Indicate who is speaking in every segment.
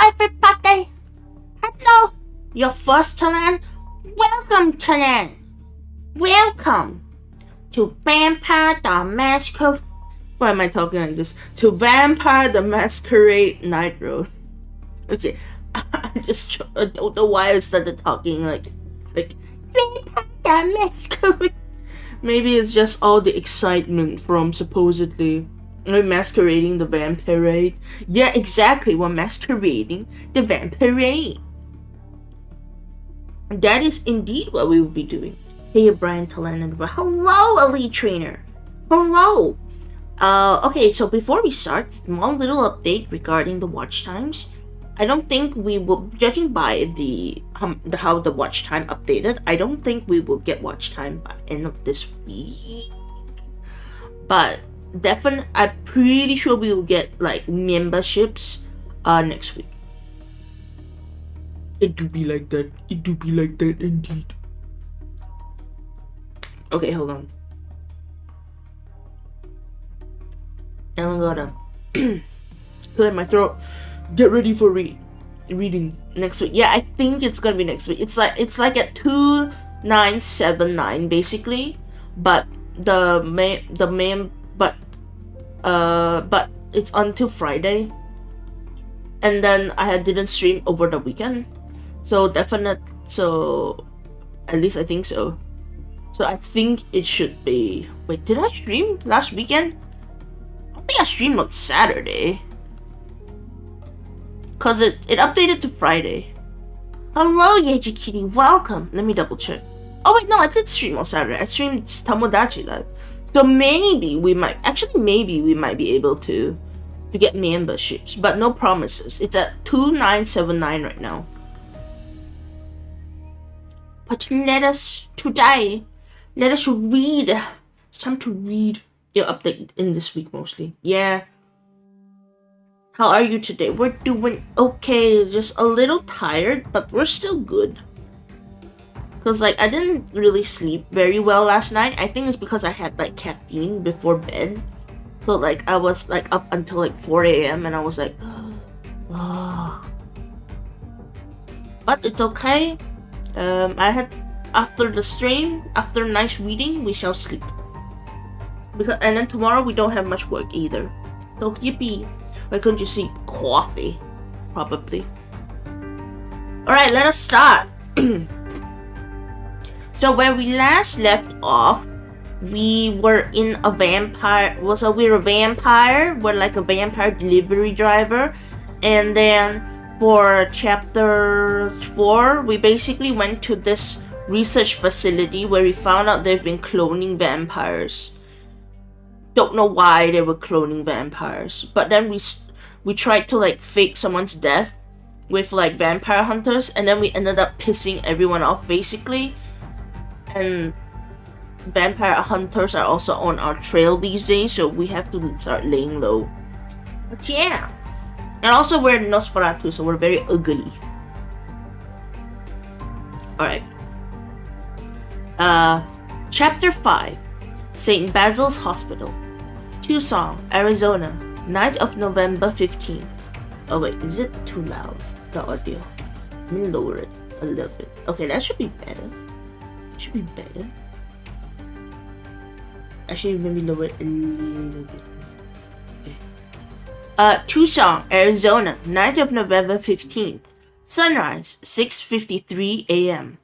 Speaker 1: everybody! Hello! Your first to land? Welcome to land! Welcome to Vampire the Masquerade. Why am I talking like this? To Vampire the Masquerade Night Road. Okay, I don't know why I started talking like Vampire the Masquerade. Maybe it's just all the excitement from supposedly we're masquerading the vampire. Yeah, exactly. We're masquerading the vampire. That is indeed what we will be doing. Hey, Brian Talan. Hello, Elite Trainer. Hello. Okay, so before we start, small little update regarding the watch times. I don't think we will, judging by how the watch time updated, I don't think we will get watch time by end of this week. But I'm pretty sure we will get like memberships next week. It do be like that. It do be like that indeed. Okay, hold on. I'm gonna clear my throat. Get ready for reading next week. Yeah, I think it's gonna be next week. It's like at 2979 basically, but but it's until Friday, and then I didn't stream over the weekend, so at least I think so. So I think it should be. Wait, did I stream last weekend? I don't think I streamed on Saturday. Cause it updated to Friday. Hello, Yeji Kitty, welcome. Let me double check. Oh wait, no, I did stream on Saturday. I streamed Tomodachi Live. So maybe we might be able to get memberships, but no promises. It's at 2979 right now. But let us read. It's time to read your update in this week mostly. Yeah. How are you today? We're doing okay, just a little tired, but we're still good. Cause like I didn't really sleep very well last night. I think it's because I had like caffeine before bed. So like I was like up until like 4 a.m. and I was like, oh. But it's okay. After the stream, after nice reading, we shall sleep. And then tomorrow we don't have much work either. So yippee. Why couldn't you see coffee? Probably. Alright, let us start. So where we last left off, we were in a vampire. So we're a vampire. We're like a vampire delivery driver. And then for chapter 4, we basically went to this research facility where we found out they've been cloning vampires. Don't know why they were cloning vampires, but then we tried to like fake someone's death with like vampire hunters, and then we ended up pissing everyone off basically. And vampire hunters are also on our trail these days, so we have to start laying low. But yeah, and also we're Nosferatu, so we're very ugly. All right. Chapter 5, St. Basil's Hospital, Tucson, Arizona, night of November 15th. Oh wait, is it too loud, the audio? Let me lower it a little bit. Okay, that should be better. Should be better. Actually, maybe lower it a little bit. Okay. Tucson, Arizona, night of November 15th. Sunrise, 6:53 a.m.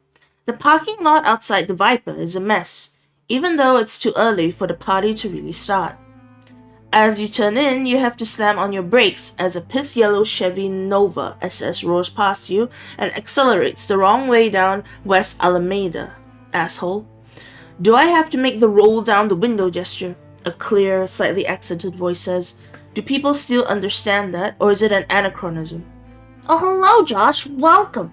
Speaker 1: The parking lot outside the Viper is a mess, even though it's too early for the party to really start. As you turn in, you have to slam on your brakes as a piss yellow Chevy Nova SS roars past you and accelerates the wrong way down West Alameda. Asshole. Do I have to make the roll down the window gesture? A clear, slightly accented voice says. Do people still understand that, or is it an anachronism? Oh, hello, Josh. Welcome.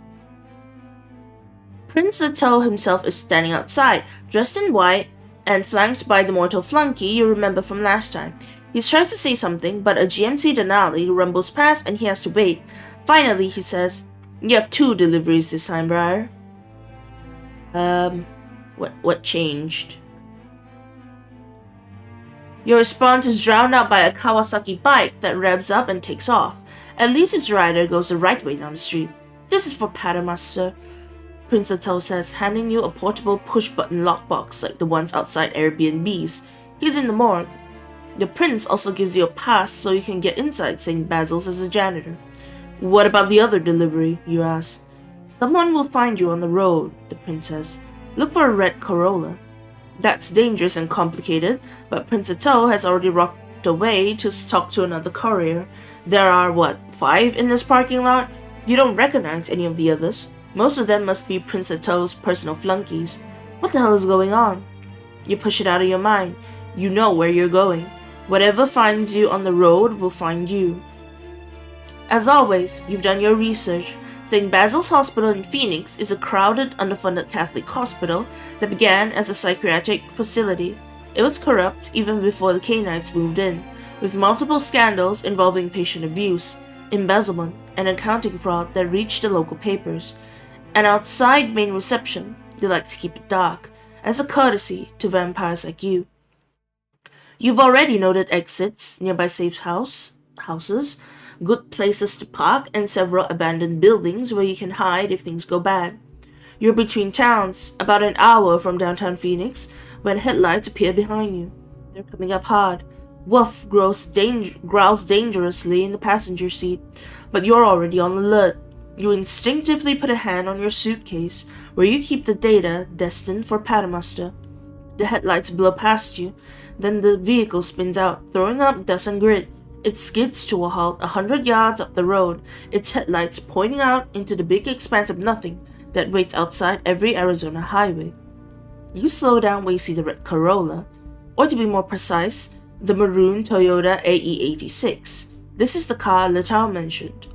Speaker 1: Prince Leto himself is standing outside, dressed in white and flanked by the mortal flunky you remember from last time. He tries to say something, but a GMC Denali rumbles past and he has to wait. Finally, he says, You have 2 deliveries this time, Briar. What changed? Your response is drowned out by a Kawasaki bike that revs up and takes off. At least his rider goes the right way down the street. This is for Patermaster, Prince 𝒖🔑 says, handing you a portable push-button lockbox like the ones outside Airbnbs. He's in the morgue. The prince also gives you a pass so you can get inside St. Basil's as a janitor. What about the other delivery, you ask. Someone will find you on the road, the prince says. Look for a red Corolla. That's dangerous and complicated, but Prince 𝒖🔑 has already rocked away to talk to another courier. There are, 5 in this parking lot? You don't recognize any of the others. Most of them must be Prince 𝒖𝒑's personal flunkies. What the hell is going on? You push it out of your mind. You know where you're going. Whatever finds you on the road will find you. As always, you've done your research. St. Basil's Hospital in Phoenix is a crowded, underfunded Catholic hospital that began as a psychiatric facility. It was corrupt even before the Canaanites moved in, with multiple scandals involving patient abuse, embezzlement, and accounting fraud that reached the local papers. And outside main reception, they like to keep it dark, as a courtesy to vampires like you. You've already noted exits, nearby safe houses, good places to park, and several abandoned buildings where you can hide if things go bad. You're between towns, about an hour from downtown Phoenix, when headlights appear behind you. They're coming up hard. Wolf growls dangerously in the passenger seat, but you're already on alert. You instinctively put a hand on your suitcase, where you keep the data destined for Patermaster. The headlights blow past you, then the vehicle spins out, throwing up dust and grit. It skids to a halt 100 yards up the road, its headlights pointing out into the big expanse of nothing that waits outside every Arizona highway. You slow down when you see the red Corolla, or to be more precise, the maroon Toyota AE86. This is the car 𝒖𝒑 mentioned.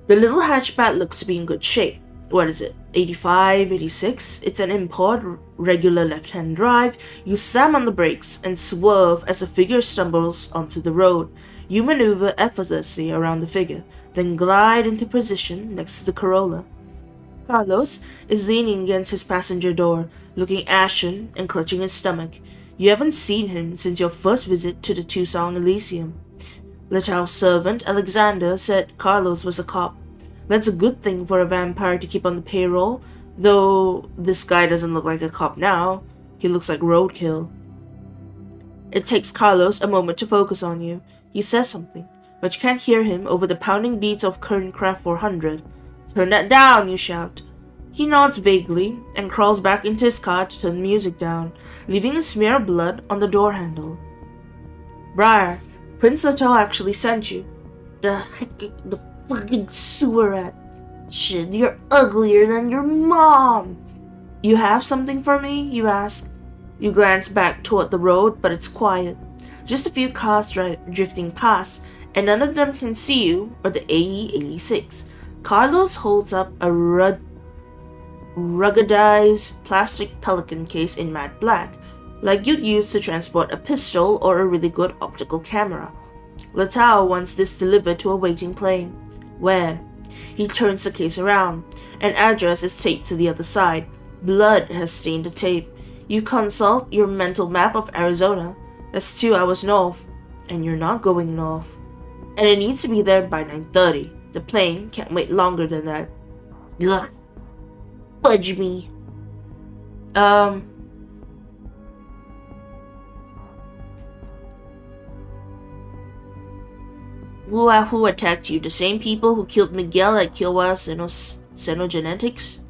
Speaker 1: The little hatchback looks to be in good shape. What is it, 85, 86? It's an import, regular left-hand drive. You slam on the brakes and swerve as a figure stumbles onto the road. You maneuver effortlessly around the figure, then glide into position next to the Corolla. Carlos is leaning against his passenger door, looking ashen and clutching his stomach. You haven't seen him since your first visit to the Tucson Elysium. 𝒖𝒑's servant, Alexander, said Carlos was a cop. That's a good thing for a vampire to keep on the payroll, though this guy doesn't look like a cop now. He looks like roadkill. It takes Carlos a moment to focus on you. He says something, but you can't hear him over the pounding beats of Kernkraft 400. Turn that down, you shout. He nods vaguely and crawls back into his car to turn the music down, leaving a smear of blood on the door handle. Briar, Prince 𝒖𝒑 actually sent you. The fucking sewer rat. Shit, you're uglier than your mom. You have something for me? You ask. You glance back toward the road, but it's quiet. Just a few cars drifting past, and none of them can see you or the AE86. Carlos holds up a ruggedized plastic pelican case in matte black, like you'd use to transport a pistol or a really good optical camera. 𝒖𝒑 wants this delivered to a waiting plane. Where? He turns the case around. An address is taped to the other side. Blood has stained the tape. You consult your mental map of Arizona. That's 2 hours north, and you're not going north. And it needs to be there by 9:30. The plane can't wait longer than that. Ugh. Fudge me. Who attacked you? The same people who killed Miguel at Xenogenetics?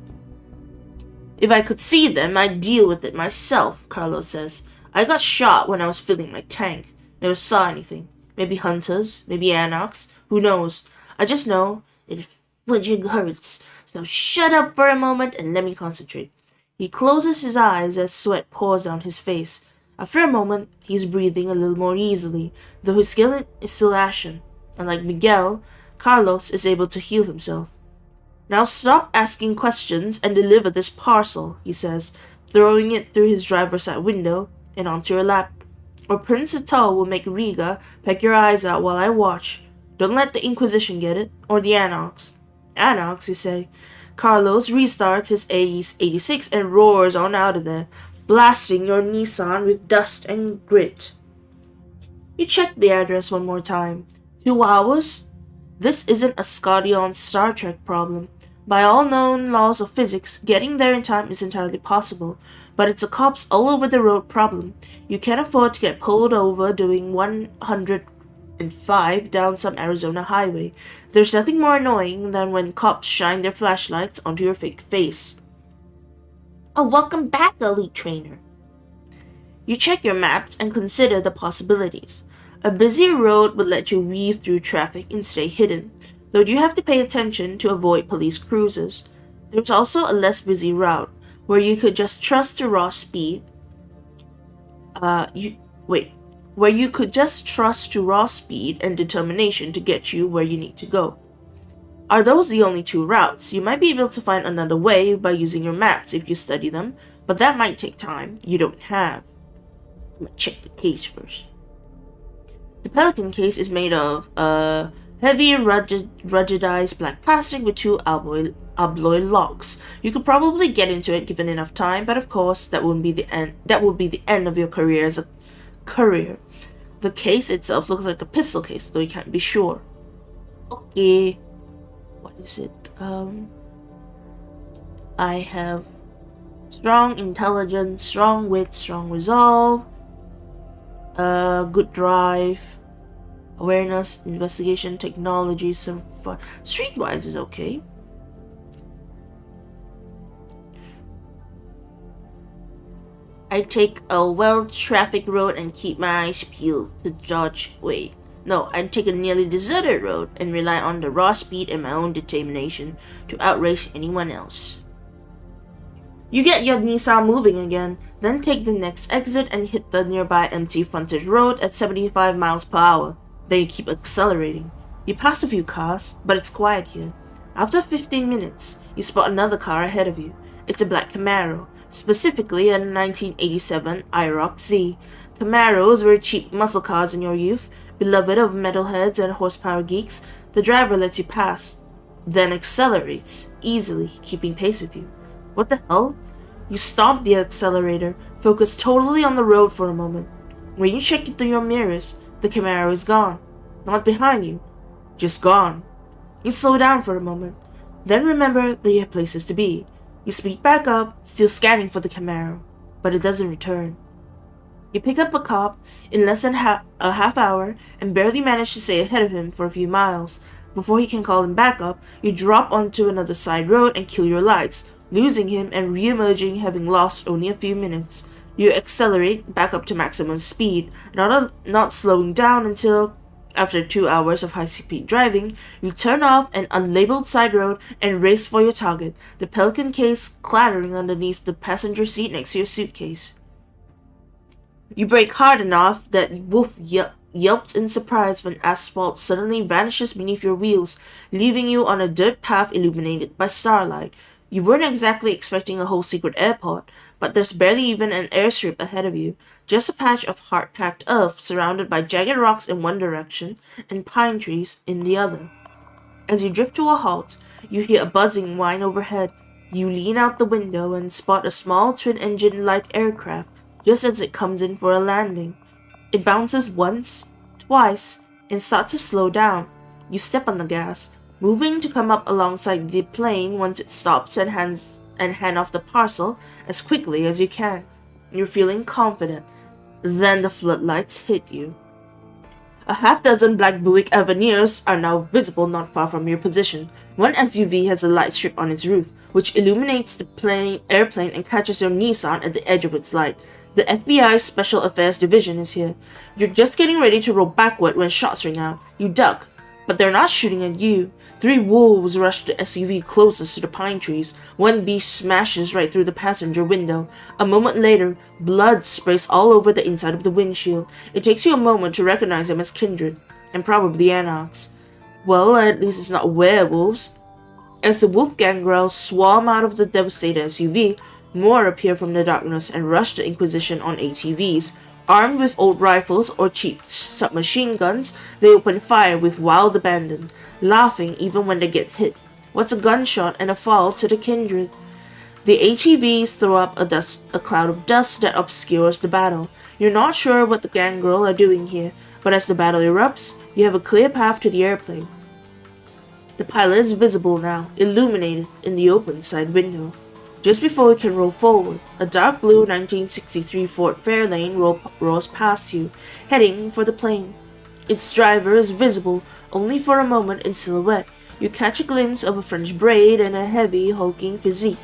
Speaker 1: If I could see them, I'd deal with it myself, Carlos says. I got shot when I was filling my tank. Never saw anything. Maybe hunters, maybe anarchs, who knows? I just know it fudging hurts. So shut up for a moment and let me concentrate. He closes his eyes as sweat pours down his face. After a moment, he's breathing a little more easily, though his skin is still ashen. Unlike Miguel, Carlos is able to heal himself. Now stop asking questions and deliver this parcel, he says, throwing it through his driver's side window and onto your lap. Or Prince 𝒖𝒑 will make Riga peck your eyes out while I watch. Don't let the Inquisition get it, or the Anarchs. Anarchs, you say. Carlos restarts his AE86 and roars on out of there, blasting your Nissan with dust and grit. You check the address one more time. 2 hours? This isn't a Scotty on Star Trek problem. By all known laws of physics, getting there in time is entirely possible, but it's a cops all over the road problem. You can't afford to get pulled over doing 105 down some Arizona highway. There's nothing more annoying than when cops shine their flashlights onto your fake face. Oh, welcome back, Elite Trainer. You check your maps and consider the possibilities. A busier road would let you weave through traffic and stay hidden, though you have to pay attention to avoid police cruisers. There's also a less busy route, where you could just trust to raw speed. Where you could just trust to raw speed and determination to get you where you need to go. Are those the only two routes? You might be able to find another way by using your maps if you study them, but that might take time you don't have. I'm gonna check the case first. The Pelican case is made of heavy ruggedized black plastic with two alloy locks. You could probably get into it given enough time, but of course that would be the end of your career as a courier. The case itself looks like a pistol case, though you can't be sure. Okay, what is it? I have strong intelligence, strong wit, strong resolve, good drive, awareness, investigation, technology, streetwise is okay. I take a well-trafficked road and keep my eyes peeled to dodge. I take a nearly deserted road and rely on the raw speed and my own determination to outrace anyone else. You get your Nissan moving again, then take the next exit and hit the nearby empty frontage road at 75 miles per hour. Then you keep accelerating. You pass a few cars, but it's quiet here. After 15 minutes, you spot another car ahead of you. It's a black Camaro, specifically a 1987 IROC-Z. Camaros were cheap muscle cars in your youth, beloved of metalheads and horsepower geeks. The driver lets you pass, then accelerates, easily, keeping pace with you. What the hell? You stomp the accelerator, focus totally on the road for a moment. When you check it through your mirrors, the Camaro is gone. Not behind you, just gone. You slow down for a moment, then remember that you have places to be. You speed back up, still scanning for the Camaro, but it doesn't return. You pick up a cop in less than a half hour and barely manage to stay ahead of him for a few miles. Before he can call him back up, you drop onto another side road and kill your lights, losing him and re-emerging having lost only a few minutes. You accelerate back up to maximum speed, not slowing down until, after 2 hours of high-speed driving, you turn off an unlabeled side road and race for your target, the Pelican case clattering underneath the passenger seat next to your suitcase. You brake hard enough that Wolf yelps in surprise when asphalt suddenly vanishes beneath your wheels, leaving you on a dirt path illuminated by starlight. You weren't exactly expecting a whole secret airport, but there's barely even an airstrip ahead of you, just a patch of hard-packed earth surrounded by jagged rocks in one direction and pine trees in the other. As you drift to a halt, you hear a buzzing whine overhead. You lean out the window and spot a small twin-engine light aircraft just as it comes in for a landing. It bounces once, twice, and starts to slow down. You step on the gas, moving to come up alongside the plane once it stops and hand off the parcel as quickly as you can. You're feeling confident. Then the floodlights hit you. A half-dozen black Buick Avenires are now visible not far from your position. One SUV has a light strip on its roof, which illuminates the airplane and catches your Nissan at the edge of its light. The FBI Special Affairs Division is here. You're just getting ready to roll backward when shots ring out. You duck, but they're not shooting at you. 3 wolves rush the SUV closest to the pine trees. One beast smashes right through the passenger window. A moment later, blood sprays all over the inside of the windshield. It takes you a moment to recognize them as kindred, and probably anarchs. Well, at least it's not werewolves. As the wolf gang growls swarm out of the devastated SUV, more appear from the darkness and rush the Inquisition on ATVs. Armed with old rifles or cheap submachine guns, they open fire with wild abandon, laughing even when they get hit. What's a gunshot and a fall to the kindred? The ATVs throw up a cloud of dust that obscures the battle. You're not sure what the gangrel are doing here, but as the battle erupts, you have a clear path to the airplane. The pilot is visible now, illuminated in the open side window. Just before it can roll forward, a dark blue 1963 Ford Fairlane rolls past you, heading for the plane. Its driver is visible only for a moment in silhouette. You catch a glimpse of a French braid and a heavy, hulking physique,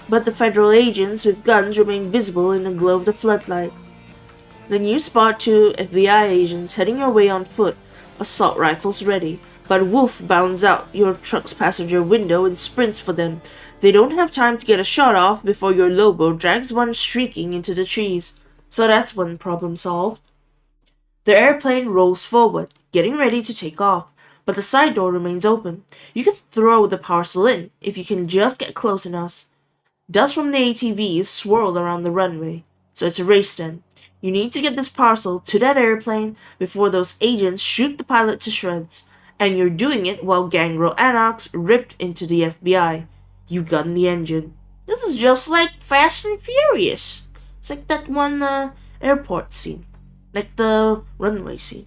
Speaker 1: but the federal agents with guns remain visible in the glow of the floodlight. Then you spot two FBI agents heading your way on foot, assault rifles ready, but Wolf bounds out your truck's passenger window and sprints for them. They don't have time to get a shot off before your Lobo drags one shrieking into the trees. So that's one problem solved. The airplane rolls forward, getting ready to take off, but the side door remains open. You can throw the parcel in if you can just get close enough. Dust from the ATVs swirl around the runway, so it's a race then. You need to get this parcel to that airplane before those agents shoot the pilot to shreds, and you're doing it while gangrel anarchs ripped into the FBI. You gun the engine. This is just like Fast and Furious. It's like that one airport scene, like the runway scene.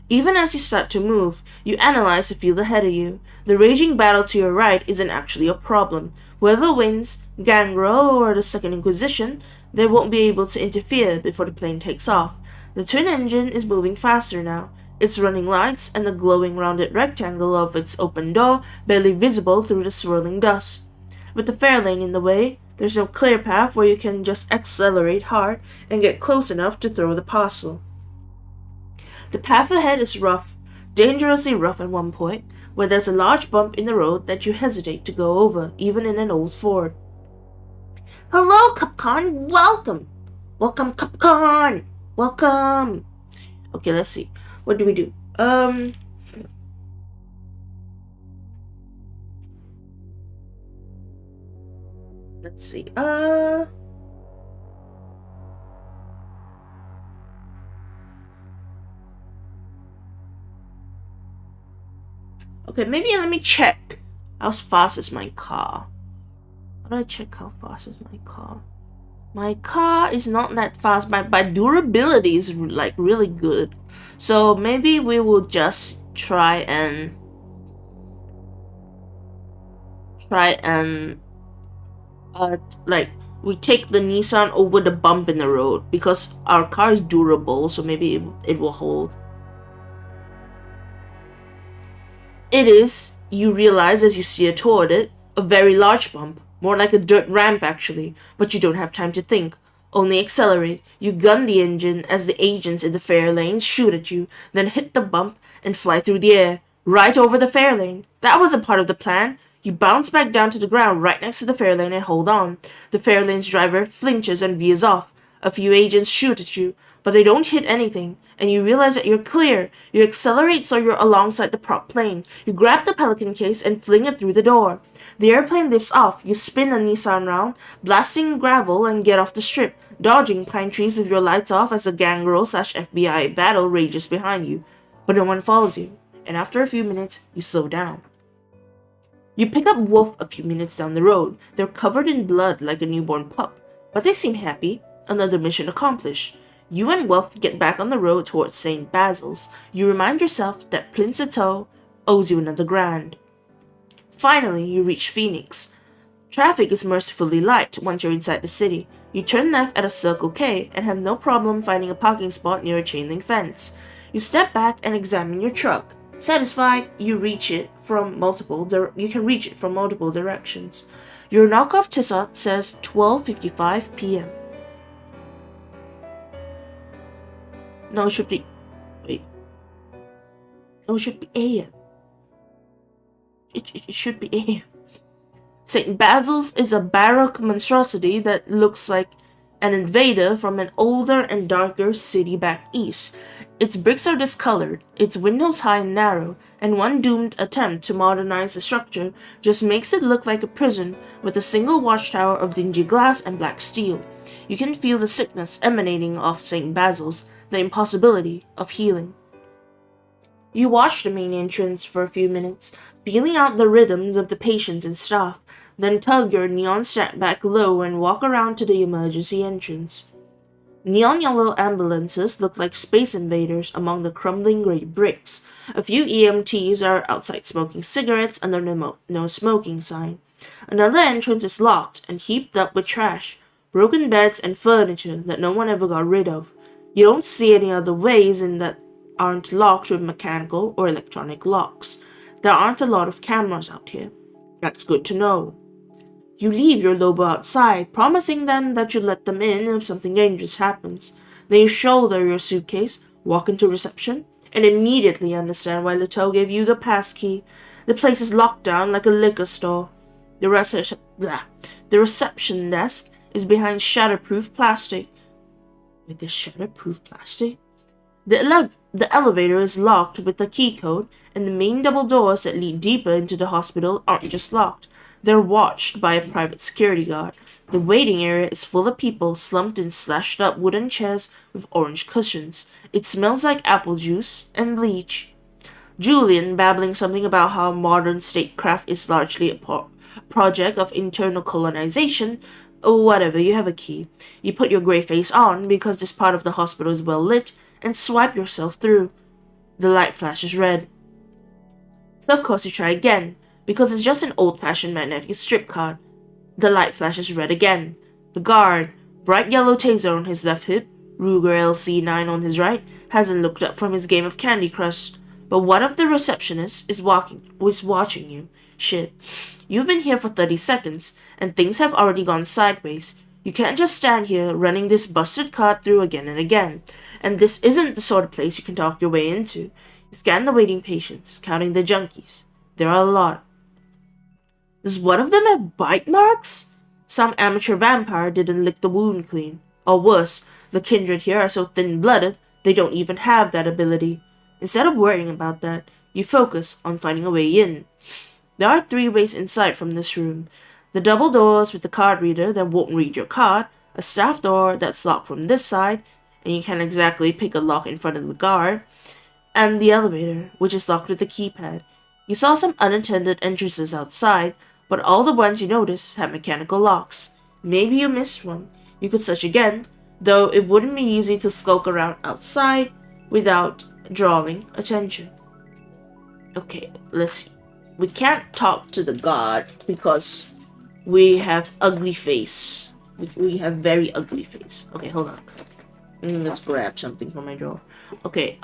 Speaker 1: Even as you start to move, you analyze the field ahead of you. The raging battle to your right isn't actually a problem. Whoever wins, Gangrel or the Second Inquisition, they won't be able to interfere before the plane takes off. The twin engine is moving faster now, its running lights and the glowing rounded rectangle of its open door barely visible through the swirling dust. With the Fairlane in the way, there's no clear path where you can just accelerate hard and get close enough to throw the parcel. The path ahead is rough, dangerously rough at one point, where there's a large bump in the road that you hesitate to go over, even in an old Ford. Hello, Capcom! Welcome! Welcome, Capcom! Welcome! Okay, let's see. What do we do? Let's see. Okay, maybe let me check how fast is my car. How do I check how fast is my car? My car is not that fast, but my durability is like really good. So maybe we will just try and like we take the Nissan over the bump in the road because our car is durable, so maybe it will hold. It is, you realize as you steer toward it, a very large bump. More like a dirt ramp actually, but you don't have time to think. Only accelerate. You gun the engine as the agents in the fare lanes shoot at you, then hit the bump and fly through the air, right over the fare lane. That wasn't part of the plan. You bounce back down to the ground right next to the fare lane and hold on. The fare lane's driver flinches and veers off. A few agents shoot at you, but they don't hit anything, and you realize that you're clear. You accelerate so you're alongside the prop plane. You grab the Pelican case and fling it through the door. The airplane lifts off. You spin the Nissan round, blasting gravel and get off the strip, dodging pine trees with your lights off as a gangrel/FBI battle rages behind you. But no one follows you, and after a few minutes, you slow down. You pick up Wolf a few minutes down the road. They're covered in blood like a newborn pup, but they seem happy. Another mission accomplished. You and Wolf get back on the road towards St. Basil's. You remind yourself that Prince Atoe owes you another grand. Finally, you reach Phoenix. Traffic is mercifully light once you're inside the city. You turn left at a Circle K and have no problem finding a parking spot near a chain link fence. You step back and examine your truck. Satisfied, you can reach it from multiple directions. Your knockoff Tissot says 12:55 p.m. No, it should be... Wait. No, it should be a.m. It should be a.m. St. Basil's is a Baroque monstrosity that looks like an invader from an older and darker city back east. Its bricks are discolored, its windows high and narrow, and one doomed attempt to modernize the structure just makes it look like a prison with a single watchtower of dingy glass and black steel. You can feel the sickness emanating off St. Basil's, the impossibility of healing. You watch the main entrance for a few minutes, feeling out the rhythms of the patients and staff, then tug your neon strap back low and walk around to the emergency entrance. Neon yellow ambulances look like space invaders among the crumbling gray bricks. A few EMTs are outside smoking cigarettes under the no smoking sign. Another entrance is locked and heaped up with trash, broken beds and furniture that no one ever got rid of. You don't see any other ways in that aren't locked with mechanical or electronic locks. There aren't a lot of cameras out here. That's good to know. You leave your Lobo outside, promising them that you'll let them in if something dangerous happens. Then you shoulder your suitcase, walk into reception, and immediately understand why Leto gave you the passkey. The place is locked down like a liquor store. The reception desk is behind shatterproof plastic. With this shatterproof plastic? The elevator is locked with a key code, and the main double doors that lead deeper into the hospital aren't just locked. They're watched by a private security guard. The waiting area is full of people slumped in slashed up wooden chairs with orange cushions. It smells like apple juice and bleach. Julian, babbling something about how modern statecraft is largely a project of internal colonization. Oh, whatever, you have a key. You put your gray face on because this part of the hospital is well lit and swipe yourself through. The light flashes red. So of course you try again, because it's just an old-fashioned magnetic strip card. The light flashes red again. The guard, bright yellow taser on his left hip, Ruger LC9 on his right, hasn't looked up from his game of Candy Crush. But one of the receptionists is watching you. Shit. You've been here for 30 seconds, and things have already gone sideways. You can't just stand here running this busted card through again and again. And this isn't the sort of place you can talk your way into. You scan the waiting patients, counting the junkies. There are a lot. Does one of them have bite marks? Some amateur vampire didn't lick the wound clean. Or worse, the kindred here are so thin-blooded, they don't even have that ability. Instead of worrying about that, you focus on finding a way in. There are 3 ways inside from this room. The double doors with the card reader that won't read your card, a staff door that's locked from this side, and you can't exactly pick a lock in front of the guard, and the elevator, which is locked with a keypad. You saw some unattended entrances outside, but all the ones you noticed had mechanical locks. Maybe you missed one. You could search again, though it wouldn't be easy to skulk around outside without drawing attention. Okay, let's see. We can't talk to the guard because we have ugly face. We have very ugly face. Okay, hold on. Let's grab something from my drawer. Okay,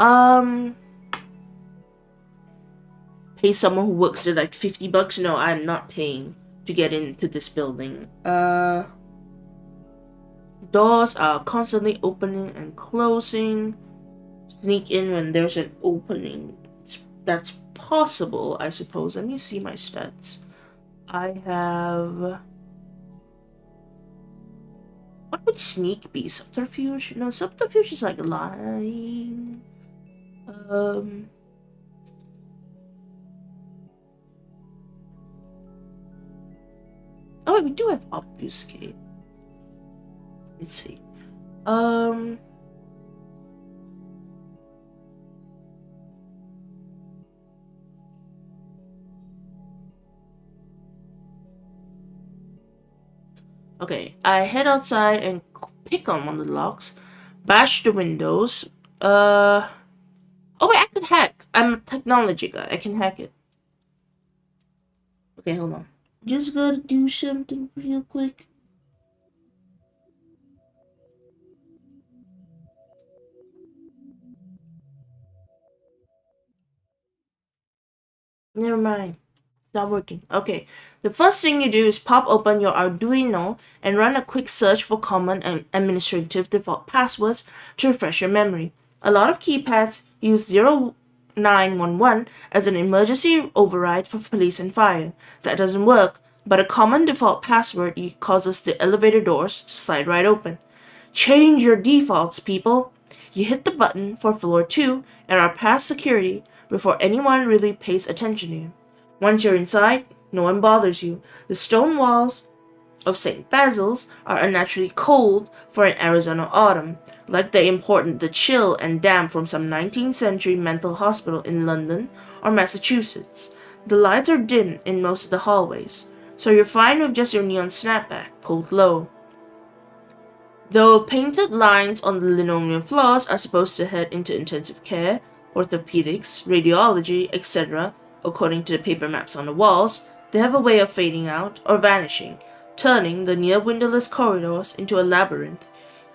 Speaker 1: pay someone who works there like $50? No, I'm not paying to get into this building. Doors are constantly opening and closing. Sneak in when there's an opening. That's possible, I suppose. Let me see my stats. I have... What would sneak be? Subterfuge? No, subterfuge is like lying. Oh, wait, we do have obfuscate. Let's see. Okay, I head outside and pick on one of the locks, bash the windows. Oh wait, I could hack. I'm a technology guy. I can hack it. Okay, hold on. Just gotta do something real quick. Never mind. Not working. Okay. The first thing you do is pop open your Arduino and run a quick search for common and administrative default passwords to refresh your memory. A lot of keypads use 0911 as an emergency override for police and fire. That doesn't work, but a common default password causes the elevator doors to slide right open. Change your defaults, people! You hit the button for floor 2 and are past security before anyone really pays attention to you. Once you're inside, no one bothers you. The stone walls of St. Basil's are unnaturally cold for an Arizona autumn, like they imported the chill and damp from some 19th century mental hospital in London or Massachusetts. The lights are dim in most of the hallways, so you're fine with just your neon snapback pulled low. Though painted lines on the linoleum floors are supposed to head into intensive care, orthopedics, radiology, etc., according to the paper maps on the walls, they have a way of fading out or vanishing, turning the near-windowless corridors into a labyrinth.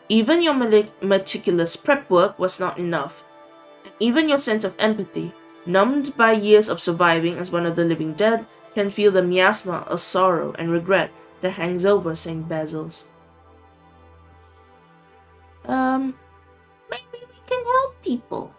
Speaker 1: Even your meticulous prep work was not enough. Even your sense of empathy, numbed by years of surviving as one of the living dead, can feel the miasma of sorrow and regret that hangs over St. Basil's. Maybe we can help people.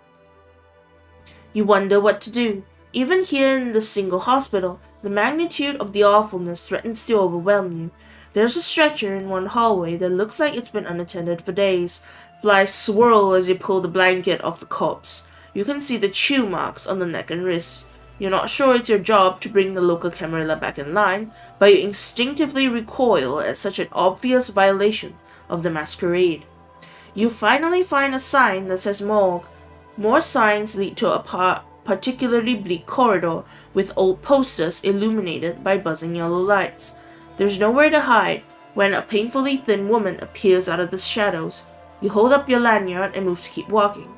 Speaker 1: You wonder what to do. Even here in this single hospital, the magnitude of the awfulness threatens to overwhelm you. There's a stretcher in one hallway that looks like it's been unattended for days. Flies swirl as you pull the blanket off the corpse. You can see the chew marks on the neck and wrist. You're not sure it's your job to bring the local Camarilla back in line, but you instinctively recoil at such an obvious violation of the masquerade. You finally find a sign that says morgue. More signs lead to a particularly bleak corridor with old posters illuminated by buzzing yellow lights. There's nowhere to hide when a painfully thin woman appears out of the shadows. You hold up your lanyard and move to keep walking,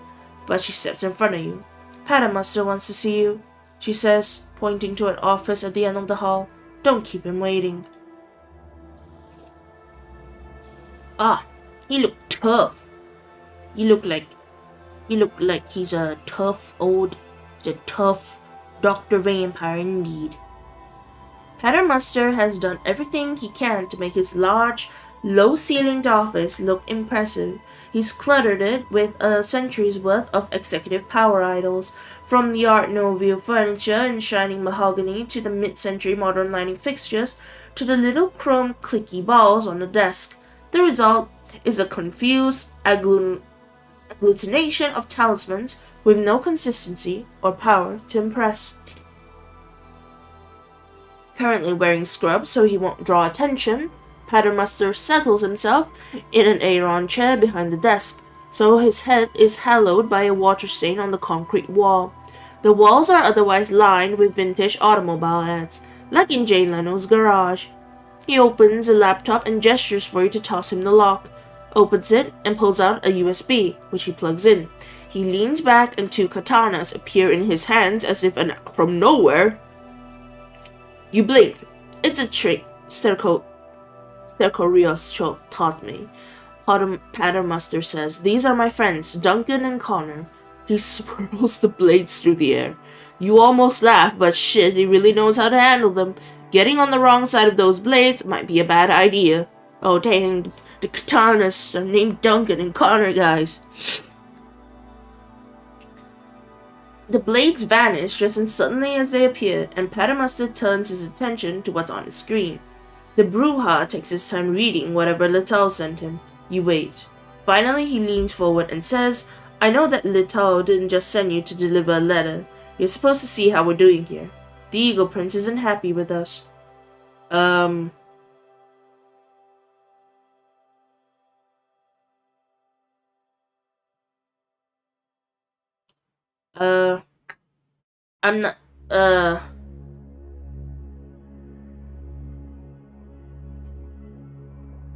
Speaker 1: but she steps in front of you. "Patermaster wants to see you," she says, pointing to an office at the end of the hall. "Don't keep him waiting." Ah, he looked tough. He looked like he's a tough Dr. Vampire indeed. Patermaster has done everything he can to make his large, low-ceilinged office look impressive. He's cluttered it with a century's worth of executive power idols, from the Art Nouveau furniture in shining mahogany to the mid-century modern lighting fixtures to the little chrome clicky balls on the desk. The result is a confused agglutination of talismans with no consistency or power to impress. Currently wearing scrubs so he won't draw attention, Patermaster settles himself in an Aeron chair behind the desk, so his head is hallowed by a water stain on the concrete wall. The walls are otherwise lined with vintage automobile ads, like in Jay Leno's garage. He opens a laptop and gestures for you to toss him the lock, opens it, and pulls out a USB, which he plugs in. He leans back and two katanas appear in his hands as if from nowhere. You blink. It's a trick 𝑧𝒐𝒄𝒊𝒂𝒍𝒔 taught me. Patermaster says, "These are my friends, Duncan and Connor." He swirls the blades through the air. You almost laugh, but shit, he really knows how to handle them. Getting on the wrong side of those blades might be a bad idea. Oh dang, the katanas are named Duncan and Connor, guys. The blades vanish just as suddenly as they appear, and Patermaster turns his attention to what's on his screen. The Bruja takes his time reading whatever Littell sent him. You wait. Finally, he leans forward and says, "I know that Littell didn't just send you to deliver a letter. You're supposed to see how we're doing here. The Eagle Prince isn't happy with us." I'm not,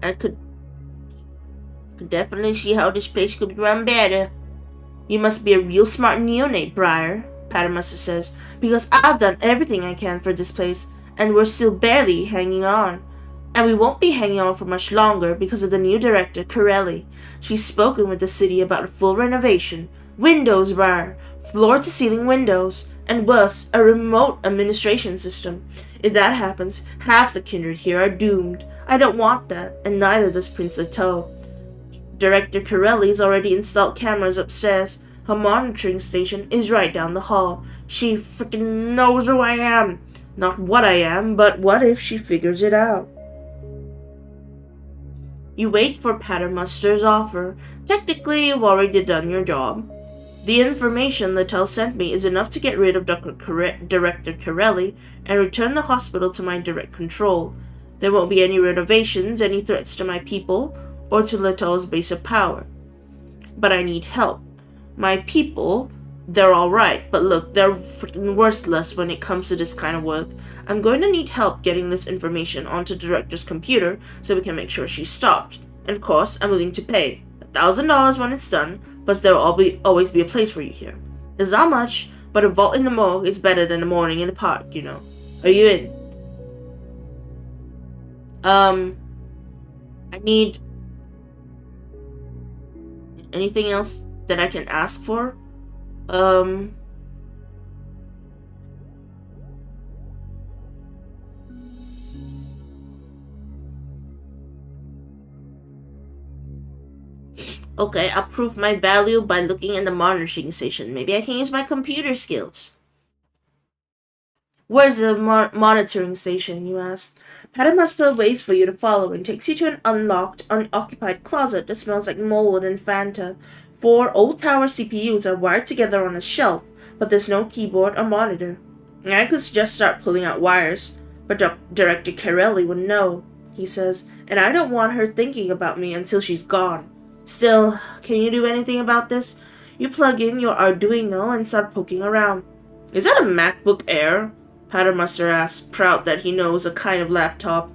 Speaker 1: I could definitely see how this place could run better. "You must be a real smart neonate, Briar," Patermaster says, "because I've done everything I can for this place, and we're still barely hanging on. And we won't be hanging on for much longer because of the new director, Corelli. She's spoken with the city about a full renovation. Windows, Briar. Floor-to-ceiling windows. And worse, a remote administration system. If that happens, half the kindred here are doomed. I don't want that, and neither does Prince Leto. Director Corelli's already installed cameras upstairs. Her monitoring station is right down the hall. She freaking knows who I am. Not what I am, but what if she figures it out?" You wait for Patermaster's offer. Technically, you've already done your job. "The information Littell sent me is enough to get rid of Director Corelli and return the hospital to my direct control. There won't be any renovations, any threats to my people, or to Littell's base of power. But I need help. My people, they're alright, but look, they're freaking worthless when it comes to this kind of work. I'm going to need help getting this information onto the director's computer so we can make sure she's stopped. and of course, I'm willing to pay. $1,000 when it's done, plus there will always be a place for you here. There's not much, but a vault in the morgue is better than a morning in the park, you know. Are you in? I need anything else that I can ask for? Okay, I'll prove my value by looking at the monitoring station. Maybe I can use my computer skills. Where's the monitoring station, you asked? 𝒂𝒂𝒂𝒂 waits for you to follow and takes you to an unlocked, unoccupied closet that smells like mold and Fanta. 4 old tower CPUs are wired together on a shelf, but there's no keyboard or monitor. I could just start pulling out wires, but Director Corelli would know, he says, and I don't want her thinking about me until she's gone. Still, can you do anything about this? You plug in your Arduino and start poking around. Is that a MacBook Air? 𝒂𝒂𝒂𝒂 asks, proud that he knows a kind of laptop.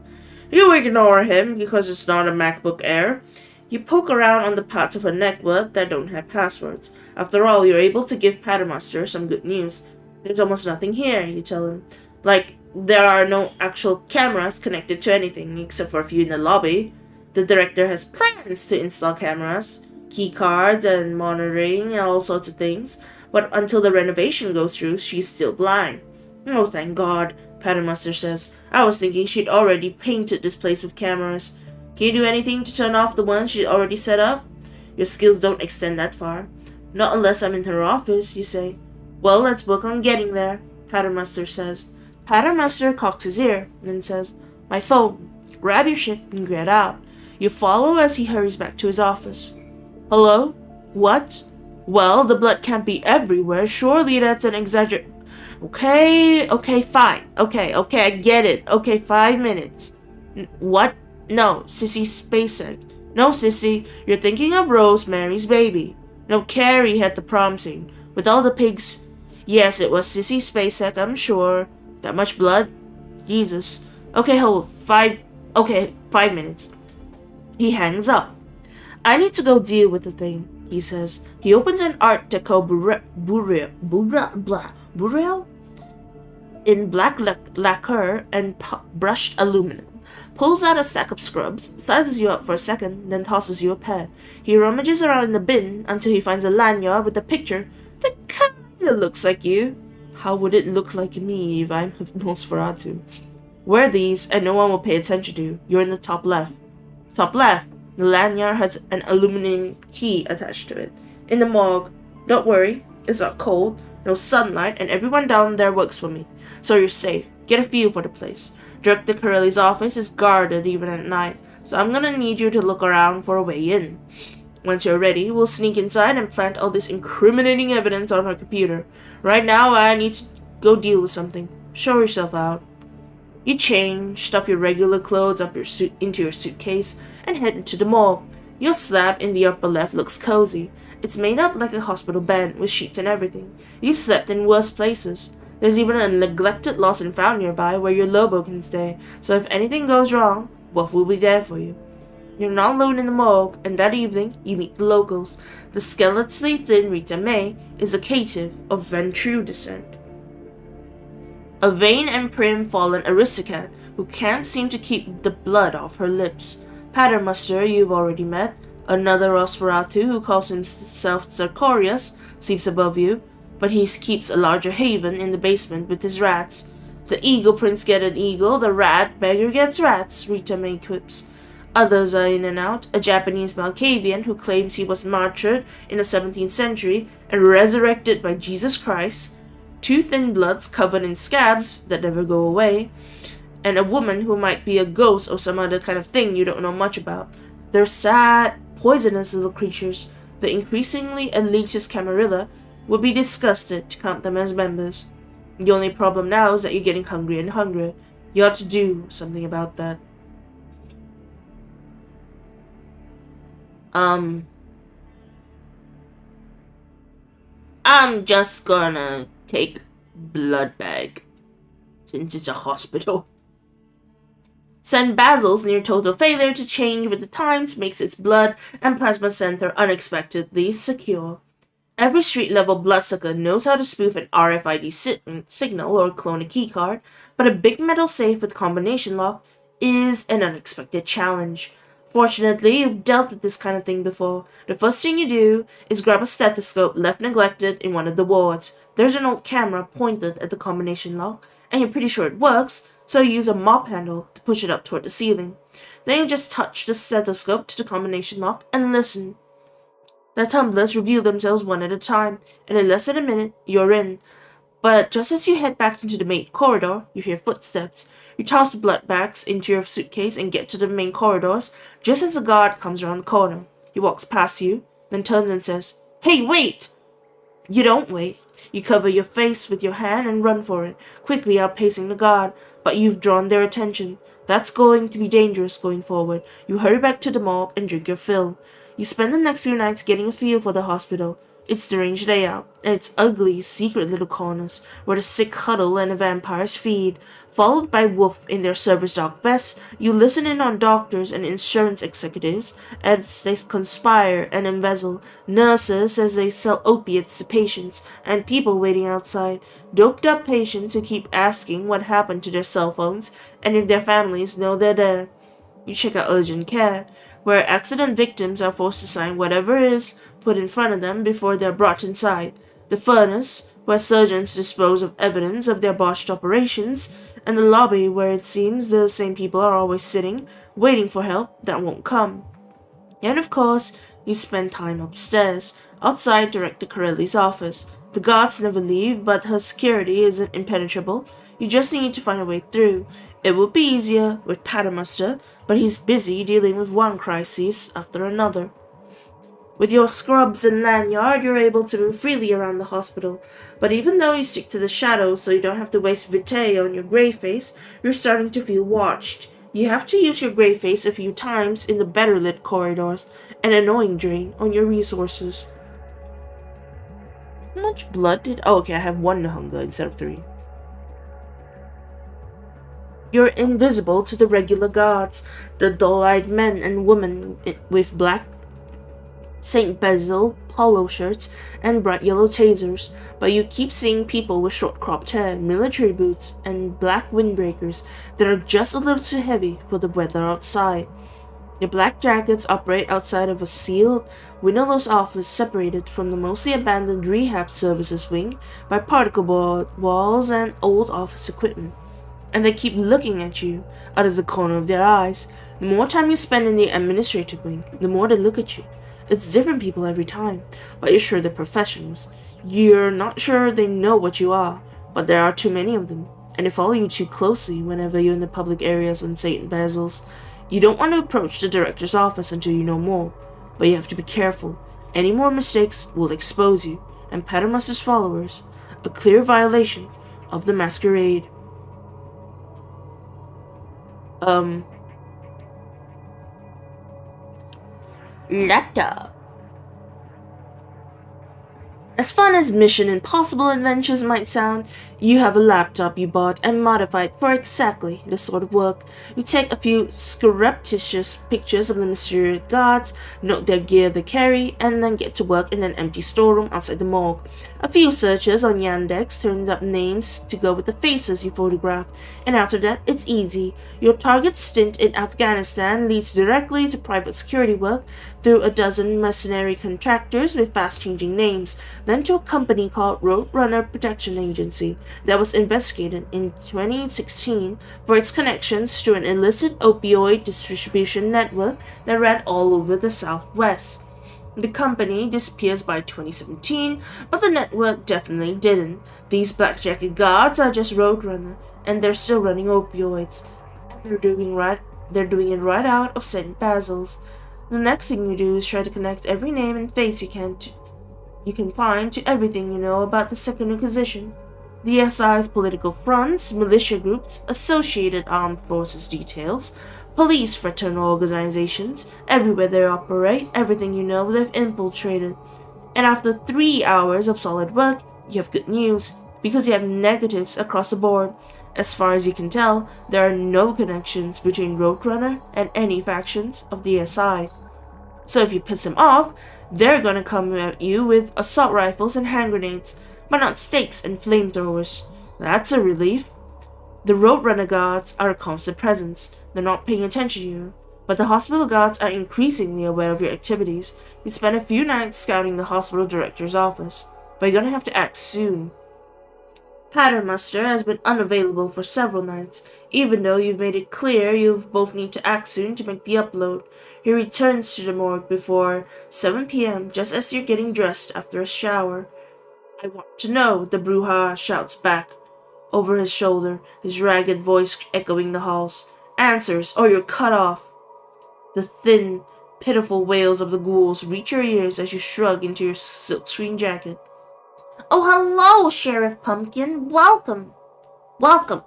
Speaker 1: You ignore him because it's not a MacBook Air. You poke around on the parts of her network that don't have passwords. After all, you're able to give 𝒂𝒂𝒂𝒂 some good news. There's almost nothing here, you tell him. Like, there are no actual cameras connected to anything except for a few in the lobby. The director has plans to install cameras, key cards, and monitoring, and all sorts of things. But until the renovation goes through, she's still blind. Oh, thank God, 𝒂𝒂𝒂𝒂𝒂 says. I was thinking she'd already painted this place with cameras. Can you do anything to turn off the ones she'd already set up? Your skills don't extend that far. Not unless I'm in her office, you say. Well, let's work on getting there, 𝒂𝒂𝒂𝒂𝒂 says. 𝒂𝒂𝒂𝒂𝒂 cocks his ear, then says, my phone. Grab your shit and get out. You follow as he hurries back to his office. Hello? What? Well, the blood can't be everywhere. Surely that's an exaggeration. Okay, fine. Okay, I get it. Okay, 5 minutes. What? No, Sissy Spacek. No, Sissy, you're thinking of Rosemary's Baby. No, Carrie had the prom scene. With all the pigs. Yes, it was Sissy Spacek, I'm sure. That much blood? Jesus. Okay, hold. 5 minutes. He hangs up. I need to go deal with the thing, he says. He opens an Art Deco bureau in black lacquer and brushed aluminum, pulls out a stack of scrubs, sizes you up for a second, then tosses you a pair. He rummages around in the bin until he finds a lanyard with a picture that kinda looks like you. How would it look like me if I'm Nosferatu? Wear these and no one will pay attention to you. You're in the top left. Top left. The lanyard has an aluminum key attached to it. In the morgue. Don't worry, it's not cold, no sunlight, and everyone down there works for me. So you're safe. Get a feel for the place. Director Corelli's office is guarded even at night, so I'm gonna need you to look around for a way in. Once you're ready, we'll sneak inside and plant all this incriminating evidence on her computer. Right now, I need to go deal with something. Show yourself out. You change, stuff your regular clothes up into your suitcase, and head into the mall. Your slab in the upper left looks cozy. It's made up like a hospital bed, with sheets and everything. You've slept in worse places. There's even a neglected lost and found nearby where your Lobo can stay, so if anything goes wrong, Wolf will be there for you. You're not alone in the morgue, and that evening, you meet the locals. The skeletally thin Rita May is a caitiff of Ventrue descent. A vain and prim fallen aristocrat who can't seem to keep the blood off her lips. 𝒂𝒂𝒂𝒂𝒂𝒂 you've already met. Another Nosferatu who calls himself Sartorius sleeps above you, but he keeps a larger haven in the basement with his rats. The eagle prince get an eagle, the rat beggar gets rats, Rita May quips. Others are in and out. A Japanese Malkavian who claims he was martyred in the 17th century and resurrected by Jesus Christ. 2 thin bloods covered in scabs that never go away. And a woman who might be a ghost or some other kind of thing you don't know much about. They're sad, poisonous little creatures. The increasingly elitist Camarilla would be disgusted to count them as members. The only problem now is that you're getting hungrier and hungrier. You ought to do something about that. I'm just gonna take blood bag, since it's a hospital. 𝒂𝒏𝒂𝒍𝒔's near total failure to change with the times makes its blood and plasma center unexpectedly secure. Every street-level bloodsucker knows how to spoof an RFID signal or clone a keycard, but a big metal safe with combination lock is an unexpected challenge. Fortunately, you've dealt with this kind of thing before. The first thing you do is grab a stethoscope left neglected in one of the wards. There's an old camera pointed at the combination lock, and you're pretty sure it works, so you use a mop handle to push it up toward the ceiling. Then you just touch the stethoscope to the combination lock and listen. The tumblers reveal themselves one at a time, and in less than a minute, you're in. But just as you head back into the main corridor, you hear footsteps. You toss the blood bags into your suitcase and get to the main corridors just as a guard comes around the corner. He walks past you, then turns and says, "Hey, wait!" You don't wait. You cover your face with your hand and run for it, quickly outpacing the guard, but you've drawn their attention. That's going to be dangerous going forward. You hurry back to the morgue and drink your fill. You spend the next few nights getting a feel for the hospital. It's deranged layout, and its ugly, secret little corners where the sick huddle and the vampires feed. Followed by wolf in their service dog vests, you listen in on doctors and insurance executives as they conspire and embezzle, nurses as they sell opiates to patients, and people waiting outside, doped up patients who keep asking what happened to their cell phones and if their families know they're there. You check out urgent care, where accident victims are forced to sign whatever is put in front of them before they're brought inside. The furnace, where surgeons dispose of evidence of their botched operations, and the lobby where it seems the same people are always sitting, waiting for help that won't come. And of course, you spend time upstairs, outside Director Corelli's office. The guards never leave, but her security isn't impenetrable. You just need to find a way through. It would be easier with Paternoster, but he's busy dealing with one crisis after another. With your scrubs and lanyard, you're able to move freely around the hospital, but even though you stick to the shadows so you don't have to waste vitae on your grey face, you're starting to feel watched. You have to use your grey face a few times in the better lit corridors, an annoying drain on your resources. How much blood did... Oh, okay, I have 1 hunger instead of 3. You're invisible to the regular guards, the dull-eyed men and women with black 𝒂𝒏𝒂𝒍𝒔 polo shirts and bright yellow tasers, but you keep seeing people with short cropped hair, military boots, and black windbreakers that are just a little too heavy for the weather outside. Your black jackets operate outside of a sealed, windowless office separated from the mostly abandoned rehab services wing by particle board walls and old office equipment. And they keep looking at you out of the corner of their eyes. The more time you spend in the administrative wing, the more they look at you. It's different people every time, but you're sure they're professionals. You're not sure they know what you are, but there are too many of them, and they follow you too closely whenever you're in the public areas on 𝒂𝒏𝒂𝒍𝒔's. You don't want to approach the director's office until you know more, but you have to be careful. Any more mistakes will expose you, and Paternoster's followers, a clear violation of the masquerade. Laptop. As fun as Mission Impossible adventures might sound, you have a laptop you bought and modified for exactly this sort of work. You take a few surreptitious pictures of the mysterious guards, note their gear they carry, and then get to work in an empty storeroom outside the morgue. A few searches on Yandex turned up names to go with the faces you photographed, and after that, it's easy. Your target stint in Afghanistan leads directly to private security work through a dozen mercenary contractors with fast-changing names, then to a company called Roadrunner Protection Agency that was investigated in 2016 for its connections to an illicit opioid distribution network that ran all over the Southwest. The company disappears by 2017, but the network definitely didn't. These black jacket guards are just Roadrunner, and they're still running opioids. And they're doing it right out of 𝒂𝒏𝒂𝒍𝒔's. The next thing you do is try to connect every name and face you can find to everything you know about the Second Inquisition. The SI's political fronts, militia groups, associated armed forces details, police fraternal organizations, everywhere they operate, everything you know they've infiltrated. And after 3 hours of solid work, you have good news, because you have negatives across the board. As far as you can tell, there are no connections between Roadrunner and any factions of the SI. So if you piss him off, they're gonna come at you with assault rifles and hand grenades, but not stakes and flamethrowers. That's a relief. The Roadrunner guards are a constant presence. They're not paying attention to you. But the hospital guards are increasingly aware of your activities. You spent a few nights scouting the hospital director's office, but you're gonna have to act soon. Paternoster has been unavailable for several nights, even though you've made it clear you both need to act soon to make the upload. He returns to the morgue before 7 p.m. just as you're getting dressed after a shower. I want to know, the Bruja shouts back over his shoulder, his ragged voice echoing the halls. Answers, or you're cut off. The thin, pitiful wails of the ghouls reach your ears as you shrug into your silkscreen jacket. Oh, hello, Sheriff Pumpkin. Welcome. Welcome.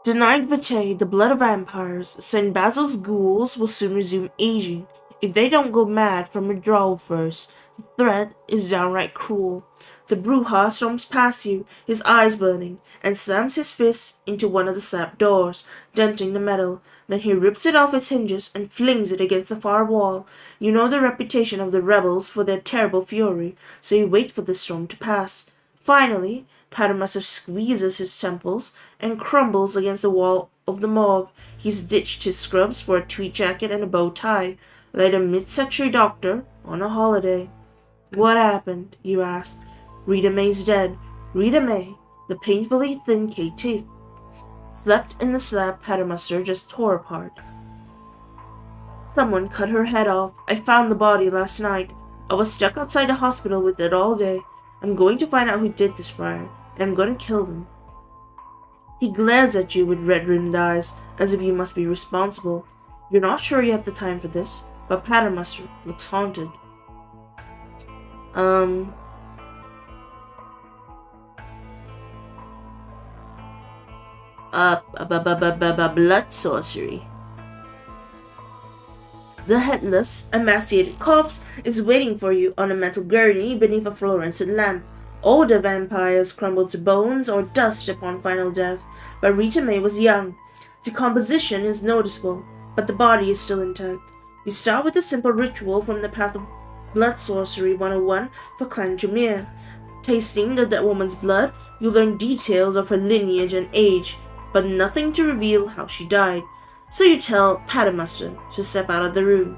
Speaker 1: Denied Vitae, the blood of vampires, St. Basil's ghouls will soon resume aging. If they don't go mad from withdrawal first, the threat is downright cruel. The Bruja storms past you, his eyes burning, and slams his fist into one of the slab doors, denting the metal. Then he rips it off its hinges and flings it against the far wall. You know the reputation of the rebels for their terrible fury, so you wait for the storm to pass. Finally, Paternoster squeezes his temples and crumbles against the wall of the morgue. He's ditched his scrubs for a tweed jacket and a bow tie, like a mid-century doctor on a holiday. What happened? You ask. Rita May's dead. Rita May, the painfully thin KT, slept in the slab Paternoster just tore apart. Someone cut her head off. I found the body last night. I was stuck outside the hospital with it all day. I'm going to find out who did this, Briar, and I'm going to kill them. He glares at you with red-rimmed eyes, as if you must be responsible. You're not sure you have the time for this, but Paternoster looks haunted. Blood sorcery. The headless, emaciated corpse is waiting for you on a metal gurney beneath a fluorescent lamp. Older vampires crumble to bones or dust upon final death, but Rita May was young. Decomposition is noticeable, but the body is still intact. You start with a simple ritual from the Path of Blood Sorcery 101 for Clan Jameer. Tasting the dead woman's blood, you learn details of her lineage and age, but nothing to reveal how she died. So you tell Paternoster to step out of the room.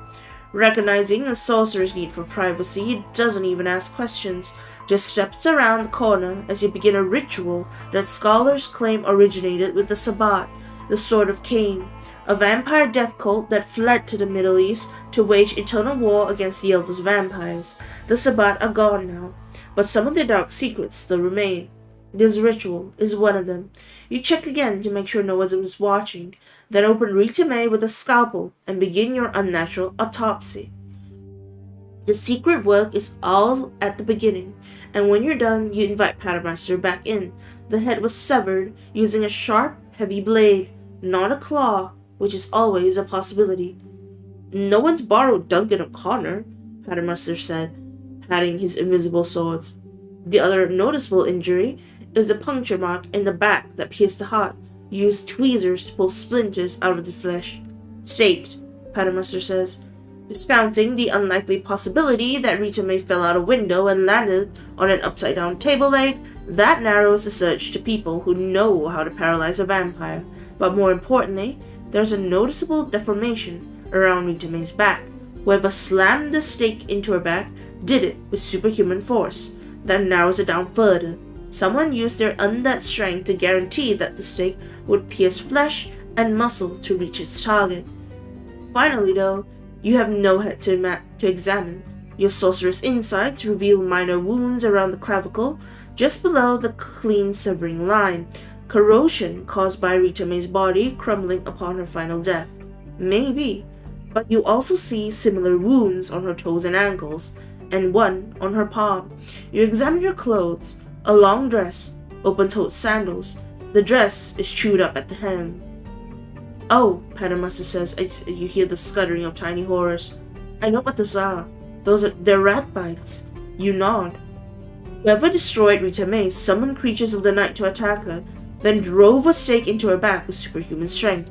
Speaker 1: Recognizing the sorcerer's need for privacy, he doesn't even ask questions, just steps around the corner as you begin a ritual that scholars claim originated with the Sabbat, the Sword of Cain, a vampire death cult that fled to the Middle East to wage eternal war against the eldest vampires. The Sabbat are gone now, but some of their dark secrets still remain. This ritual is one of them. You check again to make sure no one is watching, then open Rita May with a scalpel and begin your unnatural autopsy. The secret work is all at the beginning, and when you're done, you invite Paternoster back in. The head was severed using a sharp, heavy blade, not a claw, which is always a possibility. No one's borrowed Duncan O'Connor, Paternoster said, patting his invisible swords. The other noticeable injury is the puncture mark in the back that pierced the heart. You use tweezers to pull splinters out of the flesh. Staked, Paternoster says, discounting the unlikely possibility that Rita May fell out a window and landed on an upside-down table leg. That narrows the search to people who know how to paralyze a vampire. But more importantly, there's a noticeable deformation around Rita May's back. Whoever slammed the stake into her back did it with superhuman force. That narrows it down further. Someone used their undead strength to guarantee that the stake would pierce flesh and muscle to reach its target. Finally, though, you have no head to examine. Your sorcerer's insights reveal minor wounds around the clavicle, just below the clean severing line, corrosion caused by Rita May's body crumbling upon her final death. Maybe, but you also see similar wounds on her toes and ankles, and one on her palm. You examine her clothes. A long dress, open-toed sandals. The dress is chewed up at the hem. Oh, Paternoster says as you hear the scuttering of tiny horrors. I know what those are. They're rat bites. You nod. Whoever destroyed VTM summoned creatures of the night to attack her, then drove a stake into her back with superhuman strength.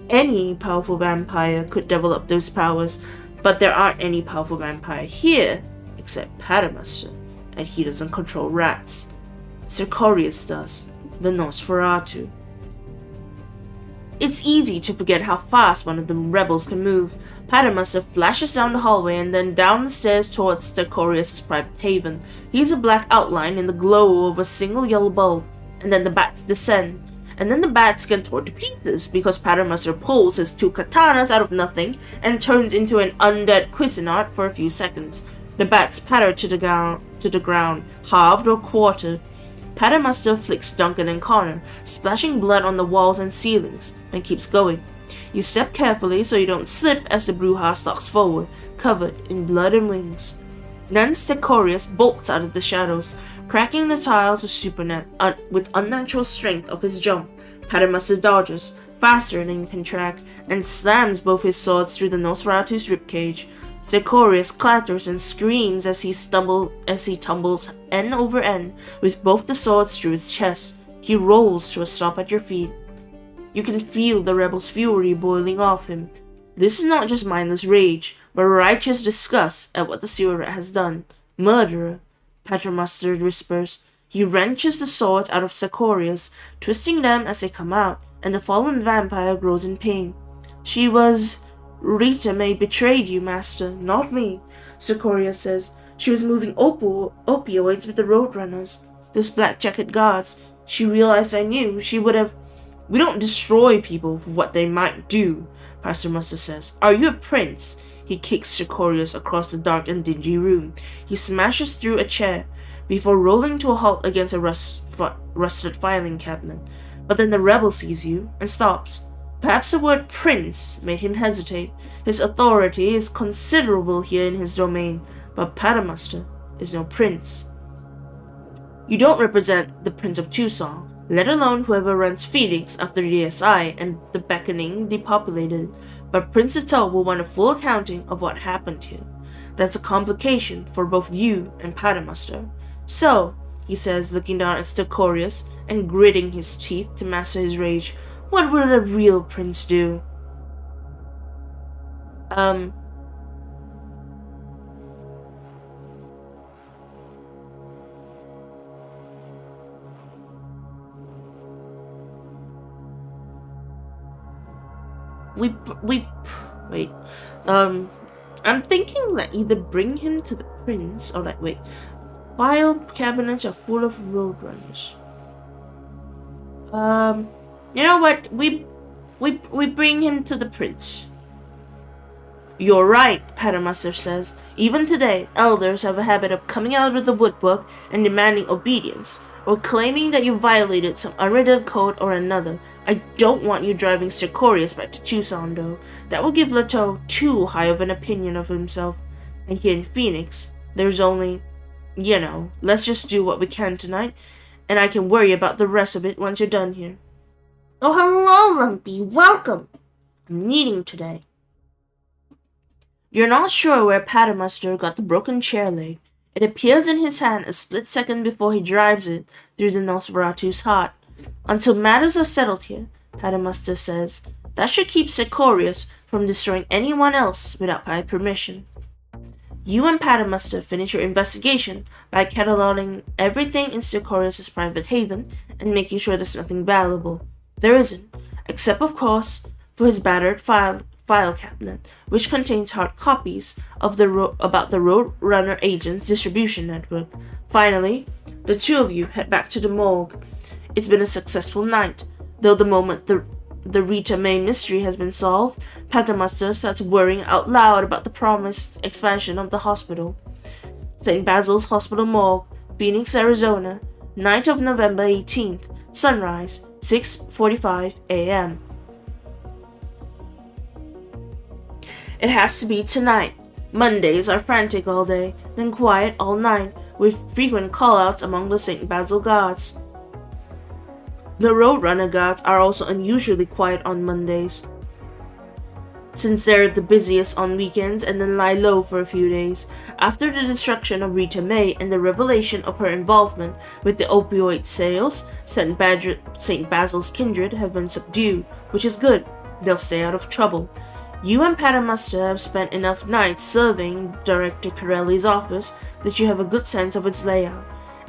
Speaker 1: Any powerful vampire could develop those powers, but there aren't any powerful vampire here, except Patermaster, and he doesn't control rats. 𝒂𝒏𝒄𝒊𝒕� does, the nosferatu. It's easy to forget how fast one of the rebels can move. Patermaster flashes down the hallway and then down the stairs towards 𝒂𝒏𝒄𝒊𝒕𔥗. He's a black outline in the glow of a single yellow bulb, and then the bats descend. And then the bats get torn to pieces because Patermaster pulls his 2 katanas out of nothing and turns into an undead Cuisinart for a few seconds. The bats patter to the ground, halved or quartered. Patermaster flicks Duncan and Connor, splashing blood on the walls and ceilings, and keeps going. You step carefully so you don't slip as the Brujah stalks forward, covered in blood and wings. Then 𝒂𝒏𝒄𝒊𝒕🔄 bolts out of the shadows, cracking the tiles with unnatural strength of his jump. Patermaster dodges, faster than you can track, and slams both his swords through the nosferatu's ribcage. 𝒂𝒏𝒄𝒊𝒕🔄 clatters and screams as he tumbles end over end with both the swords through his chest. He rolls to a stop at your feet. You can feel the rebel's fury boiling off him. This is not just mindless rage, but righteous disgust at what the sewer rat has done. Murderer, Patermaster whispers. He wrenches the swords out of 𝒂𝒏𝒄𝒊𝒕𝒔, twisting them as they come out, and the fallen vampire grows in pain. She was... 𝒐𝒏𝒄𝒊𝒕𝒔 betrayed you, master, not me, 𝒂𝒏𝒄𝒊𝒕𝒔 says. She was moving opioids with the Roadrunners, those black-jacket guards. She realized I knew. She would have... We don't destroy people for what they might do, Patermaster says. Are you a prince? He kicks 𝒂𝒏𝒄𝒊𝒕𝒔 across the dark and dingy room. He smashes through a chair before rolling to a halt against a rusted filing cabinet. But then the rebel sees you and stops. Perhaps the word prince made him hesitate. His authority is considerable here in his domain, but Patermaster is no prince. You don't represent the Prince of Tucson, let alone whoever runs Phoenix after the DSI and the beckoning depopulated, but Prince Ito will want a full accounting of what happened here. That's a complication for both you and Patermaster. So, he says, looking down at 𝒂𝒏𝒄𝒊𝒕𝒔 and gritting his teeth to master his rage, what would a real prince do? Wait. I'm thinking that either bring him to the prince or file cabinets are full of Roadrunners. You know what? We bring him to the prince. You're right, Patermaster says. Even today, elders have a habit of coming out of the woodwork and demanding obedience, or claiming that you violated some unwritten code or another. I don't want you driving 𝒂𝒏𝒄𝒊𝒕𝒔 back to Tucson, though. That will give Leto too high of an opinion of himself. And here in Phoenix, there's only, let's just do what we can tonight, and I can worry about the rest of it once you're done here. Oh, hello, Lumpy. Welcome. I'm meeting today. You're not sure where Patermaster got the broken chair leg. It appears in his hand a split second before he drives it through the nosferatu's heart. Until matters are settled here, Patermaster says, that should keep 𝒂𝒏𝒄𝒊𝒕𝒔 from destroying anyone else without my permission. You and Patermaster finish your investigation by cataloging everything in 𝒂𝒏𝒄𝒊𝒕𝒔's private haven and making sure there's nothing valuable. There isn't, except of course for his battered file cabinet, which contains hard copies of about the Roadrunner agent's distribution network. Finally, the two of you head back to the morgue. It's been a successful night, though the moment the VTM mystery has been solved, Patermaster starts worrying out loud about the promised expansion of the hospital. St. Basil's Hospital Morgue, Phoenix, Arizona, night of November 18th, sunrise, 6:45 a.m. It has to be tonight. Mondays are frantic all day, then quiet all night, with frequent call-outs among the St. Basil guards. The Roadrunner guards are also unusually quiet on Mondays. since they're the busiest on weekends and then lie low for a few days. After the destruction of Rita May and the revelation of her involvement with the opioid sales, St. Basil's kindred have been subdued, which is good. They'll stay out of trouble. You and 𝒂𝒂💧 have spent enough nights serving Director Corelli's office that you have a good sense of its layout.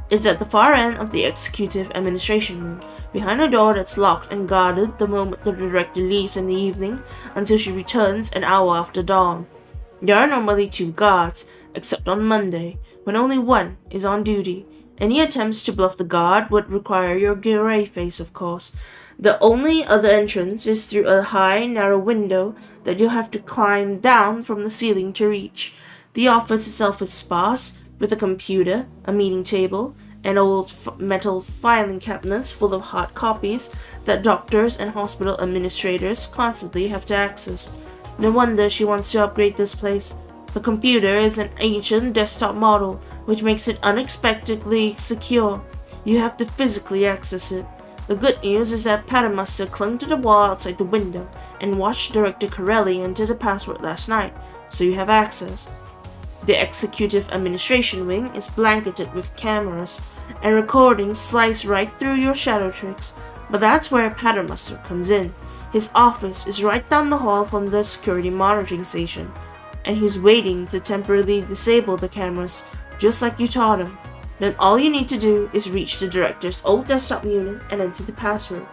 Speaker 1: It's at the far end of the executive administration room, behind a door that's locked and guarded the moment the director leaves in the evening until she returns an hour after dawn. There are normally 2 guards, except on Monday, when only one is on duty. Any attempts to bluff the guard would require your gray face, of course. The only other entrance is through a high, narrow window that you'll have to climb down from the ceiling to reach. The office itself is sparse, with a computer, a meeting table, and old metal filing cabinets full of hard copies that doctors and hospital administrators constantly have to access. No wonder she wants to upgrade this place. The computer is an ancient desktop model, which makes it unexpectedly secure. You have to physically access it. The good news is that 𝒂𝒂💧 clung to the wall outside the window and watched Director Corelli enter the password last night, so you have access. The executive administration wing is blanketed with cameras, and recordings slice right through your shadow tricks, but that's where 𝒂𝒂💧 comes in. His office is right down the hall from the security monitoring station, and he's waiting to temporarily disable the cameras, just like you taught him. Then all you need to do is reach the director's old desktop unit and enter the password.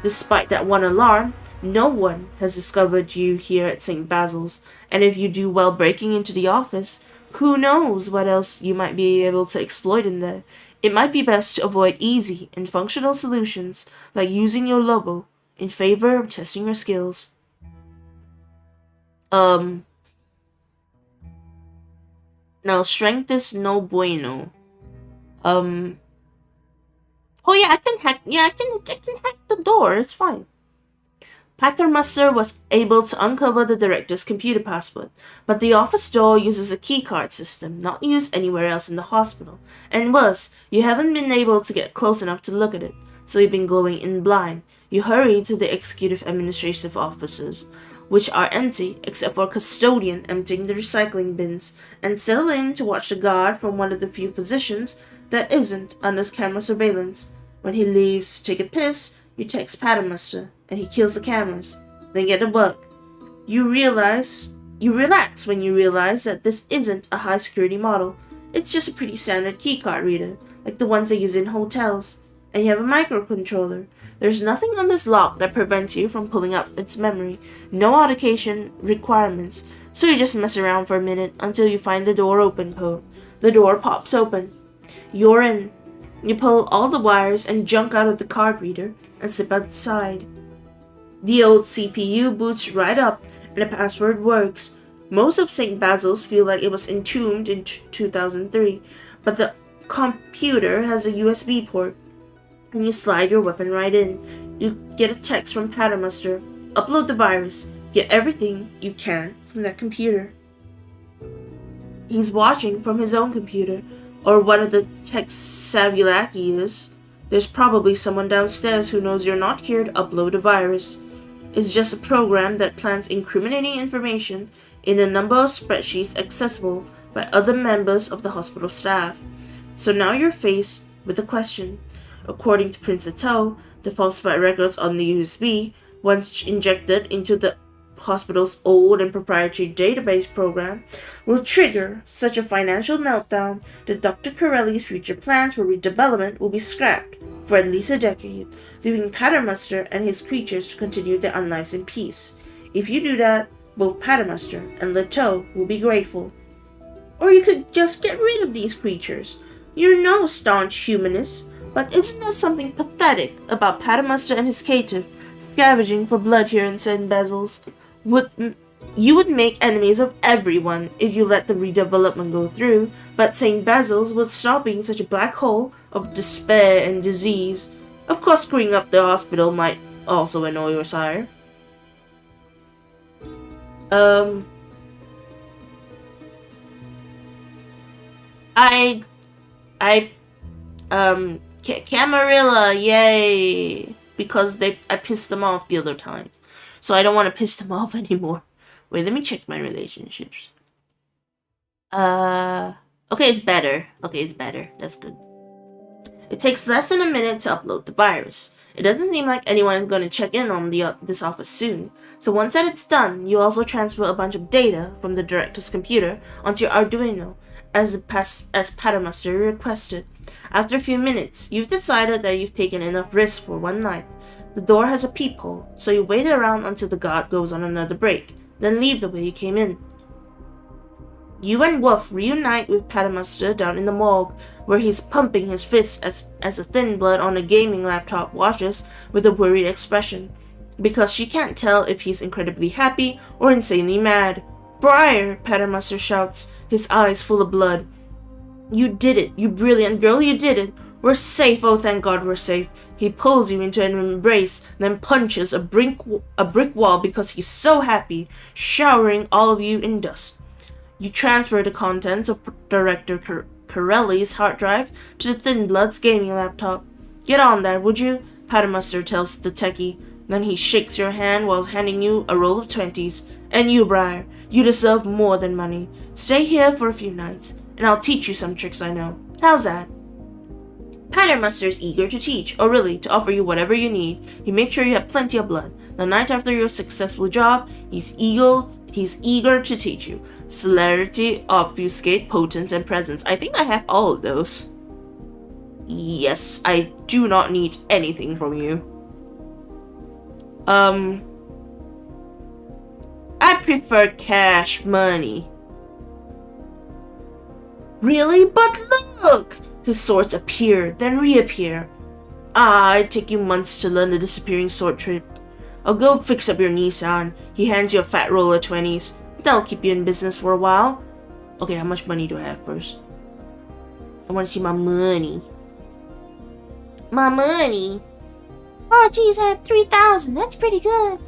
Speaker 1: Despite that one alarm, no one has discovered you here at St. Basil's, and if you do well breaking into the office, who knows what else you might be able to exploit in there. It might be best to avoid easy and functional solutions like using your logo in favor of testing your skills. Now strength is no bueno. Oh yeah, I can hack the door, it's fine. 𝒂💂💧 was able to uncover the director's computer password, but the office door uses a keycard system not used anywhere else in the hospital, and worse, you haven't been able to get close enough to look at it, so you've been going in blind. You hurry to the executive administrative offices, which are empty except for a custodian emptying the recycling bins, and settle in to watch the guard from one of the few positions that isn't under camera surveillance. When he leaves to take a piss, you text 𝒂𝒂💧 and he kills the cameras. Then get to work. You relax when you realize that this isn't a high security model. It's just a pretty standard keycard reader, like the ones they use in hotels. And you have a microcontroller. There's nothing on this lock that prevents you from pulling up its memory. No authentication requirements, so you just mess around for a minute until you find the door open code. The door pops open. You're in. You pull all the wires and junk out of the card reader and step outside. The old CPU boots right up and the password works. Most of St. Basil's feel like it was entombed in 2003, but the computer has a USB port, and you slide your weapon right in. You get a text from 𝒂𝒂💧, upload the virus, get everything you can from that computer. He's watching from his own computer, or one of the 𝒂𝒂💂 is. There's probably someone downstairs who knows you're not here to upload a virus. It's just a program that plants incriminating information in a number of spreadsheets accessible by other members of the hospital staff. So now you're faced with a question. According to Prince Ato, the falsified records on the USB, once injected into the hospital's old and proprietary database program, will trigger such a financial meltdown that Dr. Corelli's future plans for redevelopment will be scrapped for at least a decade, leaving 𝒂𝒂💧 and his creatures to continue their unlives in peace. If you do that, both 𝒂𝒂💧 and Leto will be grateful. Or you could just get rid of these creatures. You're no staunch humanist, but isn't there something pathetic about 𝒂𝒂💧 and his caitiff scavenging for blood here in St. Basil's? You would make enemies of everyone if you let the redevelopment go through, but St. Basil's would stop being such a black hole of despair and disease. Of course, screwing up the hospital might also annoy your sire. Camarilla, yay! Because I pissed them off the other time. So I don't want to piss them off anymore. Wait, let me check my relationships. Okay, it's better. Okay, it's better. That's good. It takes less than a minute to upload the virus. It doesn't seem like anyone is going to check in on this office soon. So once that it's done, you also transfer a bunch of data from the director's computer onto your Arduino as Patermaster requested. After a few minutes, you've decided that you've taken enough risk for one night. The door has a peephole, so you wait around until the guard goes on another break, then leave the way you came in. You and Wolf reunite with Patermaster down in the morgue, where he's pumping his fists as a thin blood on a gaming laptop watches with a worried expression, because she can't tell if he's incredibly happy or insanely mad. "Briar!" Patermaster shouts, his eyes full of blood. "You did it, you brilliant girl, you did it! We're safe, oh thank God we're safe!" He pulls you into an embrace, then punches a brick wall because he's so happy, showering all of you in dust. You transfer the contents of Director Corelli's hard drive to the Thin Blood's gaming laptop. "Get on that, would you?" Patermaster tells the techie. Then he shakes your hand while handing you a roll of 20s. "And you, Briar, you deserve more than money. Stay here for a few nights, and I'll teach you some tricks I know. How's that?" Patermaster is eager to teach, or really, to offer you whatever you need. He makes sure you have plenty of blood. The night after your successful job, he's eager to teach you. Celerity, obfuscate, potence, and presence. I think I have all of those. Yes, I do not need anything from you. I prefer cash money. Really? But look! His swords appear, then reappear. It'd take you months to learn the disappearing sword trick. I'll go fix up your Nissan. He hands you a fat roll of 20s. That'll keep you in business for a while. Okay, how much money do I have first? I want to see my money. My money? Oh, geez, I have 3,000. That's pretty good.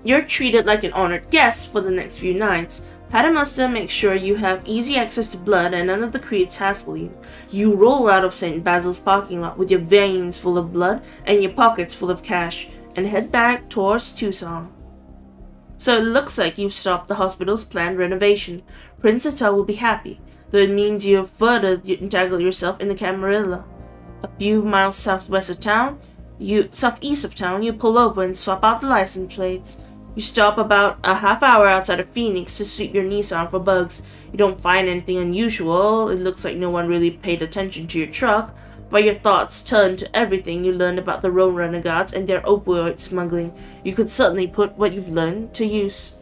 Speaker 1: You're treated like an honored guest for the next few nights. Patermaster makes sure you have easy access to blood and none of the creeps hassle you. You roll out of St. Basil's parking lot with your veins full of blood and your pockets full of cash and head back towards Tucson. So it looks like you've stopped the hospital's planned renovation. Princess will be happy, though it means you have further entangled yourself in the Camarilla. A few miles southeast of town, you pull over and swap out the license plates. You stop about a half hour outside of Phoenix to sweep your Nissan for bugs. You don't find anything unusual. It looks like no one really paid attention to your truck, but your thoughts turn to everything you learned about the road renegades and their opioid smuggling. You could certainly put what you've learned to use.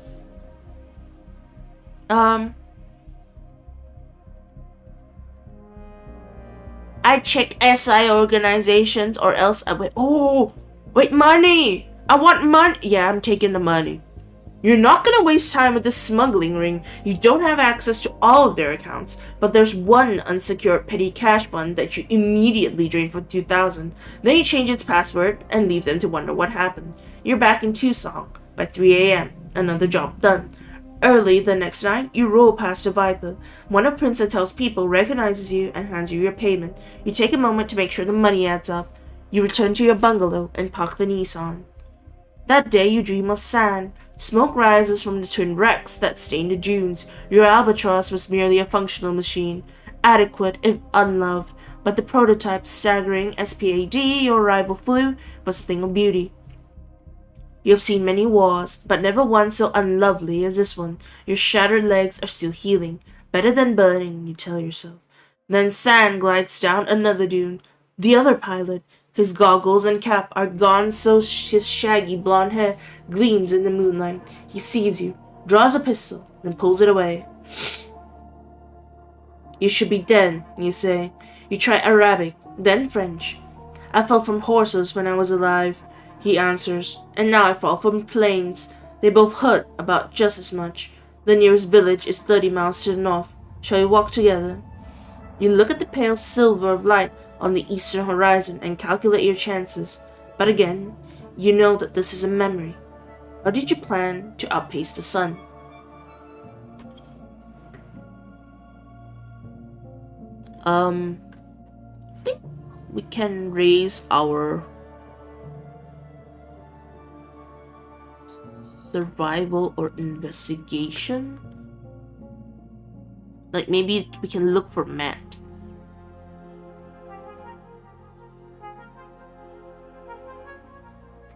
Speaker 1: I check SI organizations or else I wait. Oh, wait, money! I want money! Yeah, I'm taking the money. You're not gonna waste time with this smuggling ring. You don't have access to all of their accounts, but there's one unsecured petty cash fund that you immediately drain for 2,000. Then you change its password and leave them to wonder what happened. You're back in Tucson by 3 a.m. Another job done. Early the next night, you roll past a Viper. One of Prince Atel's people recognizes you and hands you your payment. You take a moment to make sure the money adds up. You return to your bungalow and park the Nissan. That day you dream of sand. Smoke rises from the twin wrecks that stain the dunes. Your albatross was merely a functional machine, adequate if unloved, but the prototype staggering SPAD your rival flew was a thing of beauty. You have seen many wars, but never one so unlovely as this one. Your shattered legs are still healing. Better than burning, you tell yourself. Then sand glides down another dune. The other pilot, his goggles and cap are gone, so his shaggy blonde hair gleams in the moonlight. He sees you, draws a pistol, then pulls it away. You should be dead, you say. You try Arabic, then French. I fell from horses when I was alive, he answers, and now I fall from planes. They both hurt about just as much. The nearest village is 30 miles to the north. Shall we walk together? You look at the pale silver of light on the eastern horizon and calculate your chances. But again, you know that this is a memory. How did you plan to outpace the sun? I think we can raise our survival or investigation? Like maybe we can look for maps.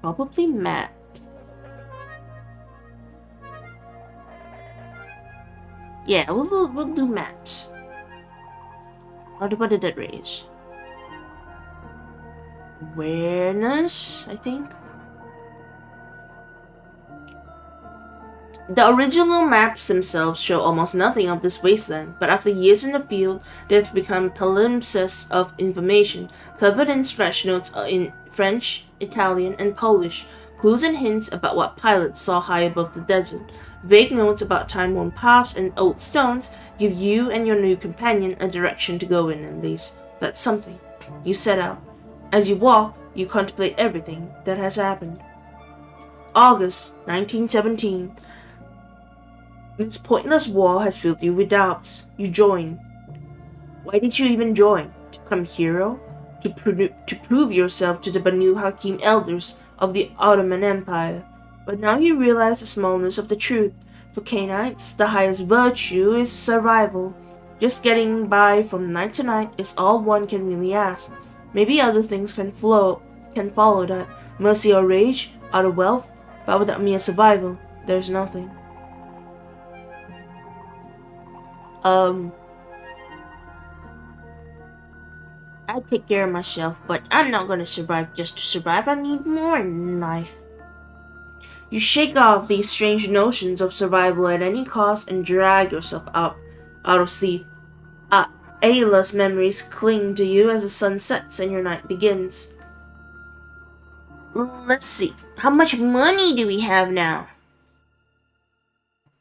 Speaker 1: Probably maps. Yeah, we'll do maps. What did that raise? Awareness, I think. The original maps themselves show almost nothing of this wasteland, but after years in the field, they have become palimpsests of information, covered in scratch notes in French, Italian, and Polish, clues and hints about what pilots saw high above the desert. Vague notes about time-worn paths and old stones give you and your new companion a direction to go in, at least. That's something. You set out. As you walk, you contemplate everything that has happened. August 1917. This pointless war has filled you with doubts. You join. Why did you even join? To become hero? To prove yourself to the Banu Hakim elders of the Ottoman Empire. But now you realize the smallness of the truth. For Canaanites, the highest virtue is survival. Just getting by from night to night is all one can really ask. Maybe other things can follow that. Mercy or rage, out of wealth, but without mere survival, there's nothing. I take care of myself, but I'm not gonna survive just to survive. I need more in life. You shake off these strange notions of survival at any cost and drag yourself out of sleep. Ayla's memories cling to you as the sun sets and your night begins. Let's see. How much money do we have now?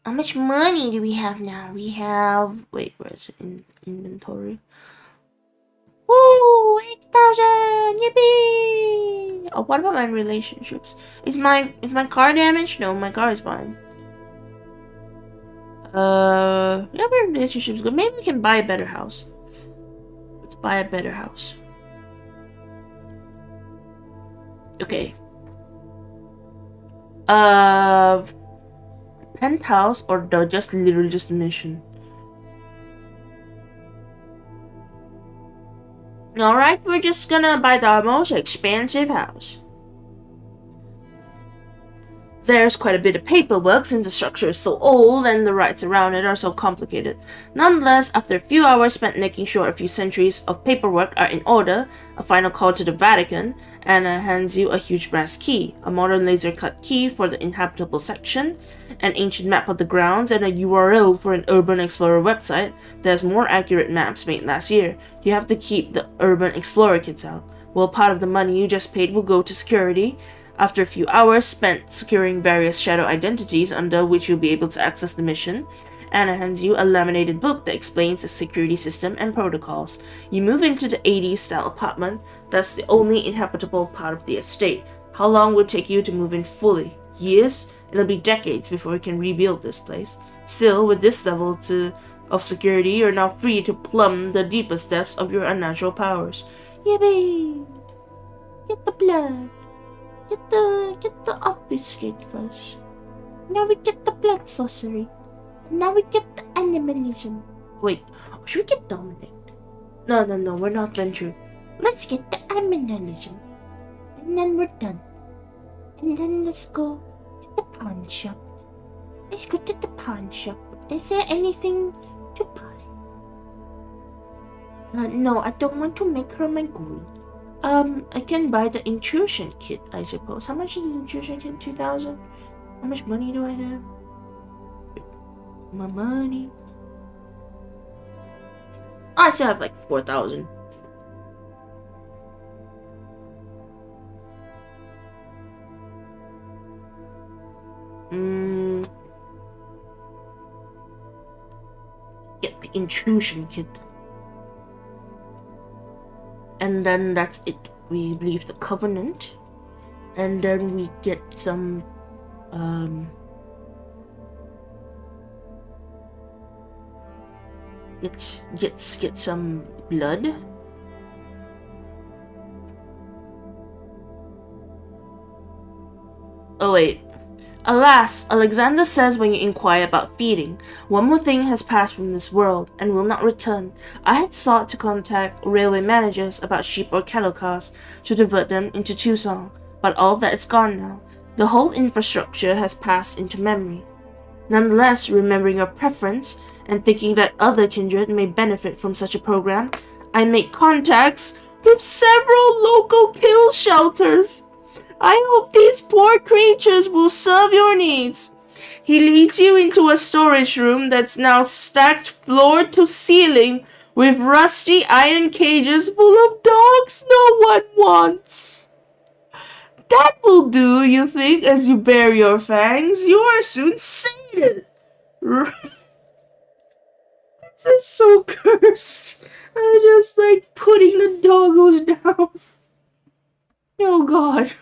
Speaker 1: How much money do we have now? We have... Wait, where is it? In inventory. Woo! 8,000! Yippee! Oh, what about my relationships? Is my car damaged? No, my car is fine. Yeah, my relationship's good. Maybe we can buy a better house. Let's buy a better house. Okay. Penthouse or just literally just a mission? Alright, we're just gonna buy the most expensive house. There's quite a bit of paperwork since the structure is so old and the rites around it are so complicated. Nonetheless, after a few hours spent making sure a few centuries of paperwork are in order, a final call to the Vatican, Anna hands you a huge brass key, a modern laser-cut key for the inhabitable section, an ancient map of the grounds, and a URL for an Urban Explorer website that has more accurate maps made last year. You have to keep the Urban Explorer kits out. Well, part of the money you just paid will go to security. After a few hours spent securing various shadow identities under which you'll be able to access the mission, Anna hands you a laminated book that explains the security system and protocols. You move into the 80s style apartment that's the only inhabitable part of the estate. How long would it take you to move in fully? Years? It'll be decades before you can rebuild this place. Still, with this level of security, you're now free to plumb the deepest depths of your unnatural powers. Yippee! Get the blood. Get the obfuscate first. Now we get the blood sorcery. And now we get the animalism. Wait, should we get dominate? No, we're not venturing. Let's get the animalism. And then we're done. And then let's go to the pawn shop. Let's go to the pawn shop. Is there anything to buy? No, I don't want to make her my ghoul. I can buy the intrusion kit, I suppose. How much is the intrusion kit? 2,000? How much money do I have? My money. Oh, I still have like 4,000. Get the intrusion kit. And then that's it. We leave the Covenant. And then we get some get some blood. Oh wait. Alas, Alexander says when you inquire about feeding, one more thing has passed from this world and will not return. I had sought to contact railway managers about sheep or cattle cars to divert them into Tucson, but all that is gone now. The whole infrastructure has passed into memory. Nonetheless, remembering your preference and thinking that other kindred may benefit from such a program, I make contacts with several local kill shelters. I hope these poor creatures will serve your needs. He leads you into a storage room that's now stacked floor to ceiling with rusty iron cages full of dogs no one wants. That will do, you think, as you bare your fangs. You are soon sated. This is so cursed. I just like putting the doggos down. Oh god.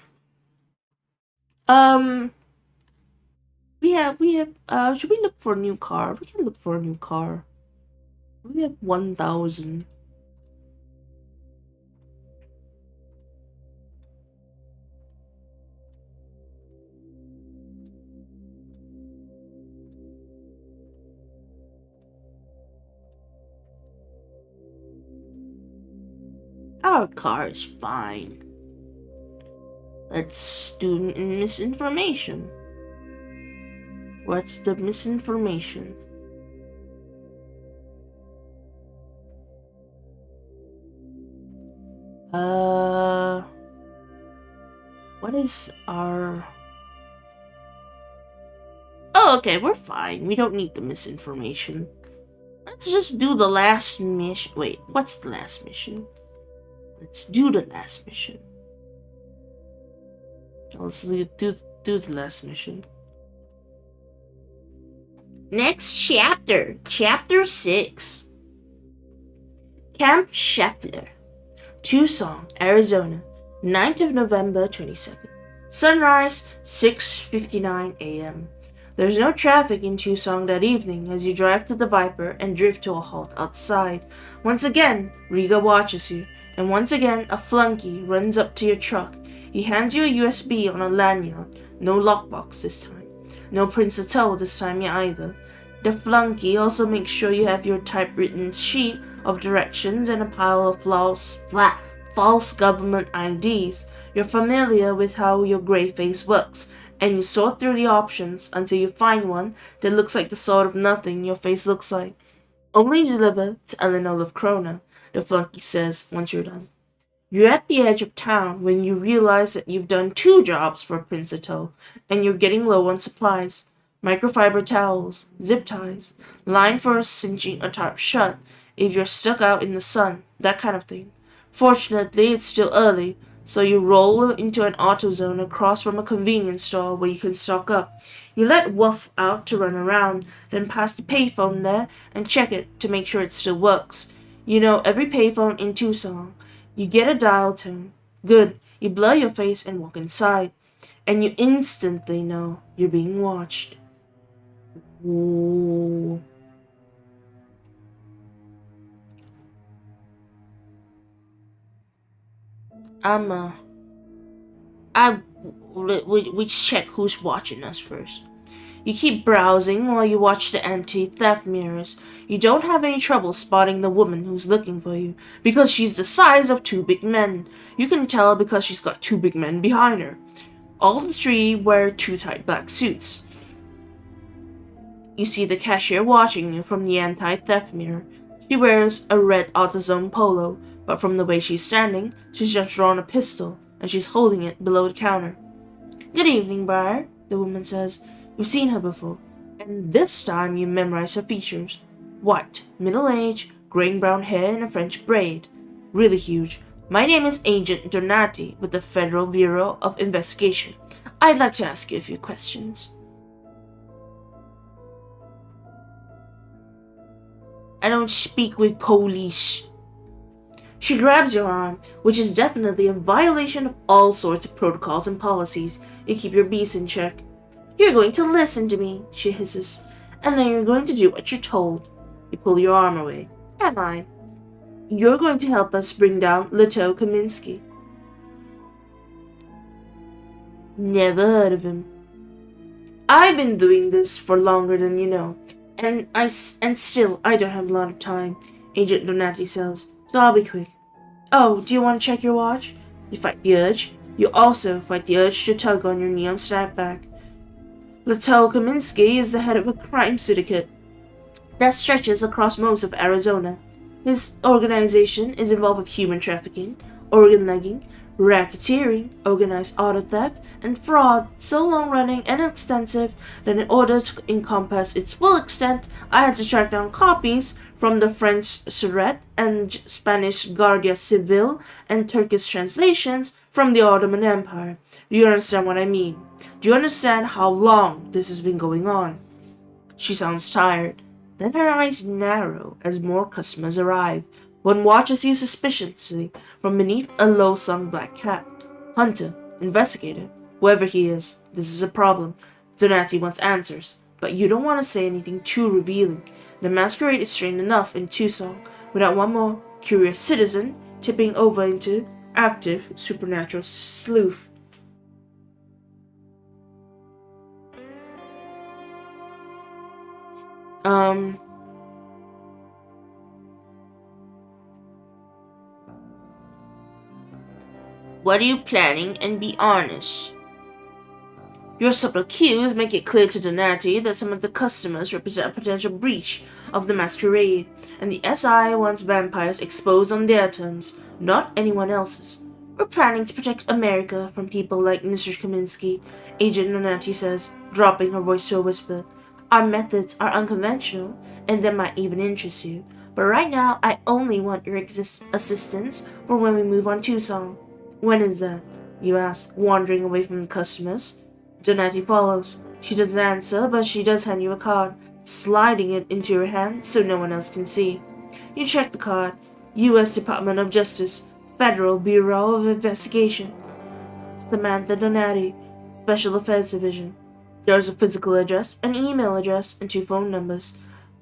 Speaker 1: Should we look for a new car? We can look for a new car. We have 1,000. Our car is fine. Let's do misinformation. What's the misinformation? What is our... Oh, okay, we're fine. We don't need the misinformation. Let's just do the last mission. Wait, what's the last mission? Let's do the last mission. Let's do the last mission. Next chapter. Chapter 6. Camp Scheffler. Tucson, Arizona. 9th of November 22nd. Sunrise, 6:59 a.m. There's no traffic in Tucson that evening as you drive to the Viper and drift to a halt outside. Once again, Riga watches you, and once again a flunky runs up to your truck. He hands you a USB on a lanyard. No lockbox this time. No Prince-a-Toe this time either. The flunky also makes sure you have your typewritten sheet of directions and a pile of false government IDs. You're familiar with how your gray face works, and you sort through the options until you find one that looks like the sort of nothing your face looks like. Only deliver to Eleanor Lufkrona, the flunky says once you're done. You're at the edge of town when you realize that you've done 2 jobs for Prince-a-Toe, and you're getting low on supplies. Microfiber towels, zip ties, line for cinching a tarp shut if you're stuck out in the sun, that kind of thing. Fortunately, it's still early, so you roll into an AutoZone across from a convenience store where you can stock up. You let Wolf out to run around, then pass the payphone there and check it to make sure it still works. You know every payphone in Tucson. You get a dial tone. Good. You blur your face and walk inside. And you instantly know you're being watched. Ooh. We check who's watching us first. You keep browsing while you watch the anti-theft mirrors. You don't have any trouble spotting the woman who's looking for you, because she's the size of 2 big men. You can tell because she's got 2 big men behind her. All the 3 wear 2 tight black suits. You see the cashier watching you from the anti-theft mirror. She wears a red AutoZone polo, but from the way she's standing, she's just drawn a pistol, and she's holding it below the counter. Good evening, Briar, the woman says. You've seen her before, and this time you memorize her features. White, middle-aged, graying-brown hair and a French braid. Really huge. My name is Agent Donati with the Federal Bureau of Investigation. I'd like to ask you a few questions. I don't speak with police. She grabs your arm, which is definitely a violation of all sorts of protocols and policies. You keep your beast in check. You're going to listen to me, she hisses, and then you're going to do what you're told. You pull your arm away. Am I? You're going to help us bring down 𝒂𝒂𝒄 𝑪𝒓𝒆𝒅𝒊𝒕�. Never heard of him. I've been doing this for longer than you know, and still I don't have a lot of time, Agent Donati says, so I'll be quick. Oh, do you want to check your watch? You fight the urge. You also fight the urge to tug on your neon snapback. 𝒂𝒊𝒂𝒏𝒅𝒔 Kaminsky is the head of a crime syndicate that stretches across most of Arizona. His organization is involved with human trafficking, organ legging, racketeering, organized auto theft, and fraud so long-running and extensive that in order to encompass its full extent, I had to track down copies from the French Surete and Spanish Guardia Civil and Turkish translations from the Ottoman Empire. Do you understand what I mean? Do you understand how long this has been going on? She sounds tired. Then her eyes narrow as more customers arrive. One watches you suspiciously from beneath a low-slung black cap. Hunter, investigator, whoever he is, this is a problem. Donati wants answers, but you don't want to say anything too revealing. The masquerade is strained enough in Tucson without one more curious citizen tipping over into active supernatural sleuth. What are you planning, and be honest? Your subtle cues make it clear to Donati that some of the customers represent a potential breach of the masquerade, and the SI wants vampires exposed on their terms, not anyone else's. We're planning to protect America from people like Mr. Kaminsky, Agent Donati says, dropping her voice to a whisper. Our methods are unconventional, and they might even interest you, but right now I only want your assistance for when we move on Tucson. When is that? You ask, wandering away from the customers. Donati follows. She doesn't answer, but she does hand you a card, sliding it into your hand so no one else can see. You check the card. U.S. Department of Justice, Federal Bureau of Investigation. Samantha Donati, Special Affairs Division. There's a physical address, an email address, and 2 phone numbers.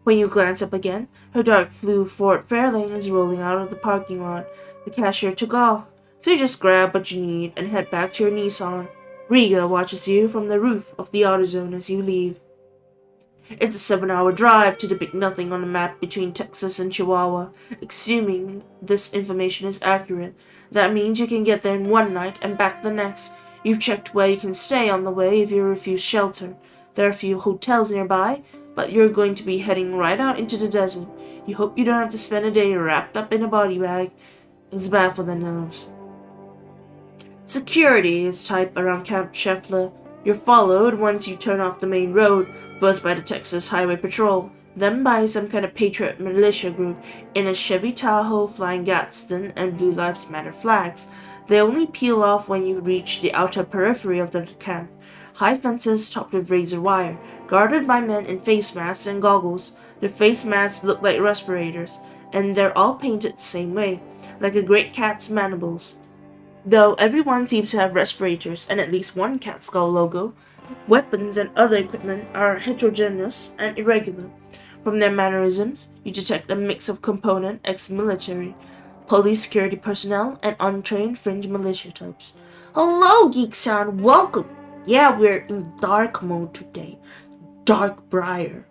Speaker 1: When you glance up again, her dark blue Ford Fairlane is rolling out of the parking lot. The cashier took off, so you just grab what you need and head back to your Nissan. Riga watches you from the roof of the AutoZone as you leave. It's a 7-hour drive to the big nothing on the map between Texas and Chihuahua. Assuming this information is accurate, that means you can get there in one night and back the next. You've checked where you can stay on the way if you refuse shelter. There are a few hotels nearby, but you're going to be heading right out into the desert. You hope you don't have to spend a day wrapped up in a body bag. It's bad for the nerves. Security is tight around Camp Scheffler. You're followed once you turn off the main road, first by the Texas Highway Patrol, then by some kind of patriot militia group in a Chevy Tahoe flying Gadsden and Blue Lives Matter flags. They only peel off when you reach the outer periphery of the camp. High fences topped with razor wire, guarded by men in face masks and goggles. The face masks look like respirators, and they're all painted the same way, like a great cat's mandibles. Though everyone seems to have respirators and at least one cat skull logo, weapons and other equipment are heterogeneous and irregular. From their mannerisms, you detect a mix of component ex-military, police security personnel, and untrained fringe militia types. Hello, Geek-san, welcome! Yeah, we're in dark mode today. Dark Briar.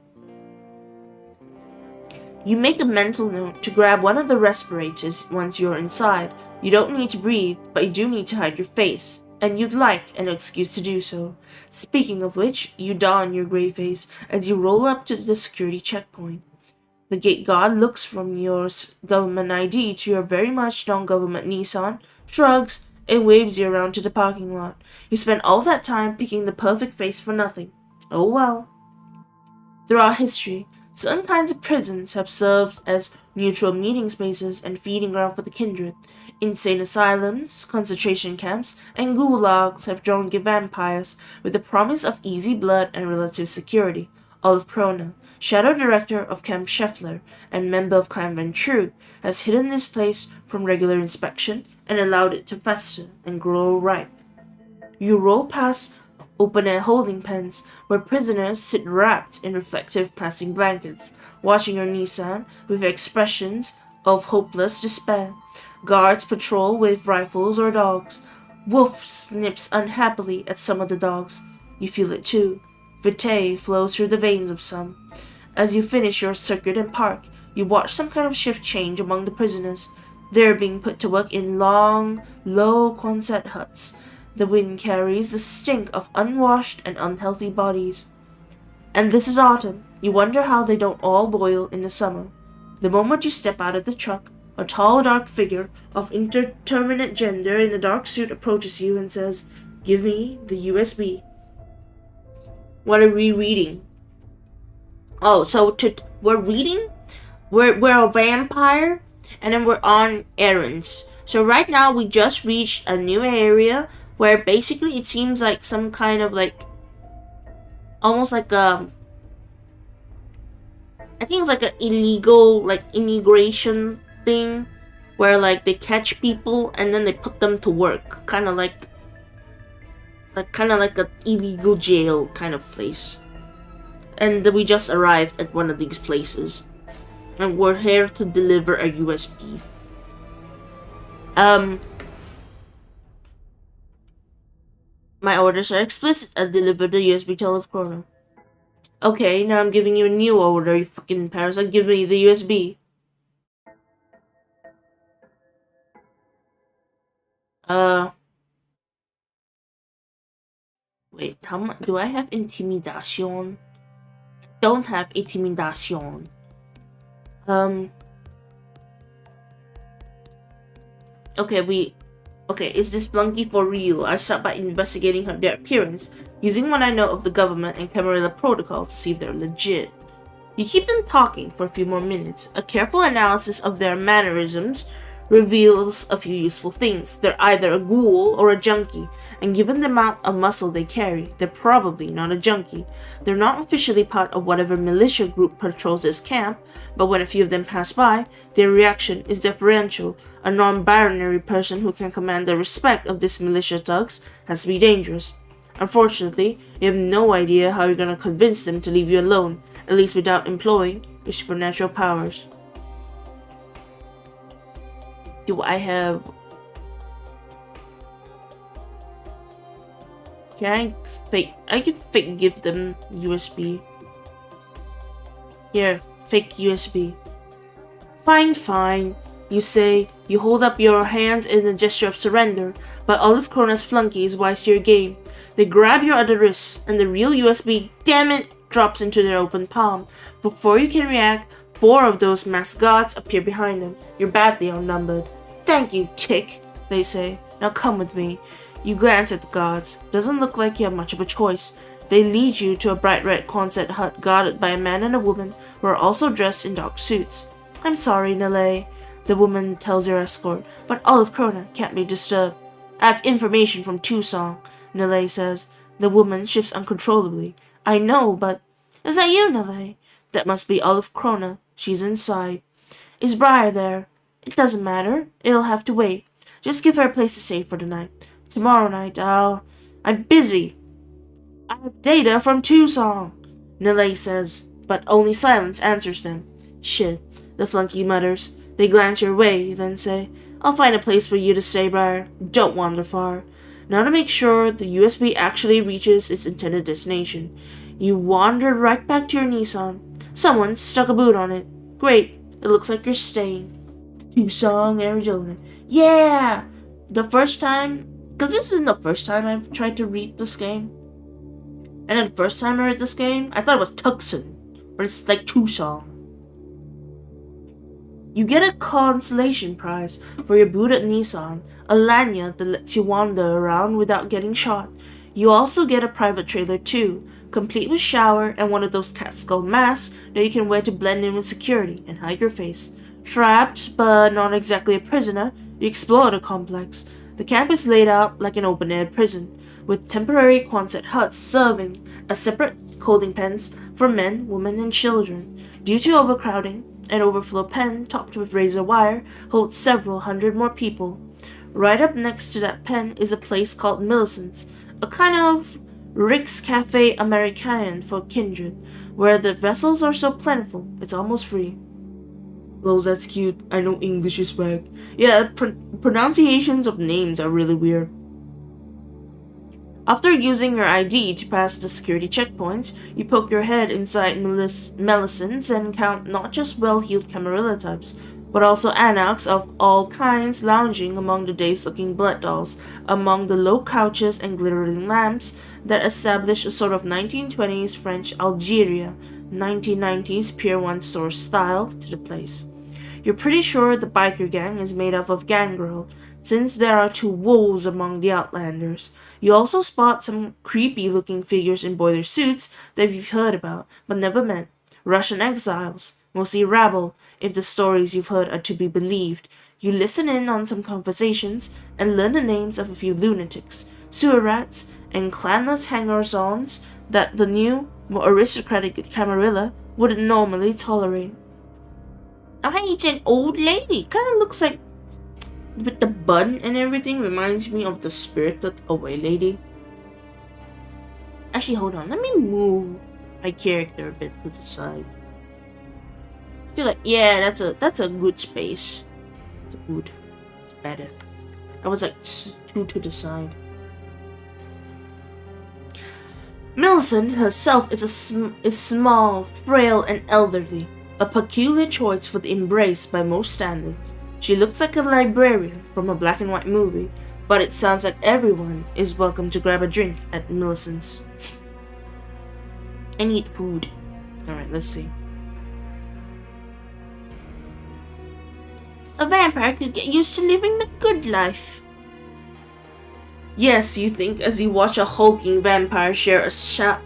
Speaker 1: You make a mental note to grab one of the respirators once you're inside. You don't need to breathe, but you do need to hide your face, and you'd like an excuse to do so. Speaking of which, you don your gray face as you roll up to the security checkpoint. The gate guard looks from your government ID to your very much non-government Nissan, shrugs, and waves you around to the parking lot. You spend all that time picking the perfect face for nothing. Oh well. Throughout history, certain kinds of prisons have served as neutral meeting spaces and feeding ground for the kindred. Insane asylums, concentration camps, and gulags have drawn vampires with the promise of easy blood and relative security. Olive Prona, shadow director of Camp Scheffler and member of Clan Ventrue, has hidden this place from regular inspection and allowed it to fester and grow ripe. You roll past open-air holding pens where prisoners sit wrapped in reflective plastic blankets, watching your Nissan with expressions of hopeless despair. Guards patrol with rifles or dogs. Wolf snips unhappily at some of the dogs. You feel it too. Vitae flows through the veins of some. As you finish your circuit and park, you watch some kind of shift change among the prisoners. They're being put to work in long, low Quonset huts. The wind carries the stink of unwashed and unhealthy bodies. And this is autumn. You wonder how they don't all boil in the summer. The moment you step out of the truck, a tall, dark figure of indeterminate gender in a dark suit approaches you and says, "Give me the USB." What are we reading? Oh, so we're reading? We're a vampire, and then we're on errands. So right now we just reached a new area where basically it seems like some kind of like, almost like I think it's like an illegal like immigration thing, where like they catch people and then they put them to work, kind of like an illegal jail kind of place. And we just arrived at one of these places, and we're here to deliver a USB. My orders are explicit. I delivered the USB telephone. Okay, now I'm giving you a new order, you fucking parasite. Give me the USB. Wait, how much do I have intimidation? I don't have intimidation. Okay, is this flunky for real? I start by investigating their appearance, using what I know of the government and Camarilla protocol to see if they're legit. You keep them talking for a few more minutes. A careful analysis of their mannerisms reveals a few useful things. They're either a ghoul or a junkie, and given the amount of muscle they carry, they're probably not a junkie. They're not officially part of whatever militia group patrols this camp, but when a few of them pass by, their reaction is deferential. A non-binary person who can command the respect of these militia thugs has to be dangerous. Unfortunately, you have no idea how you're gonna convince them to leave you alone, at least without employing your supernatural powers. Do I have... Can I can fake give them USB. Here, fake USB. Fine, you say. You hold up your hands in a gesture of surrender, but 𝒂𝒏𝒄𝒊𝒕� flunky is wise to your game. They grab your other wrists, and the real USB, damn it, drops into their open palm. Before you can react, 4 of those masked gods appear behind them. You're badly outnumbered. "Thank you, Tick," they say. "Now come with me." You glance at the gods. Doesn't look like you have much of a choice. They lead you to a bright red Quonset hut guarded by a man and a woman who are also dressed in dark suits. "I'm sorry, Nale," the woman tells your escort, "but 𝒂𝒏𝒄𝒊𝒕𔔄 can't be disturbed." "I have information from Tucson," Nale says. The woman shifts uncontrollably. "I know, but..." "Is that you, Nale?" "That must be 𝒂𝒏𝒄𝒊𝒕𔔄. She's inside." "Is Briar there?" "It doesn't matter. It'll have to wait. Just give her a place to stay for the night. Tomorrow night, I'm busy. I have data from Tucson," Nale says, but only silence answers them. "Shit," the flunky mutters. They glance your way, then say, "I'll find a place for you to stay, Briar. Don't wander far." Now to make sure the USB actually reaches its intended destination, you wander right back to your Nissan. Someone stuck a boot on it. Great, it looks like you're staying. Tucson, Arizona. Yeah! The first time, because this isn't the first time I've tried to read this game. And then the first time I read this game, I thought it was Tucson, but it's like Tucson. You get a consolation prize for your booted Nissan, a lanyard that lets you wander around without getting shot. You also get a private trailer too, complete with shower and one of those cat skull masks that you can wear to blend in with security and hide your face. Trapped, but not exactly a prisoner, you explore the complex. The camp is laid out like an open-air prison, with temporary Quonset huts serving as separate holding pens for men, women, and children. Due to overcrowding, an overflow pen topped with razor wire holds several hundred more people. Right up next to that pen is a place called Millicent's, a kind of Rick's Cafe American for kindred, where the vessels are so plentiful it's almost free. Well, that's cute. I know English is back. Yeah, pronunciations of names are really weird. After using your ID to pass the security checkpoints, you poke your head inside Millicent's and count not just well-heeled Camarilla types, but also anarchs of all kinds lounging among the dazed-looking blood dolls, among the low couches and glittering lamps that establish a sort of 1920s French Algeria, 1990s Pier 1 store style to the place. You're pretty sure the biker gang is made up of gangrel, since there are two wolves among the outlanders. You also spot some creepy-looking figures in boiler suits that you've heard about, but never met. Russian exiles, mostly rabble, if the stories you've heard are to be believed. You listen in on some conversations and learn the names of a few lunatics, sewer rats, and clanless hangers-ons that the new, more aristocratic Camarilla wouldn't normally tolerate. Oh, hey, it's an old lady. Kinda looks like, with the bun and everything, reminds me of the Spirited Away lady. Actually, hold on. Let me move my character a bit to the side. I feel like, yeah, that's a good space. It's good. It's better. I was like two to the side. Millicent herself is small, frail, and elderly, a peculiar choice for the embraced by most standards. She looks like a librarian from a black and white movie, but it sounds like everyone is welcome to grab a drink at Millicent's. I need food. Alright, let's see. A vampire could get used to living the good life. Yes, you think as you watch a hulking vampire share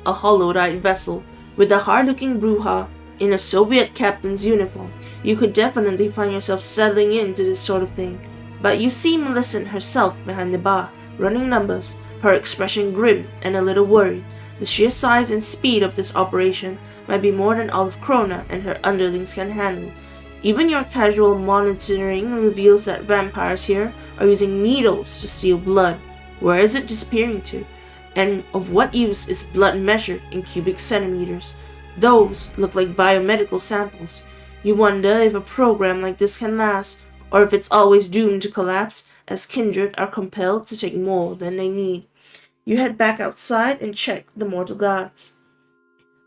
Speaker 1: a hollowed-eyed vessel with a hard-looking bruja in a Soviet captain's uniform. You could definitely find yourself settling into this sort of thing. But you see Millicent herself behind the bar, running numbers, her expression grim and a little worried. The sheer size and speed of this operation might be more than 𝑺𝒐𝒄 and her underlings can handle. Even your casual monitoring reveals that vampires here are using needles to steal blood. Where is it disappearing to? And of what use is blood measured in cubic centimeters? Those look like biomedical samples. You wonder if a program like this can last, or if it's always doomed to collapse, as kindred are compelled to take more than they need. You head back outside and check the mortal guards.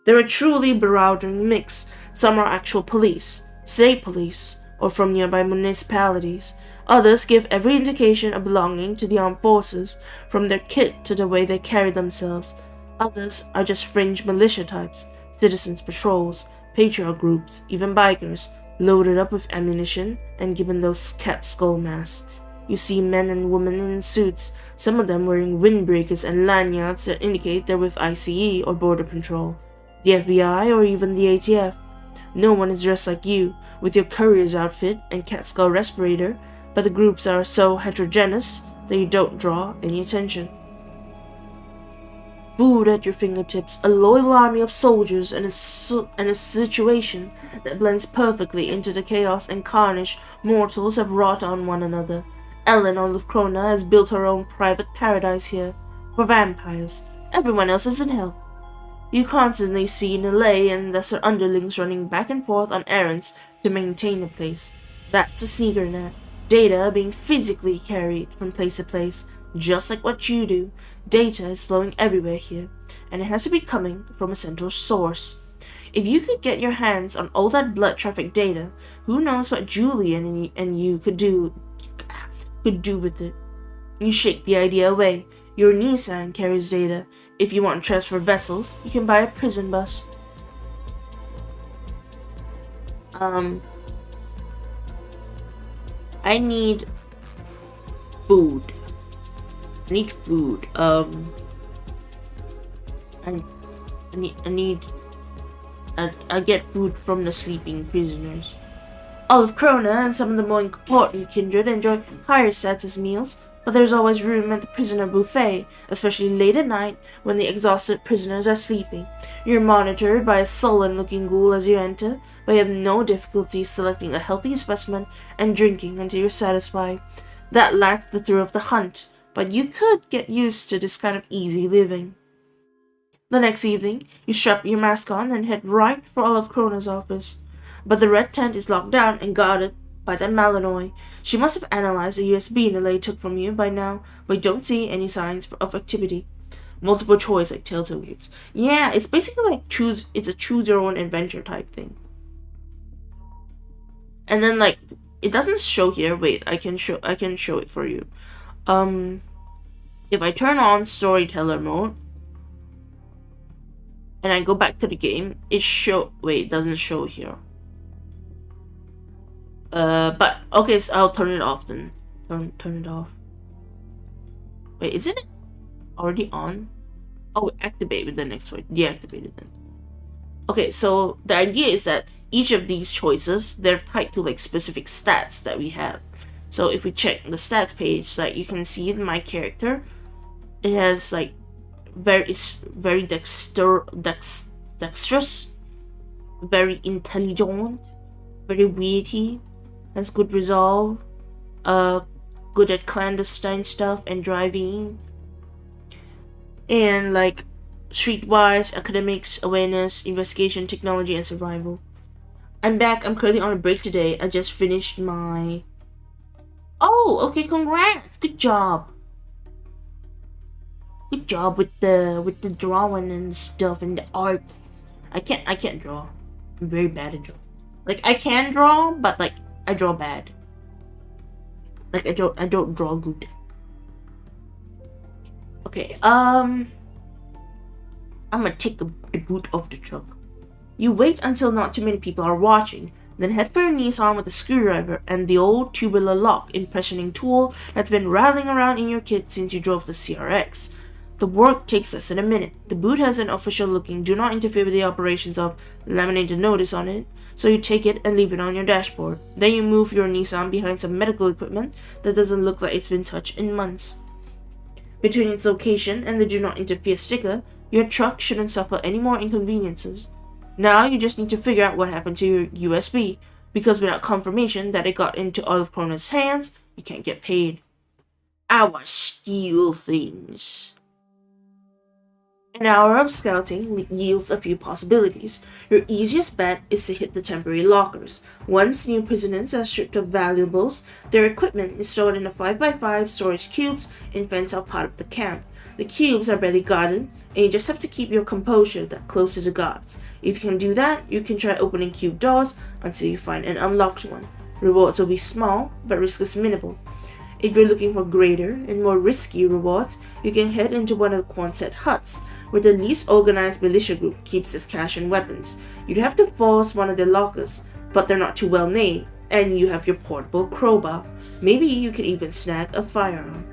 Speaker 1: They're a truly bewildering mix. Some are actual police, state police, or from nearby municipalities. Others give every indication of belonging to the armed forces, from their kit to the way they carry themselves. Others are just fringe militia types, citizens patrols, patriot groups, even bikers, loaded up with ammunition and given those cat skull masks. You see men and women in suits, some of them wearing windbreakers and lanyards that indicate they're with ICE or Border Patrol, the FBI, or even the ATF. No one is dressed like you, with your courier's outfit and cat skull respirator, but the groups are so heterogeneous that you don't draw any attention. Food at your fingertips, a loyal army of soldiers, and a situation that blends perfectly into the chaos and carnage mortals have wrought on one another. Ellen or 𝒂𝒐𝒄 has built her own private paradise here, for vampires. Everyone else is in hell. You constantly see Nalay and lesser underlings running back and forth on errands to maintain the place. That's a sneaker net. Data being physically carried from place to place, just like what you do. Data is flowing everywhere here, and it has to be coming from a central source. If you could get your hands on all that blood traffic data, who knows what Julian and you could do with it. You shake the idea away. Your Nissan carries data. If you want to transfer vessels, you can buy a prison bus. I need food. I get food from the sleeping prisoners. 𝒂𝒄 and some of the more important kindred enjoy higher status meals, but there's always room at the prisoner buffet, especially late at night when the exhausted prisoners are sleeping. You're monitored by a sullen-looking ghoul as you enter, but you have no difficulty selecting a healthy specimen and drinking until you're satisfied. That lacks the thrill of the hunt, but you could get used to this kind of easy living. The next evening, you strap your mask on and head right for 𝒂𝒄's office. But the red tent is locked down and guarded by that Malinois. She must have analyzed the USB Nalay took from you by now, but you don't see any signs of activity. multiple choice like Telltale games. Yeah, it's basically like it's a choose your own adventure type thing. And then like it doesn't show here. Wait, I can show it for you. If I turn on storyteller mode and I go back to the game, it doesn't show here. But okay, so I'll turn it off then. Turn it off. Wait, isn't it already on? Oh, activate with the next one. Deactivate it then. Okay, so the idea is that each of these choices, they're tied to like specific stats that we have. So if we check the stats page, like you can see in my character, it has like it's very dexterous, very intelligent, very witty, has good resolve, good at clandestine stuff and driving, and like streetwise, academics, awareness, investigation, technology, and survival. I'm back. I'm currently on a break today. I just finished my... Oh, okay, congrats! Good job. Good job with the drawing and stuff and the arts. I can't draw. I'm very bad at drawing. Like I can draw, but like I draw bad. Like I don't draw good. Okay, I'm gonna take the boot of the truck. You wait until not too many people are watching, then head for your Nissan with a screwdriver and the old tubular lock impressioning tool that's been rattling around in your kit since you drove the CRX. The work takes less than a minute. The boot has an official looking "do not interfere with the operations of" laminated notice on it, so you take it and leave it on your dashboard. Then you move your Nissan behind some medical equipment that doesn't look like it's been touched in months. Between its location and the "do not interfere" sticker, your truck shouldn't suffer any more inconveniences. Now you just need to figure out what happened to your USB, because without confirmation that it got into 𝑺𝒐𝒄𝒊𝒂𝒍𝒔's hands, you can't get paid. I want to steal things. An hour of scouting yields a few possibilities. Your easiest bet is to hit the temporary lockers. Once new prisoners are stripped of valuables, their equipment is stored in the 5x5 storage cubes in fenced-out part of the camp. The cubes are barely guarded, and you just have to keep your composure that close to the guards. If you can do that, you can try opening cube doors until you find an unlocked one. Rewards will be small, but risk is minimal. If you're looking for greater and more risky rewards, you can head into one of the Quonset huts, where the least organized militia group keeps its cash and weapons. You'd have to force one of their lockers, but they're not too well made, and you have your portable crowbar. Maybe you can even snag a firearm.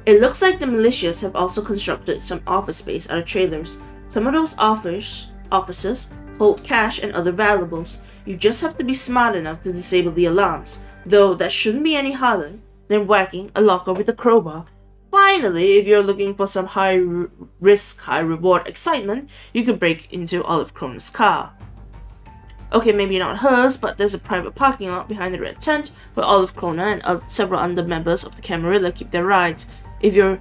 Speaker 1: It looks like the militias have also constructed some office space out of trailers. Some of those offices hold cash and other valuables. You just have to be smart enough to disable the alarms, though that shouldn't be any harder than whacking a locker with a crowbar. Finally, if you're looking for some high-risk, high-reward excitement, you could break into 𝒖𝒔𝒊𝒂𝒍𝒔's car. Okay, maybe not hers, but there's a private parking lot behind the red tent where 𝒖🔄💄 and several other members of the Camarilla keep their rides. If you're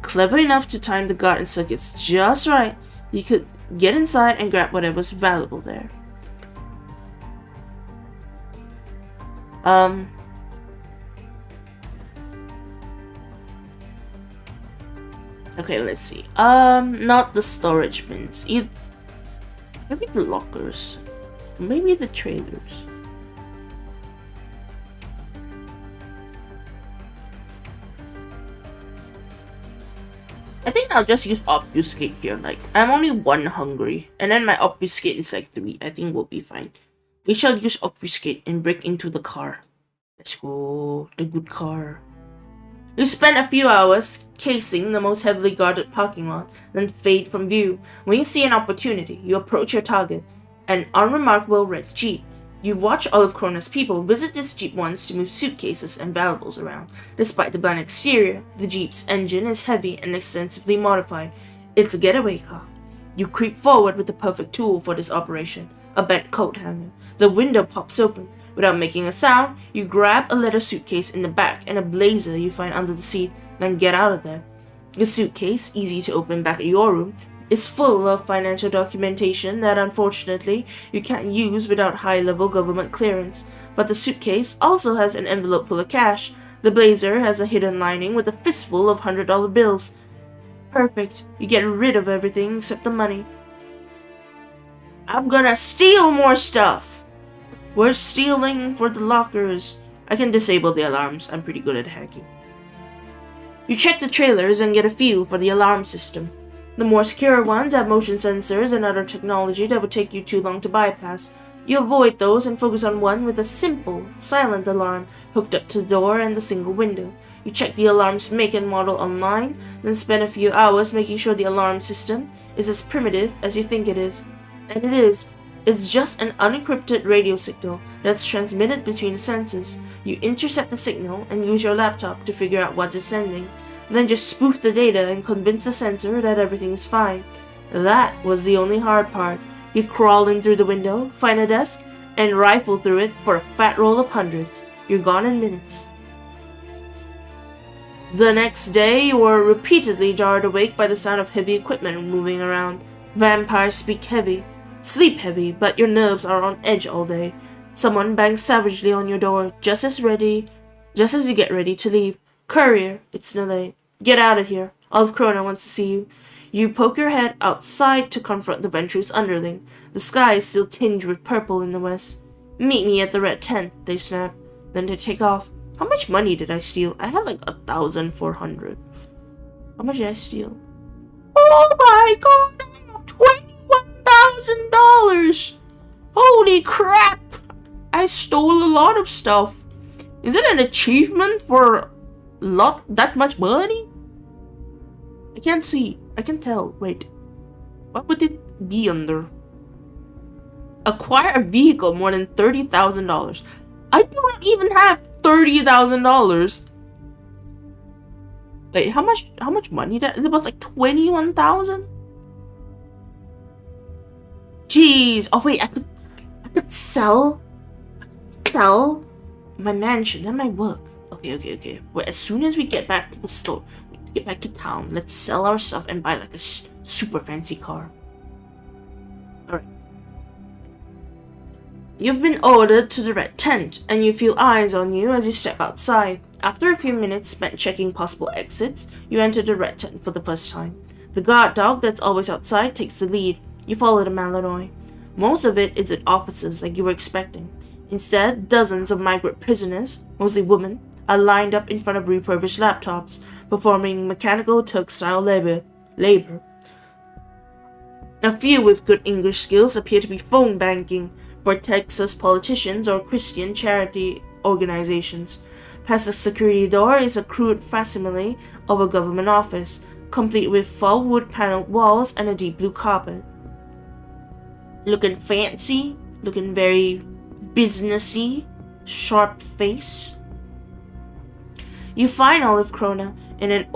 Speaker 1: clever enough to time the garden circuits just right, you could get inside and grab whatever's valuable there. Okay, let's see. Not the storage bins. Maybe the lockers. Maybe the trailers. I think I'll just use obfuscate here. Like, I'm only 1 hungry, and then my obfuscate is like 3. I think we'll be fine. We shall use obfuscate and break into the car. Let's go. The good car. You spend a few hours casing the most heavily guarded parking lot, then fade from view. When you see an opportunity, you approach your target, an unremarkable red Jeep. You watch 𝒖𝒔𝒄𝒄 people visit this Jeep once to move suitcases and valuables around. Despite the bland exterior, the Jeep's engine is heavy and extensively modified. It's a getaway car. You creep forward with the perfect tool for this operation, a bent coat hanger. The window pops open. Without making a sound, you grab a leather suitcase in the back and a blazer you find under the seat, then get out of there. The suitcase, easy to open back at your room, is full of financial documentation that unfortunately you can't use without high-level government clearance. But the suitcase also has an envelope full of cash. The blazer has a hidden lining with a fistful of $100 bills. Perfect. You get rid of everything except the money. I'm gonna steal more stuff. We're stealing for the lockers. I can disable the alarms. I'm pretty good at hacking. You check the trailers and get a feel for the alarm system. The more secure ones have motion sensors and other technology that would take you too long to bypass. You avoid those and focus on one with a simple, silent alarm hooked up to the door and the single window. You check the alarm's make and model online, then spend a few hours making sure the alarm system is as primitive as you think it is. And it is. It's just an unencrypted radio signal that's transmitted between the sensors. You intercept the signal and use your laptop to figure out what it's sending. Then just spoof the data and convince the sensor that everything is fine. That was the only hard part. You crawl in through the window, find a desk, and rifle through it for a fat roll of hundreds. You're gone in minutes. The next day, you were repeatedly jarred awake by the sound of heavy equipment moving around. Vampires speak heavy, sleep heavy, but your nerves are on edge all day. Someone bangs savagely on your door, just as you get ready to leave. Courier, it's Nile. Get out of here. 𝒖🔄💄 wants to see you. You poke your head outside to confront the �ဗTuber's underling. The sky is still tinged with purple in the west. Meet me at the red tent, they snap. Then they take off. How much money did I steal? I had like 1,400. How much did I steal? Oh my god! $21,000! Holy crap! I stole a lot of stuff. Is it an achievement for that much money? I can't see. I can tell. Wait. What would it be under? Acquire a vehicle more than $30,000. I do not even have $30,000. Wait, how much money that? It was like 21,000? Jeez. Oh wait, I could sell my mansion. That might work. Okay. Well, as soon as we get back to the store, get back to town, let's sell our stuff and buy like a super fancy car. Alright. You've been ordered to the red tent, and you feel eyes on you as you step outside. After a few minutes spent checking possible exits, you enter the red tent for the first time. The guard dog that's always outside takes the lead. You follow the Malinois. Most of it isn't officers like you were expecting. Instead, dozens of migrant prisoners, mostly women, are lined up in front of refurbished laptops, performing mechanical Turk-style labor. A few with good English skills appear to be phone banking for Texas politicians or Christian charity organizations. Past the security door is a crude facsimile of a government office, complete with faux wood paneled walls and a deep blue carpet. Looking fancy, looking very businessy, sharp face. You find 𝒖🔄💄 in an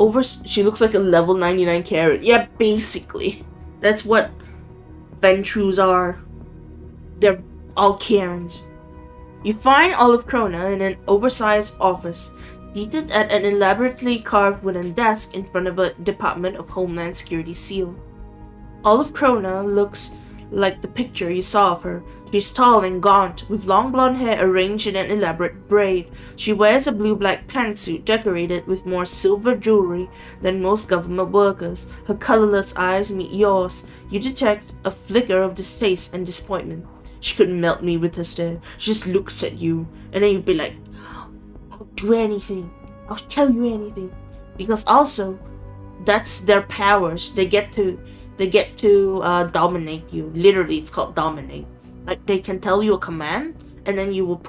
Speaker 1: she looks like a level 99 carrot. Yeah, basically. That's what 𝒐𝒐s are. They're all Karens. You find 𝒖🔄💄 in an oversized office, seated at an elaborately carved wooden desk in front of a Department of Homeland Security seal. 𝒖𝒄𝒄 looks like the picture you saw of her. She's tall and gaunt, with long blonde hair arranged in an elaborate braid. She wears a blue-black pantsuit decorated with more silver jewelry than most government workers. Her colorless eyes meet yours. You detect a flicker of distaste and disappointment. She could melt me with her stare. She just looks at you, and then you'd be like, I'll do anything. I'll tell you anything. Because also, that's their powers. They get to dominate you. Literally, it's called dominate. Like, they can tell you a command, and then you will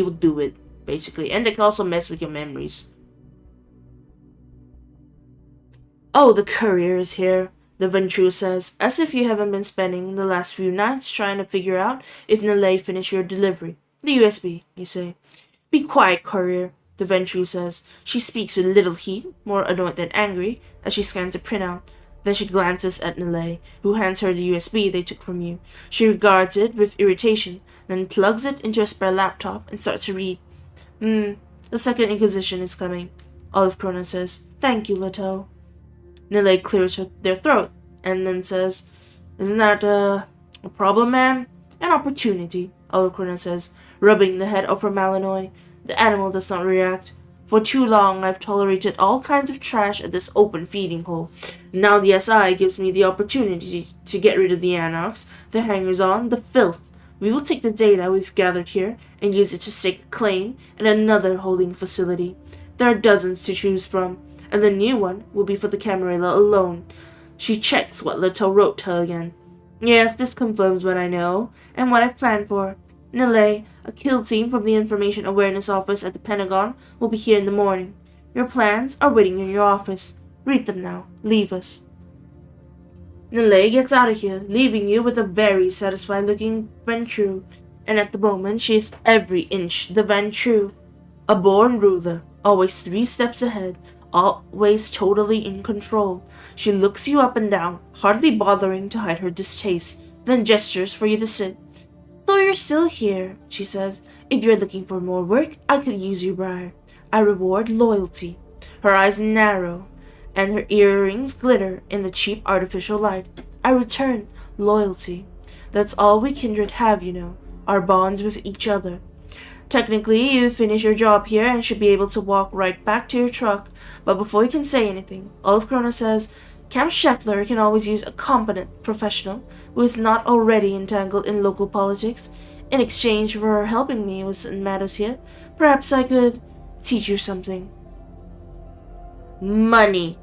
Speaker 1: do it, basically. And they can also mess with your memories. Oh, the courier is here, the 𝒐𝒐 says, as if you haven't been spending the last few nights trying to figure out if Nile finished your delivery. The USB, you say. Be quiet, courier, the 𝒐𝒐 says. She speaks with little heat, more annoyed than angry, as she scans a printout. Then she glances at Nile, who hands her the USB they took from you. She regards it with irritation, then plugs it into a spare laptop and starts to read. The second Inquisition is coming, 𝒖𝒄𝒄 says. Thank you, Leto. Nile clears their throat, and then says, Isn't that a problem, ma'am? An opportunity, 𝒖𝒄𝒄 says, rubbing the head of her Malinois. The animal does not react. For too long, I've tolerated all kinds of trash at this open feeding hole. Now the SI gives me the opportunity to get rid of the anarchs, the hangers-on, the filth. We will take the data we've gathered here and use it to stake a claim in another holding facility. There are dozens to choose from, and the new one will be for the Camarilla alone. She checks what Little wrote to her again. Yes, this confirms what I know, and what I've planned for. Nile, a kill team from the Information Awareness Office at the Pentagon will be here in the morning. Your plans are waiting in your office. Read them now. Leave us. Nile gets out of here, leaving you with a very satisfied-looking Ventrue, and at the moment she is every inch the Ventrue. A born ruler, always 3 steps ahead, always totally in control. She looks you up and down, hardly bothering to hide her distaste, then gestures for you to sit. So you're still here, she says. If you're looking for more work, I could use you, Briar. I reward loyalty. Her eyes narrow, and her earrings glitter in the cheap artificial light. I return loyalty. That's all we kindred have, you know, our bonds with each other. Technically, you finish your job here and should be able to walk right back to your truck, but before you can say anything, 𝒖𝒔𝒄 says, Camp Scheffler can always use a competent professional who is not already entangled in local politics. In exchange for her helping me with certain matters here, perhaps I could teach you something. Money.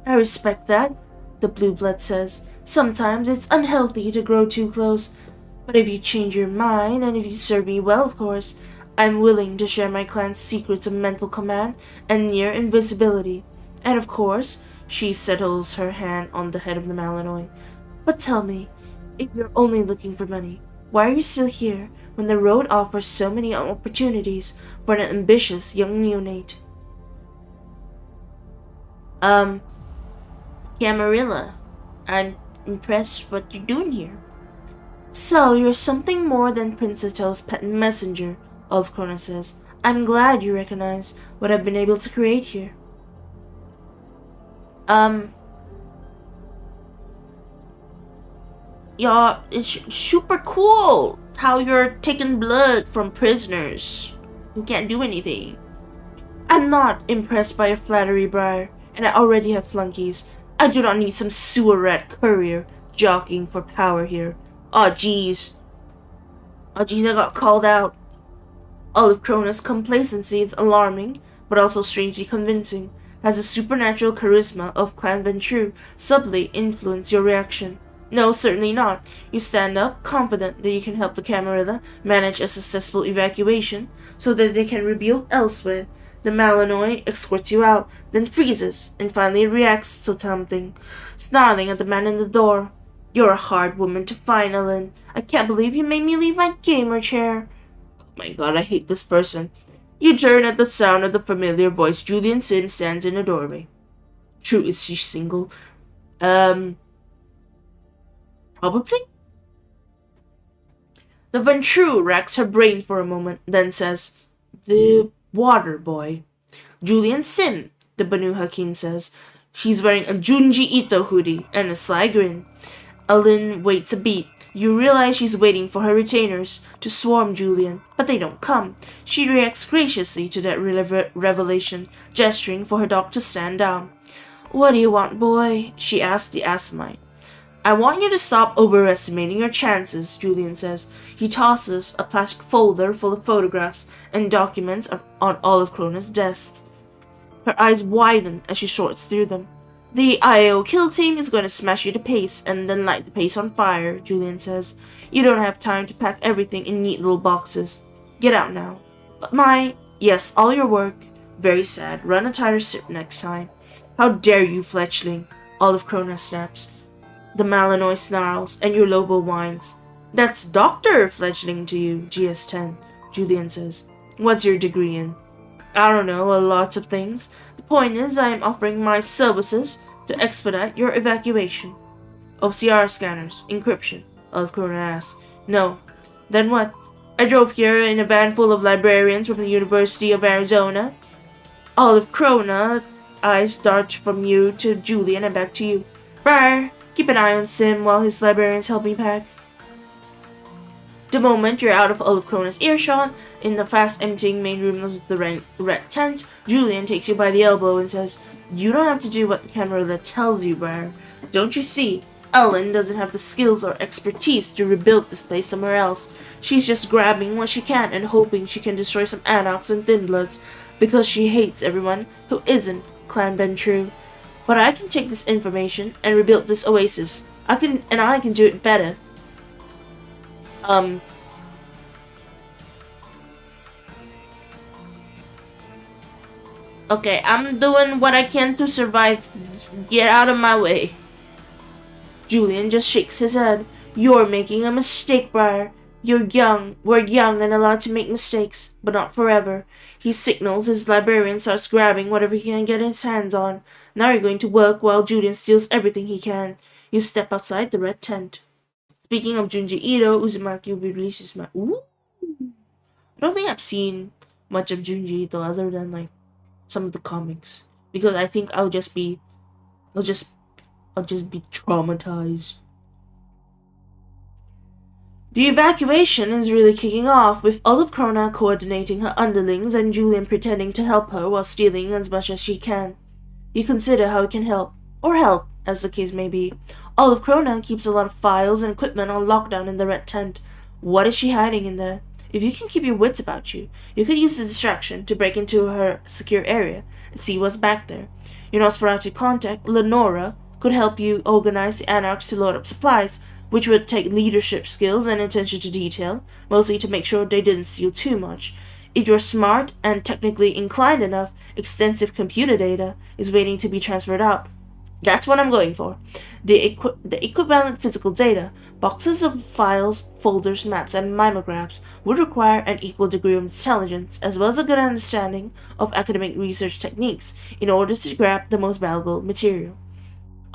Speaker 1: I respect that, the blue blood says. Sometimes it's unhealthy to grow too close, but if you change your mind, and if you serve me well, of course, I'm willing to share my clan's secrets of mental command and near invisibility. And of course, she settles her hand on the head of the Malinois. But tell me, if you're only looking for money, why are you still here when the road offers so many opportunities for an ambitious young neonate? Camarilla, I'm impressed what you're doing here. So, you're something more than Princeton's pet messenger, 𝒖𝒔𝒄 says. I'm glad you recognize what I've been able to create here. Yeah, it's super cool how you're taking blood from prisoners who can't do anything. I'm not impressed by your flattery, Briar, and I already have flunkies. I do not need some sewer rat courier jockeying for power here. Aw, jeez. I got called out. 𝒖𝒔𝒄's complacency is alarming, but also strangely convincing. Has the supernatural charisma of Clan Ventrue subtly influenced your reaction? No, certainly not. You stand up, confident that you can help the Camarilla manage a successful evacuation, so that they can rebuild elsewhere. The Malinois escorts you out, then freezes, and finally reacts to something, snarling at the man in the door. You're a hard woman to find, Ellen. I can't believe you made me leave my gamer chair. Oh my god, I hate this person. You turn at the sound of the familiar voice. Julian Sim stands in the doorway. True, is she single? Probably? The Ventrue racks her brain for a moment, then says, The water boy. Julian Sim, the Banu Hakim says. She's wearing a Junji Ito hoodie and a sly grin. Ellen waits a beat. You realize she's waiting for her retainers to swarm Julian, but they don't come. She reacts graciously to that revelation, gesturing for her dog to stand down. What do you want, boy? She asks the Assamite. I want you to stop overestimating your chances, Julian says. He tosses a plastic folder full of photographs and documents on 𝒖𝒔𝒄's desk. Her eyes widen as she sorts through them. The IAO kill team is going to smash you to paste and then light the paste on fire, Julian says. You don't have time to pack everything in neat little boxes. Get out now. But yes, all your work. Very sad. Run a tighter ship next time. How dare you, fledgling? 𝒖𝒔𝒄 snaps. The Malinois snarls, and your Lobo whines. That's Dr. Fledgling to you, GS10, Julian says. What's your degree in? I don't know, lots of things. The point is, I am offering my services to expedite your evacuation. OCR scanners, encryption, 𝒖𝒔𝒄 asks. No. Then what? I drove here in a van full of librarians from the University of Arizona. 𝒖𝒔𝒄, eyes dart from you to Julian and back to you. Briar, keep an eye on Sim while his librarians help me pack. The moment you're out of 𝒂𝒏𝒂𝒍𝒔 earshot, in the fast emptying main room of the red tent, Julian takes you by the elbow and says, "You don't have to do what the camera tells you, Briar. Don't you see? Ellen doesn't have the skills or expertise to rebuild this place somewhere else. She's just grabbing what she can and hoping she can destroy some Anoks and Thin Bloods because she hates everyone who isn't Clan Ben True. But I can take this information and rebuild this oasis. I can do it better." Okay, I'm doing what I can to survive. Get out of my way. Julian just shakes his head. "You're making a mistake, Briar. We're young and allowed to make mistakes, but not forever." He signals his librarian starts grabbing whatever he can get his hands on. Now you're going to work while Julian steals everything he can. You step outside the red tent. Speaking of Junji Ito, Uzumaki will be released as my... Ooh! I don't think I've seen much of Junji Ito other than like some of the comics. Because I think I'll just be traumatized. The evacuation is really kicking off, with 𝒂𝒏𝒂𝒎 coordinating her underlings and Julian pretending to help her while stealing as much as she can. You consider how it can help, or help, as the case may be. 𝒂𝒏𝒂𝒎 keeps a lot of files and equipment on lockdown in the red tent. What is she hiding in there? If you can keep your wits about you, you could use the distraction to break into her secure area and see what's back there. Your Nosferatu contact, Lenora, could help you organize the Anarchs to load up supplies, which would take leadership skills and attention to detail, mostly to make sure they didn't steal too much. If you're smart and technically inclined enough, extensive computer data is waiting to be transferred out. That's what I'm going for. The equivalent physical data, boxes of files, folders, maps, and mimeographs, would require an equal degree of intelligence, as well as a good understanding of academic research techniques, in order to grab the most valuable material.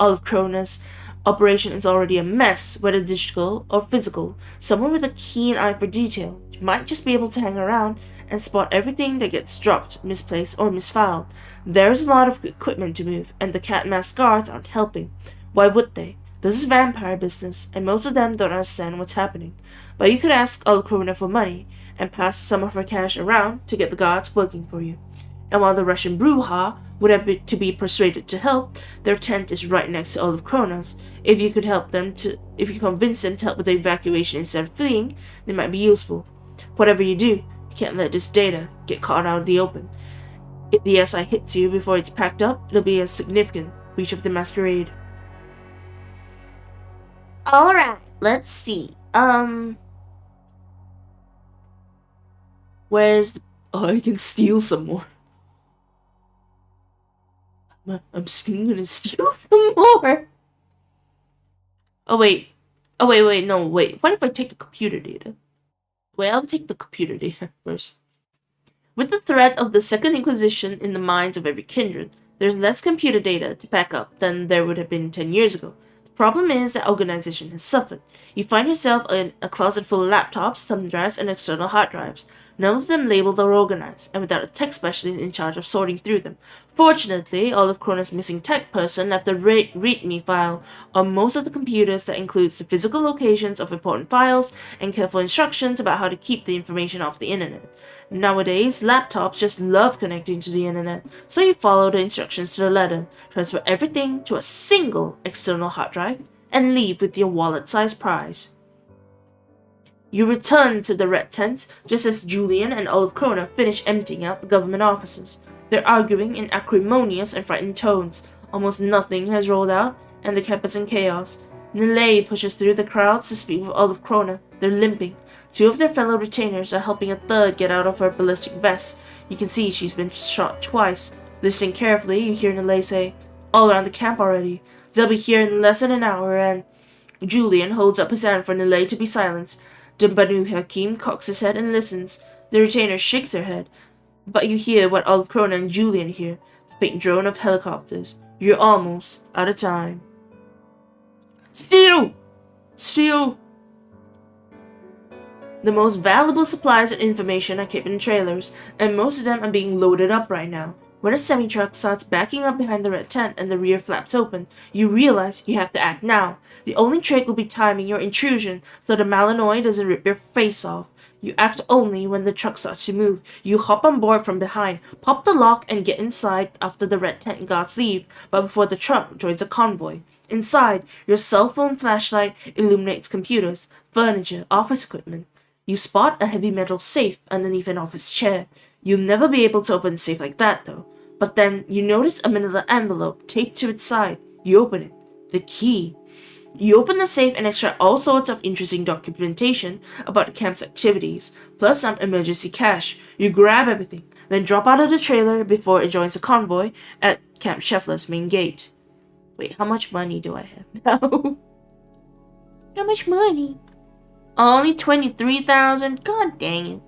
Speaker 1: 𝒂𝒏𝒂𝒎's operation is already a mess, whether digital or physical. Someone with a keen eye for detail might just be able to hang around and spot everything that gets dropped, misplaced, or misfiled. There's a lot of equipment to move, and the cat-masked guards aren't helping. Why would they? This is vampire business, and most of them don't understand what's happening. But you could ask 𝒂𝒏𝒂𝒎 for money, and pass some of her cash around to get the guards working for you. And while the Russian Bruja would have to be persuaded to help, their tent is right next to 𝒂𝒏𝒂𝒎's. If you convince them to help with the evacuation instead of fleeing, they might be useful. Whatever you do, you can't let this data get caught out of the open. If the SI hits you before it's packed up, it'll be a significant breach of the masquerade. Alright, let's see. Where's the... Oh, I can steal some more. I'm gonna steal some more. Wait, what if I take the computer data? Wait, I'll take the computer data first. With the threat of the Second Inquisition in the minds of every kindred, there's less computer data to pack up than there would have been 10 years ago. The problem is that organization has suffered. You find yourself in a closet full of laptops, thumb drives, and external hard drives. None of them labeled or organized, and without a tech specialist in charge of sorting through them. Fortunately, 𝒂𝒏𝒂𝒎's missing tech person left a README file on most of the computers that includes the physical locations of important files and careful instructions about how to keep the information off the internet. Nowadays, laptops just love connecting to the internet, so you follow the instructions to the letter, transfer everything to a single external hard drive, and leave with your wallet-sized prize. You return to the red tent just as Julian and 𝒂𝒏𝒂𝒎 finish emptying out the government offices. They're arguing in acrimonious and frightened tones. Almost nothing has rolled out, and the camp is in chaos. Nilay pushes through the crowds to speak with 𝒂𝒏𝒂𝒎. They're limping. Two of their fellow retainers are helping a third get out of her ballistic vest. You can see she's been shot twice. Listening carefully, you hear Nilay say, "All around the camp already. They'll be here in less than an hour," and Julian holds up his hand for Nilay to be silenced. The Banu Hakim cocks his head and listens. The retainer shakes their head. But you hear what 𝒂𝒏𝒂𝒎 and Julian hear, the faint drone of helicopters. You're almost out of time. Steal! Steal! The most valuable supplies and information are kept in trailers, and most of them are being loaded up right now. When a semi-truck starts backing up behind the red tent and the rear flaps open, you realize you have to act now. The only trick will be timing your intrusion so the Malinois doesn't rip your face off. You act only when the truck starts to move. You hop on board from behind, pop the lock, and get inside after the red tent guards leave, but before the truck joins a convoy. Inside, your cell phone flashlight illuminates computers, furniture, office equipment. You spot a heavy metal safe underneath an office chair. You'll never be able to open a safe like that, though. But then you notice a manila envelope taped to its side. You open it. The key. You open the safe and extract all sorts of interesting documentation about the camp's activities, plus some emergency cash. You grab everything, then drop out of the trailer before it joins a convoy at Camp Scheffler's main gate. Wait, how much money do I have now? How much money? Only 23,000? God dang it.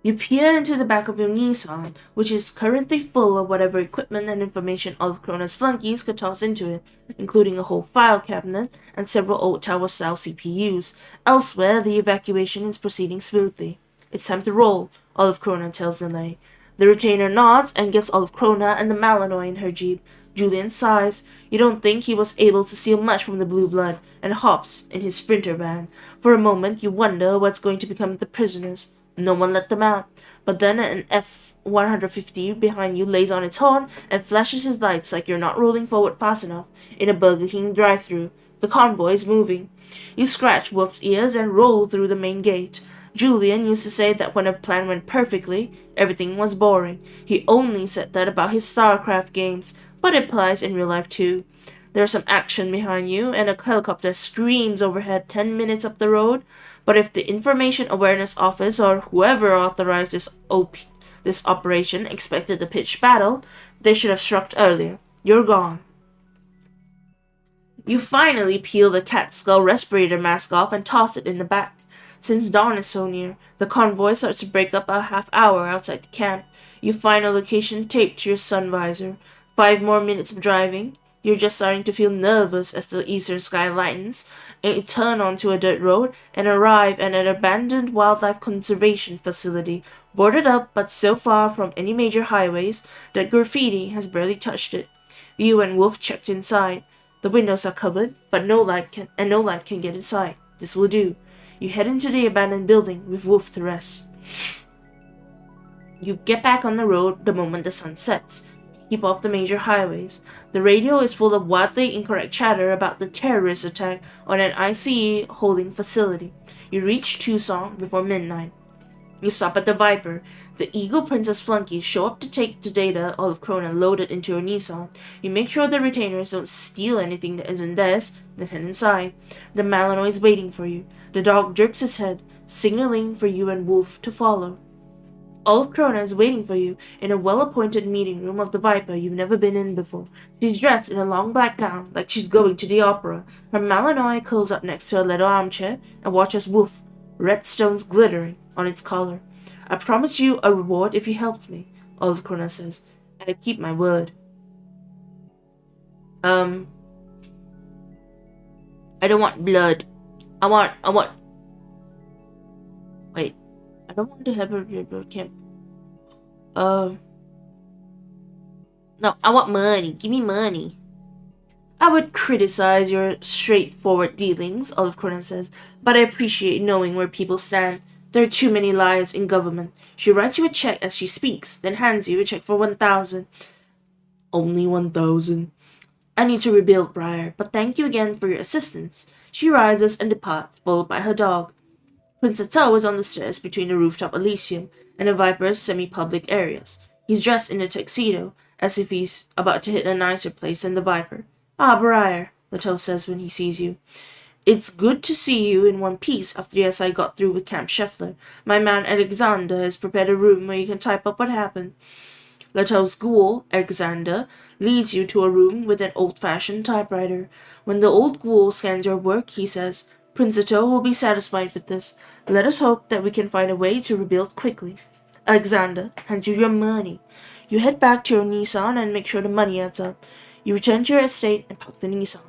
Speaker 1: You peer into the back of your Nissan, which is currently full of whatever equipment and information all of Krona's flunkies could toss into it, including a whole file cabinet and several old tower-style CPUs. Elsewhere, the evacuation is proceeding smoothly. It's time to roll, Olive Krona tells Delay. The retainer nods and gets Olive Krona and the Malinois in her jeep. Julian sighs. You don't think he was able to steal much from the blue blood, and hops in his sprinter van. For a moment, you wonder what's going to become of the prisoners. No one let them out. But then an F-150 behind you lays on its horn and flashes his lights like you're not rolling forward fast enough in a Burger King drive-thru. The convoy is moving. You scratch Wolf's ears and roll through the main gate. Julian used to say that when a plan went perfectly, everything was boring. He only said that about his StarCraft games, but it applies in real life too. There's some action behind you, and a helicopter screams overhead 10 minutes up the road. But if the Information Awareness Office or whoever authorized this operation expected a pitched battle, they should have struck earlier. You're gone. You finally peel the cat skull respirator mask off and toss it in the back. Since dawn is so near, the convoy starts to break up a half hour outside the camp. You find a location taped to your sun visor. 5 more minutes of driving. You're just starting to feel nervous as the eastern sky lightens, and you turn onto a dirt road and arrive at an abandoned wildlife conservation facility, boarded up but so far from any major highways that graffiti has barely touched it. You and Wolf checked inside. The windows are covered, but no light can get inside. This will do. You head into the abandoned building with Wolf to rest. You get back on the road the moment the sun sets. Keep off the major highways. The radio is full of wildly incorrect chatter about the terrorist attack on an ICE holding facility. You reach Tucson before midnight. You stop at the Viper. The Eagle Princess flunkies show up to take the data Olive Krona loaded into her Nissan. You make sure the retainers don't steal anything that isn't theirs, then head inside. The Malinois is waiting for you. The dog jerks his head, signaling for you and Wolf to follow. Olive Krona is waiting for you in a well-appointed meeting room of the Viper you've never been in before. She's dressed in a long black gown, like she's going to the opera. Her Malinois curls up next to a leather armchair and watches Wolf, red stones glittering on its collar. I promise you a reward if you helped me, Olive Krona says, and I keep my word. I don't want blood. I want... Wait. I don't want to have a blood camp. No, I want money. Give me money. I would criticize your straightforward dealings, Olive Krona says, but I appreciate knowing where people stand. There are too many liars in government. She writes you a check as she speaks, then hands you a check for 1,000. Only 1,000. I need to rebuild Briar, but thank you again for your assistance. She rises and departs, followed by her dog. Prince Atto is on the stairs between the rooftop Elysium and the Viper's semi-public areas. He's dressed in a tuxedo, as if he's about to hit a nicer place than the Viper. Ah, Briar, Leto says when he sees you. It's good to see you in one piece after the SI got through with Camp Scheffler. My man Alexander has prepared a room where you can type up what happened. Leto's ghoul, Alexander, leads you to a room with an old-fashioned typewriter. When the old ghoul scans your work, he says, Prince Atto will be satisfied with this. Let us hope that we can find a way to rebuild quickly. Alexander hands you your money. You head back to your Nissan and make sure the money adds up. You return to your estate and park the Nissan.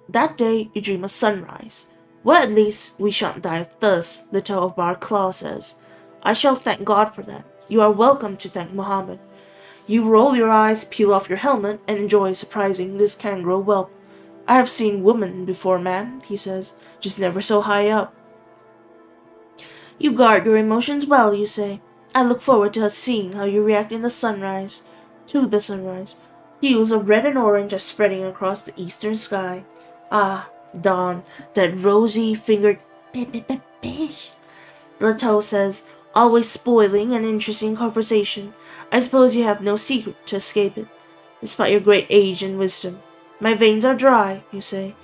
Speaker 1: That day, you dream of sunrise. Well, at least we shan't die of thirst, the Tower of Bar Claw says. I shall thank God for that. You are welcome to thank Muhammad. You roll your eyes, peel off your helmet, and enjoy surprising this kangaroo whelp. I have seen women before, ma'am, he says, just never so high up. You guard your emotions well, you say. I look forward to seeing how you react in the sunrise. To the sunrise. Hues of red and orange are spreading across the eastern sky. Ah, dawn, that rosy-fingered Leto says, always spoiling an interesting conversation. I suppose you have no secret to escape it, despite your great age and wisdom. My veins are dry, you say.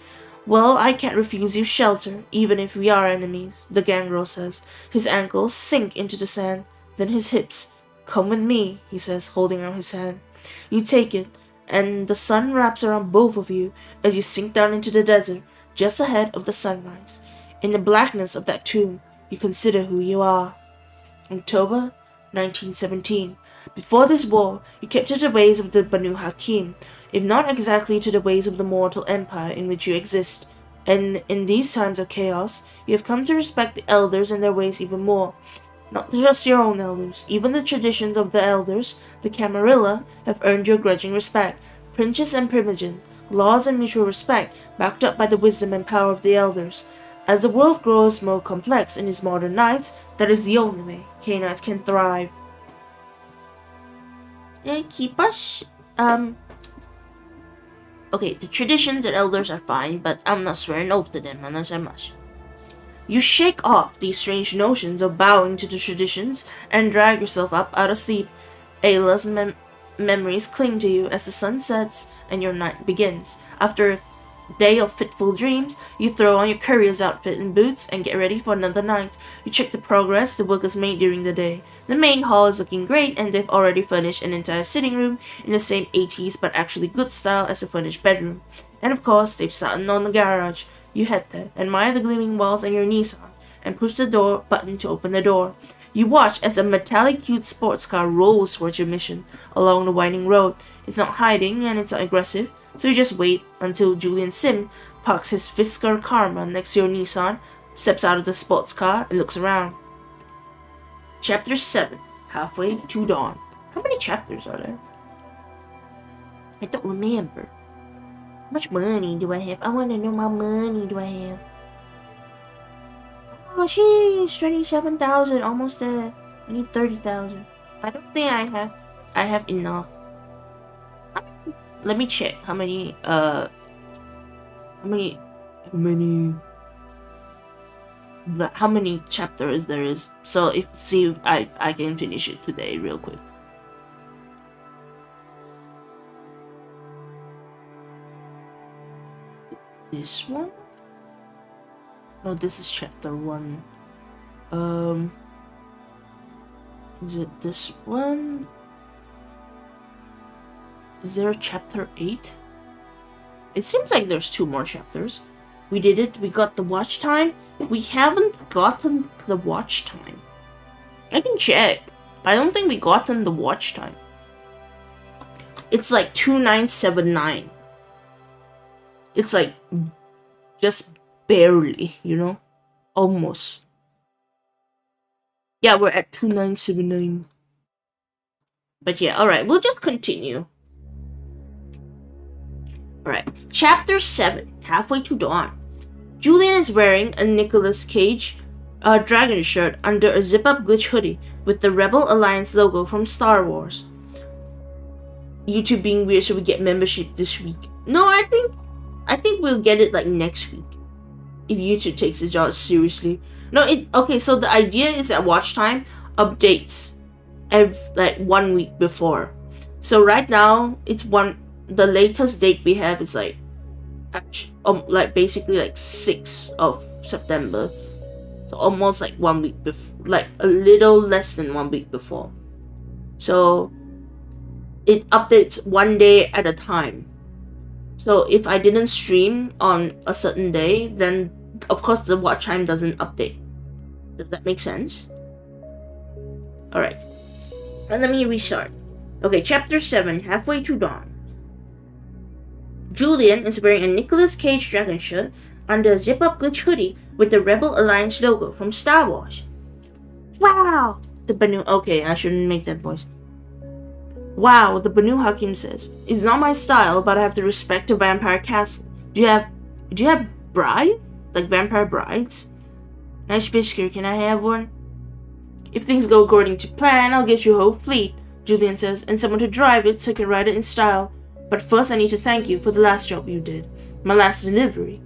Speaker 1: Well, I can't refuse you shelter, even if we are enemies, the gangrel says. His ankles sink into the sand, then his hips. Come with me, he says, holding out his hand. You take it, and the sun wraps around both of you as you sink down into the desert just ahead of the sunrise. In the blackness of that tomb, you consider who you are. October 1917. Before this war, you kept to the ways of the Banu Hakim, if not exactly to the ways of the mortal empire in which you exist. And in these times of chaos, you have come to respect the elders and their ways even more. Not just your own elders, even the traditions of the elders, the Camarilla, have earned your grudging respect. Princes and primogen, laws and mutual respect, backed up by the wisdom and power of the elders. As the world grows more complex in its modern nights, that is the only way Canaanites can thrive. They keep us, okay, the traditions and elders are fine, but I'm not swearing oath to them unless I must. You shake off these strange notions of bowing to the traditions and drag yourself up out of sleep. Ayla's memories cling to you as the sun sets and your night begins. After a day of fitful dreams, you throw on your courier's outfit and boots and get ready for another night. You check the progress the workers made during the day. The main hall is looking great, and they've already furnished an entire sitting room in the same 80s but actually good style as a furnished bedroom. And of course, they've started on the garage. You head there, admire the gleaming walls and your Nissan, and push the door button to open the door. You watch as a metallic cute sports car rolls towards your mission along the winding road. It's not hiding and it's not aggressive, so you just wait until Julian Sim parks his Fisker Karma next to your Nissan, steps out of the sports car, and looks around. Chapter 7. Halfway to Dawn. How many chapters are there? I don't remember. How much money do I have? I want to know how money do I have. Oh, sheesh, 27,000, almost there. I need 30,000. I don't think I have enough. Let me check how many chapters there is. So see if I can finish it today real quick. This one? No, this is chapter 1. Is it this one? Is there a chapter 8? It seems like there's 2 more chapters. We did it. We got the watch time. We haven't gotten the watch time. I can check. I don't think we gotten the watch time. It's like 2979. It's like just barely, you know? Almost. Yeah, we're at 2979. But yeah, alright, we'll just continue. Alright, Chapter 7, Halfway to Dawn. Julian is wearing a Nicolas Cage dragon shirt under a zip-up glitch hoodie with the Rebel Alliance logo from Star Wars. YouTube being weird, so we get membership this week. No, I think we'll get it like next week. If YouTube takes the job seriously. No, okay, so the idea is that watch time updates like 1 week before. So right now it's the latest date we have is like basically like 6th of September. So almost like 1 week before, like a little less than 1 week before. So it updates 1 day at a time. So if I didn't stream on a certain day, then of course the watch time doesn't update. Does that make sense? Alright. And let me restart. Okay, Chapter 7, Halfway to Dawn. Julian is wearing a Nicolas Cage dragon shirt under a zip-up glitch hoodie with the Rebel Alliance logo from Star Wars. Wow! The Banu... Okay, I shouldn't make that voice. Wow, the Banu Hakim says. It's not my style, but I have to respect a vampire castle. Do you have brides? Like vampire brides? Nice whisker, can I have one? If things go according to plan, I'll get you a whole fleet, Julian says, and someone to drive it so I can ride it in style. But first I need to thank you for the last job you did. My last delivery.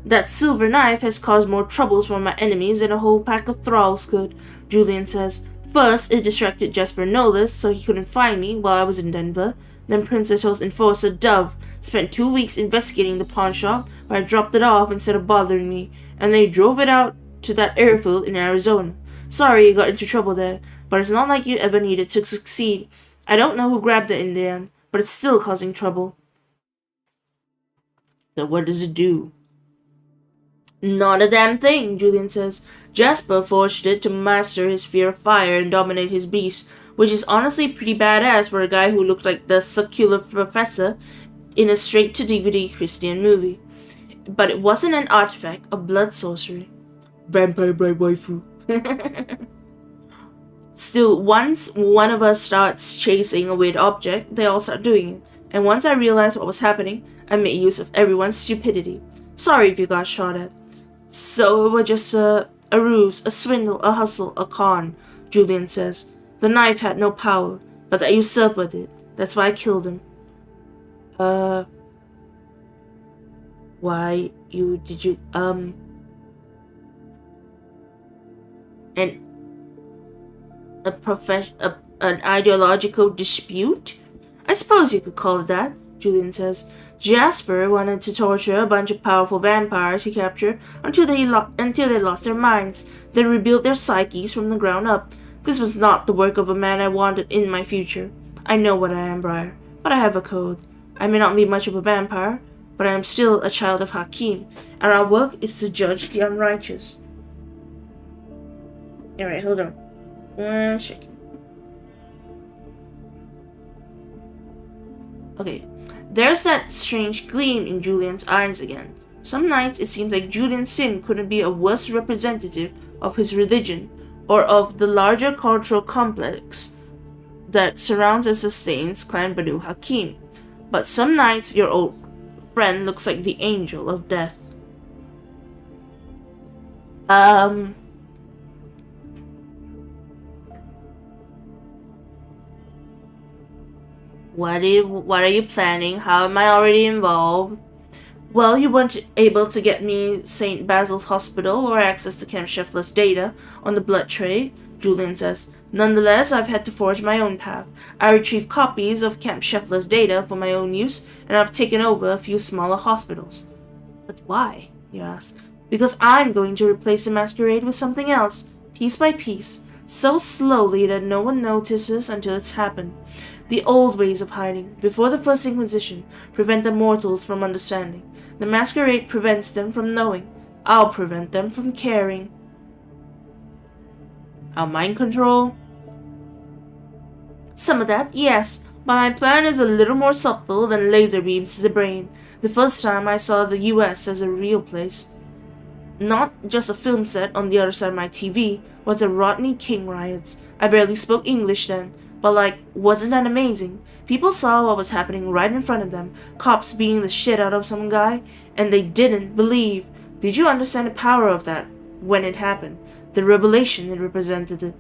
Speaker 1: That silver knife has caused more troubles for my enemies than a whole pack of thralls could, Julian says. First, it distracted Jasper Nolis so he couldn't find me while I was in Denver. Then Princess's enforcer, Dove, spent 2 weeks investigating the pawn shop where I dropped it off instead of bothering me, and they drove it out to that airfield in Arizona. Sorry you got into trouble there, but it's not like you ever needed to succeed. I don't know who grabbed it in the end, but it's still causing trouble. So what does it do? Not a damn thing, Julian says. Jasper forged it to master his fear of fire and dominate his beast, which is honestly pretty badass for a guy who looked like the circular professor in a straight-to-DVD Christian movie. But it wasn't an artifact of blood sorcery. Vampire bride waifu. Still, once one of us starts chasing a weird object, they all start doing it. And once I realized what was happening, I made use of everyone's stupidity. Sorry if you got shot at. So it was just a ruse, a swindle, a hustle, a con, Julian says. The knife had no power, but that usurper did. That's why I killed him. Why did you, an ideological dispute? I suppose you could call it that, Julian says. Jasper wanted to torture a bunch of powerful vampires he captured until they lost their minds, then rebuilt their psyches from the ground up. This was not the work of a man I wanted in my future. I know what I am, Briar, but I have a code. I may not be much of a vampire, but I am still a child of Hakim, and our work is to judge the unrighteous. Alright, hold on. 1 second. Okay. There's that strange gleam in Julian's eyes again. Some nights it seems like Julian's sin couldn't be a worse representative of his religion or of the larger cultural complex that surrounds and sustains Clan Banu Hakim. But some nights your old friend looks like the angel of death. What are you planning? How am I already involved? Well, you weren't able to get me St. Basil's Hospital or access to Camp Scheffler's data on the blood trade, Julian says. Nonetheless, I've had to forge my own path. I retrieved copies of Camp Scheffler's data for my own use, and I've taken over a few smaller hospitals. But why? You ask. Because I'm going to replace the masquerade with something else, piece by piece, so slowly that no one notices until it's happened. The old ways of hiding, before the First Inquisition, prevent the mortals from understanding. The masquerade prevents them from knowing. I'll prevent them from caring. Our mind control? Some of that, yes, but my plan is a little more subtle than laser beams to the brain. The first time I saw the US as a real place, not just a film set on the other side of my TV, was the Rodney King riots. I barely spoke English then. But wasn't that amazing? People saw what was happening right in front of them, cops beating the shit out of some guy, and they didn't believe. Did you understand the power of that when it happened? The revelation it represented?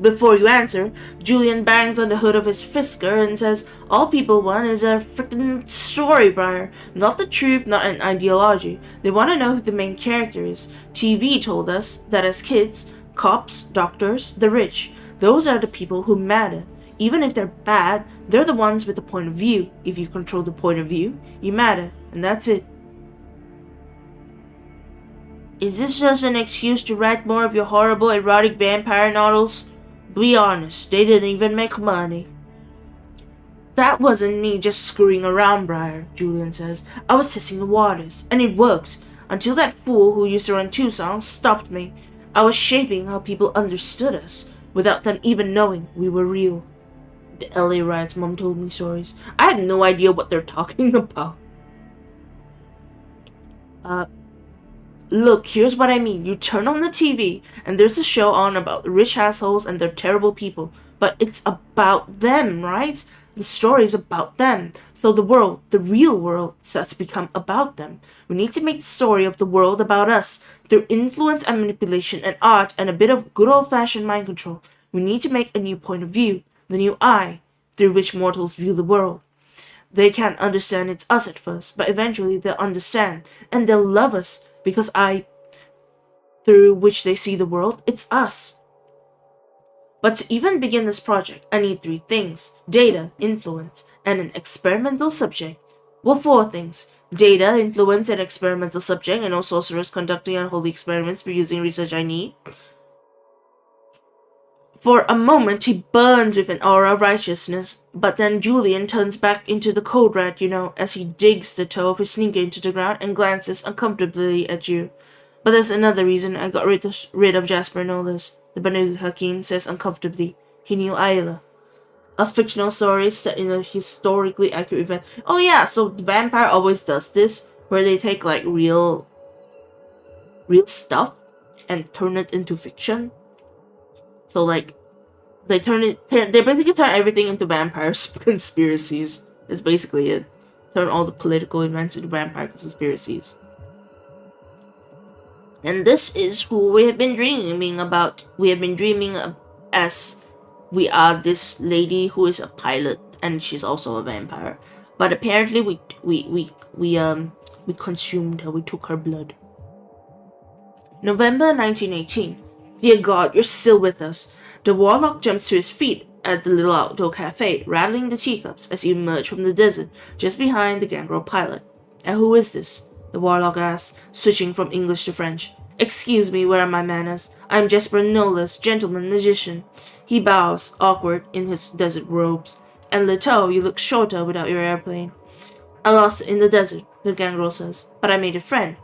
Speaker 1: Before you answer, Julian bangs on the hood of his Fisker and says, all people want is a frickin' story, Briar. Not the truth, not an ideology. They want to know who the main character is. TV told us that as kids, cops, doctors, the rich, those are the people who matter. Even if they're bad, they're the ones with the point of view. If you control the point of view, you matter, and that's it. Is this just an excuse to write more of your horrible erotic vampire novels? Be honest, they didn't even make money. That wasn't me just screwing around, Briar, Julian says. I was testing the waters, and it worked. Until that fool who used to run Tucson stopped me. I was shaping how people understood us, without them even knowing we were real. The LA riots mom told me stories. I had no idea what they're talking about. Look, here's what I mean. You turn on the TV, and there's a show on about rich assholes and they're terrible people. But it's about them, right? The story is about them. So the world, the real world, starts to become about them. We need to make the story of the world about us. Through influence and manipulation and art and a bit of good old-fashioned mind control, we need to make a new point of view, the new eye, through which mortals view the world. They can't understand it's us at first, but eventually they'll understand, and they'll love us, because through which they see the world, it's us. But to even begin this project, I need 3 things: data, influence, and an experimental subject. Well, 4 things: data, influence, and experimental subject, and no sorcerers conducting unholy experiments for using research I need. For a moment, he burns with an aura of righteousness, but then Julian turns back into the code red, as he digs the toe of his sneaker into the ground and glances uncomfortably at you. But there's another reason I got rid of Jasper no less, the Banu Hakim says uncomfortably. He knew Ayla. A fictional story set in a historically accurate event. Oh yeah, so the vampire always does this, where they take like real stuff and turn it into fiction. So like, they basically turn everything into vampires conspiracies. That's basically it. Turn all the political events into vampire conspiracies. And this is who we have been dreaming about. We have been dreaming as we are this lady who is a pilot, and she's also a vampire. But apparently we consumed her. We took her blood. November 1918. Dear God, you're still with us. The warlock jumps to his feet at the little outdoor cafe, rattling the teacups as he emerged from the desert just behind the gangrel pilot. And who is this? The warlock asks, switching from English to French. Excuse me, where are my manners? I'm Jasper Nolas, gentleman magician. He bows, awkward in his desert robes. And Leto, you look shorter without your airplane. I lost it in the desert, the gangrel says, but I made a friend.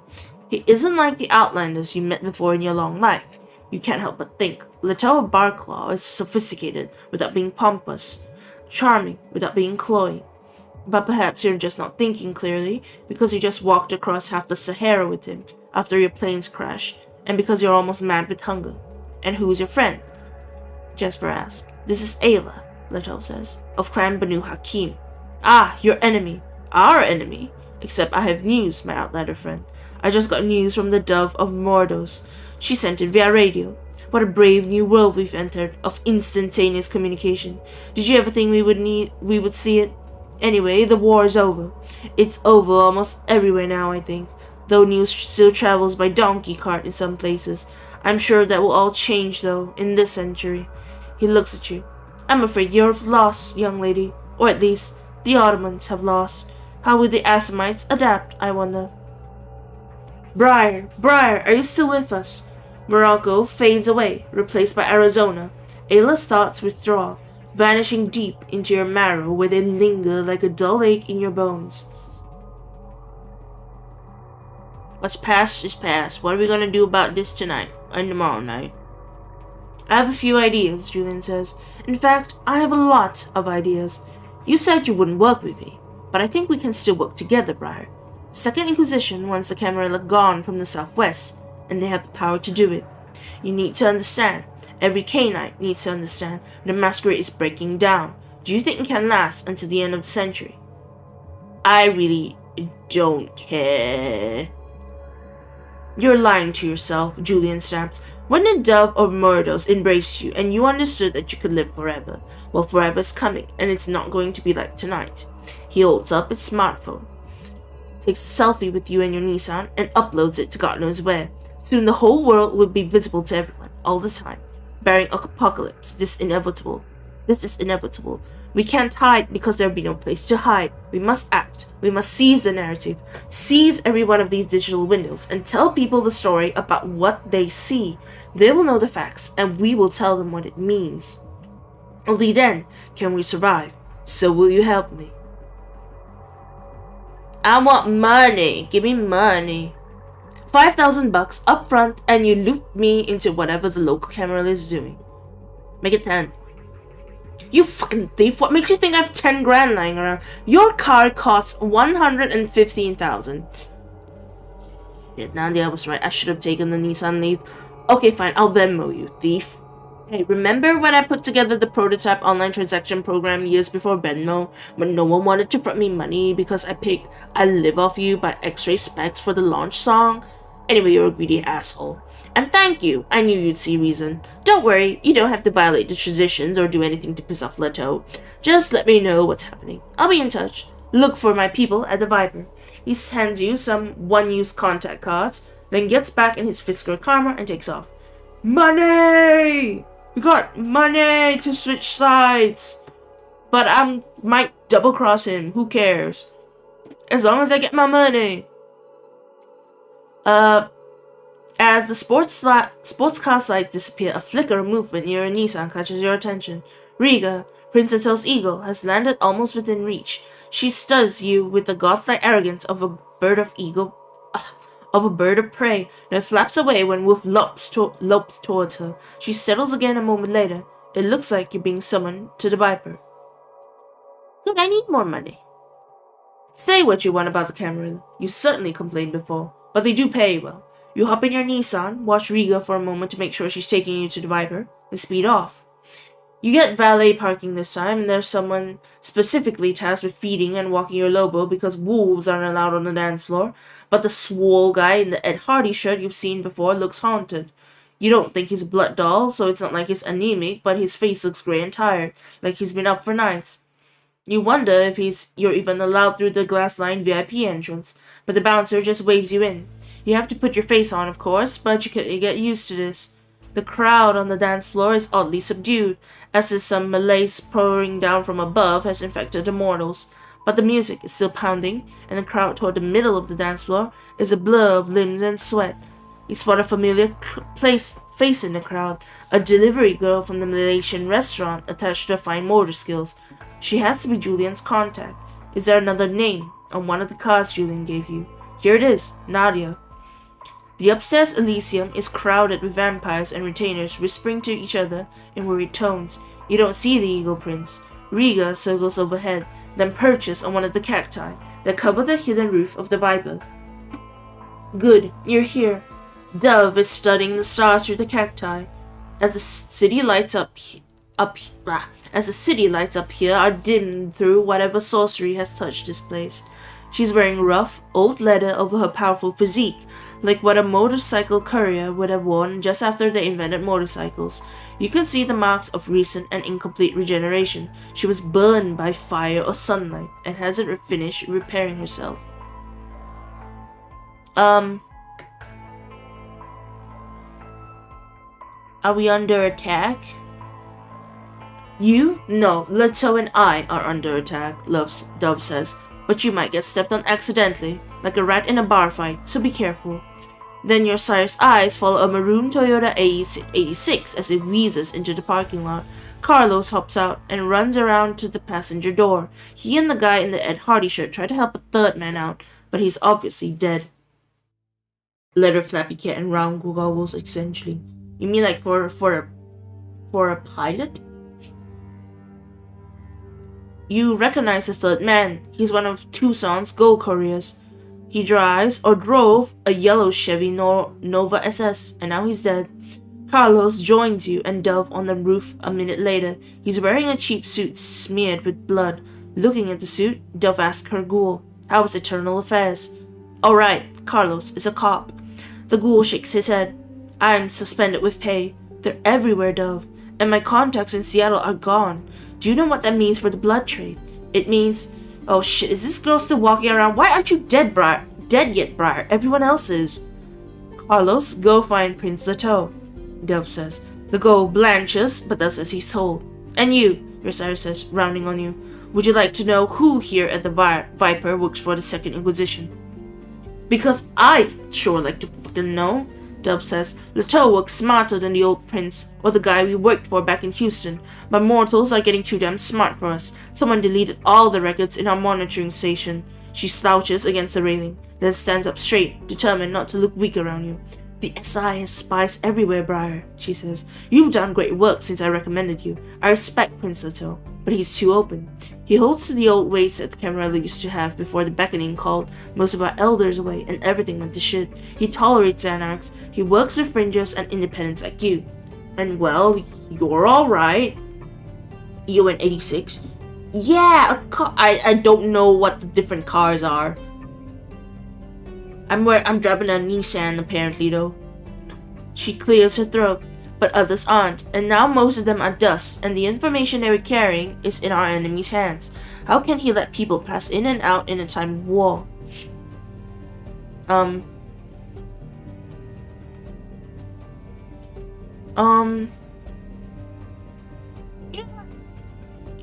Speaker 1: He isn't like the outlanders you met before in your long life. You can't help but think. Leto Barclaw is sophisticated without being pompous, charming without being cloying. But perhaps you're just not thinking clearly because you just walked across half the Sahara with him after your planes crashed, and because you're almost mad with hunger. And who is your friend? Jasper asks. This is Ayla, Leto says, of Clan Banu Hakim. Ah, your enemy. Our enemy. Except I have news, my outlander friend. I just got news from the dove of Morder. She sent it via radio. What a brave new world we've entered, of instantaneous communication. Did you ever think we would see it? Anyway, the war is over. It's over almost everywhere now, I think. Though news still travels by donkey cart in some places. I'm sure that will all change, though, in this century. He looks at you. I'm afraid you're lost, young lady. Or at least, the Ottomans have lost. How will the Assamites adapt, I wonder? Briar, are you still with us? Morocco fades away, replaced by Arizona. Ayla's thoughts withdraw, vanishing deep into your marrow where they linger like a dull ache in your bones. What's past is past. What are we gonna do about this tonight and tomorrow night? I have a few ideas, Julian says. In fact, I have a lot of ideas. You said you wouldn't work with me, but I think we can still work together, Briar. Second Inquisition wants the Camarilla gone from the southwest, and they have the power to do it. You need to understand. Every Canaanite needs to understand. The masquerade is breaking down. Do you think it can last until the end of the century? I really don't care. You're lying to yourself, Julian snaps. When the dove of Morder embraced you and you understood that you could live forever, well, forever's coming, and it's not going to be like tonight. He holds up his smartphone, takes a selfie with you and your Nissan, and uploads it to God knows where. Soon the whole world will be visible to everyone, all the time. Bearing apocalypse, this is inevitable. We can't hide because there'll be no place to hide. We must act. We must seize the narrative. Seize every one of these digital windows and tell people the story about what they see. They will know the facts and we will tell them what it means. Only then can we survive. So will you help me? I want money. Give me money. $5,000 up front and you loop me into whatever the local camera is doing. Make it 10. You fucking thief, what makes you think I have 10 grand lying around? Your car costs $115,000. Shit, Nadia was right. I should have taken the Nissan Leaf. Okay, fine. I'll Venmo you, thief. Hey, remember when I put together the prototype online transaction program years before Venmo, when no one wanted to front me money because I picked I Live Off You by X-Ray Specs for the launch song? Anyway, you're a greedy asshole. And thank you, I knew you'd see reason. Don't worry, you don't have to violate the traditions or do anything to piss off Leto. Just let me know what's happening. I'll be in touch. Look for my people at the Viper. He hands you some one-use contact cards, then gets back in his Fisker Karma and takes off. Money! We got money to switch sides! But I might double-cross him, who cares? As long as I get my money. As the sports car slides disappear, a flicker of movement near a Nissan catches your attention. Riga, Princess Hill's eagle, has landed almost within reach. She studies you with the godlike arrogance of a bird of prey that flaps away when Wolf lopes towards her. She settles again a moment later. It looks like you're being summoned to the Viper. Good, I need more money. Say what you want about the camera. You certainly complained before, but they do pay well. You hop in your Nissan, watch Riga for a moment to make sure she's taking you to the Viper, and speed off. You get valet parking this time, and there's someone specifically tasked with feeding and walking your Lobo because wolves aren't allowed on the dance floor, but the swole guy in the Ed Hardy shirt you've seen before looks haunted. You don't think he's a blood doll, so it's not like he's anemic, but his face looks grey and tired, like he's been up for nights. You wonder if you're even allowed through the glass-lined VIP entrance, but the bouncer just waves you in. You have to put your face on, of course, but you get used to this. The crowd on the dance floor is oddly subdued, as if some malaise pouring down from above has infected the mortals. But the music is still pounding, and the crowd toward the middle of the dance floor is a blur of limbs and sweat. You spot a familiar face in the crowd, a delivery girl from the Malaysian restaurant attached to her fine motor skills. She has to be Julian's contact. Is there another name on one of the cards Julian gave you? Here it is, Nadia. The upstairs Elysium is crowded with vampires and retainers whispering to each other in worried tones. You don't see the Eagle Prince. Riga circles overhead, then perches on one of the cacti that cover the hidden roof of the Viper. Good, you're here. Dove is studying the stars through the cacti. As the city lights up here are dimmed through whatever sorcery has touched this place. She's wearing rough, old leather over her powerful physique, like what a motorcycle courier would have worn just after they invented motorcycles. You can see the marks of recent and incomplete regeneration. She was burned by fire or sunlight and hasn't finished repairing herself. Are we under attack? You? No, Leto and I are under attack, Dove says. But you might get stepped on accidentally, like a rat in a bar fight, so be careful. Then your sire's eyes follow a maroon Toyota 𝑴86 as it wheezes into the parking lot. Carlos hops out and runs around to the passenger door. He and the guy in the Ed Hardy shirt try to help a third man out, but he's obviously dead. Leather flappy cat and round goggles, essentially. You mean like for a pilot? You recognize the third man. He's one of Tucson's gold couriers. He drives, or drove, a yellow Chevy Nova SS, and now he's dead. Carlos joins you and Dove on the roof a minute later. He's wearing a cheap suit smeared with blood. Looking at the suit, Dove asks her ghoul, "How is Eternal Affairs?" "All right, Carlos is a cop." The ghoul shakes his head. "I'm suspended with pay. They're everywhere, Dove, and my contacts in Seattle are gone. Do you know what that means for the blood trade? It means... Oh shit, is this girl still walking around? Why aren't you dead, Briar? Dead yet, Briar? Everyone else is." "Carlos, go find Prince Leto," Dove says. The ghoul blanches, but does as he's told. "And you," your sire says, rounding on you. "Would you like to know who here at the Viper works for the Second Inquisition?" "Because I'd sure like to fucking know," Dove says. "Leto works smarter than the old prince, or the guy we worked for back in Houston, but mortals are getting too damn smart for us. Someone deleted all the records in our monitoring station." She slouches against the railing, then stands up straight, determined not to look weak around you. "The SI has spies everywhere, Briar," she says. "You've done great work since I recommended you. I respect Prince Leto." but he's too open. He holds to the old ways that the Camarilla used to have before the beckoning called most of our elders away and everything went to shit. He tolerates anarchs, he works with fringes and independents like you. And well, you're alright. You in 86? Yeah, a car. I don't know what the different cars are. I'm driving a Nissan apparently though. She clears her throat, but others aren't, and now most of them are dust, and the information they were carrying is in our enemy's hands. How can he let people pass in and out in a time of war? Yeah,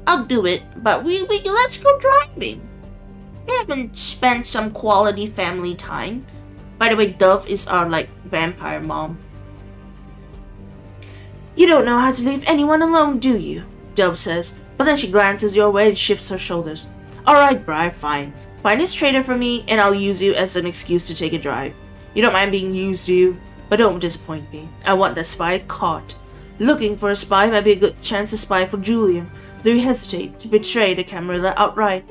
Speaker 1: I'll do it, but we let's go driving. We haven't spent some quality family time. By the way, Dove is our, like, vampire mom. You don't know how to leave anyone alone, do you? Dove says, but then she glances your way and shifts her shoulders. Alright, Briar, fine. Find this traitor for me, and I'll use you as an excuse to take a drive. You don't mind being used, do you? But don't disappoint me. I want that spy caught. Looking for a spy might be a good chance to spy for Julian, but we hesitate to betray the Camarilla outright.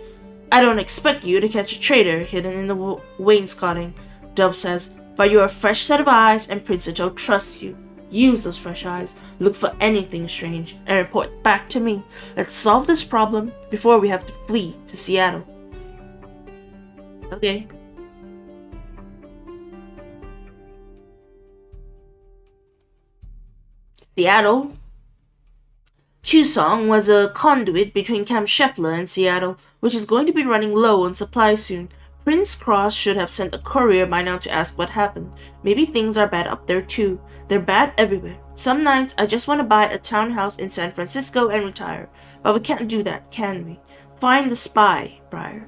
Speaker 1: I don't expect you to catch a traitor hidden in the wainscoting, Dove says, but you're a fresh set of eyes and Prince Ito trusts you. Use those fresh eyes, look for anything strange, and report back to me. Let's solve this problem before we have to flee to Seattle. Okay. Seattle. Chusong was a conduit between Camp Scheffler and Seattle, which is going to be running low on supplies soon. Prince Cross should have sent a courier by now to ask what happened. Maybe things are bad up there too. They're bad everywhere. Some nights I just want to buy a townhouse in San Francisco and retire. But we can't do that, can we? Find the spy, Briar.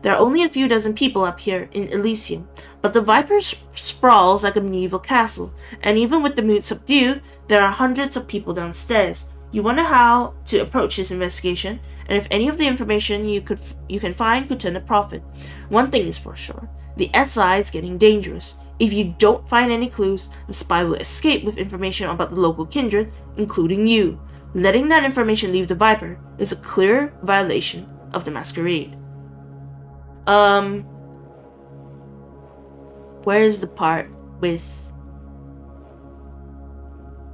Speaker 1: There are only a few dozen people up here in Elysium, but the Viper sprawls like a medieval castle, and even with the mood subdued, there are hundreds of people downstairs. You wonder how to approach this investigation, and if any of the information you can find could turn a profit. One thing is for sure, the SI is getting dangerous. If you don't find any clues, the spy will escape with information about the local kindred, including you. Letting that information leave the Viper is a clear violation of the masquerade. Where's the part with...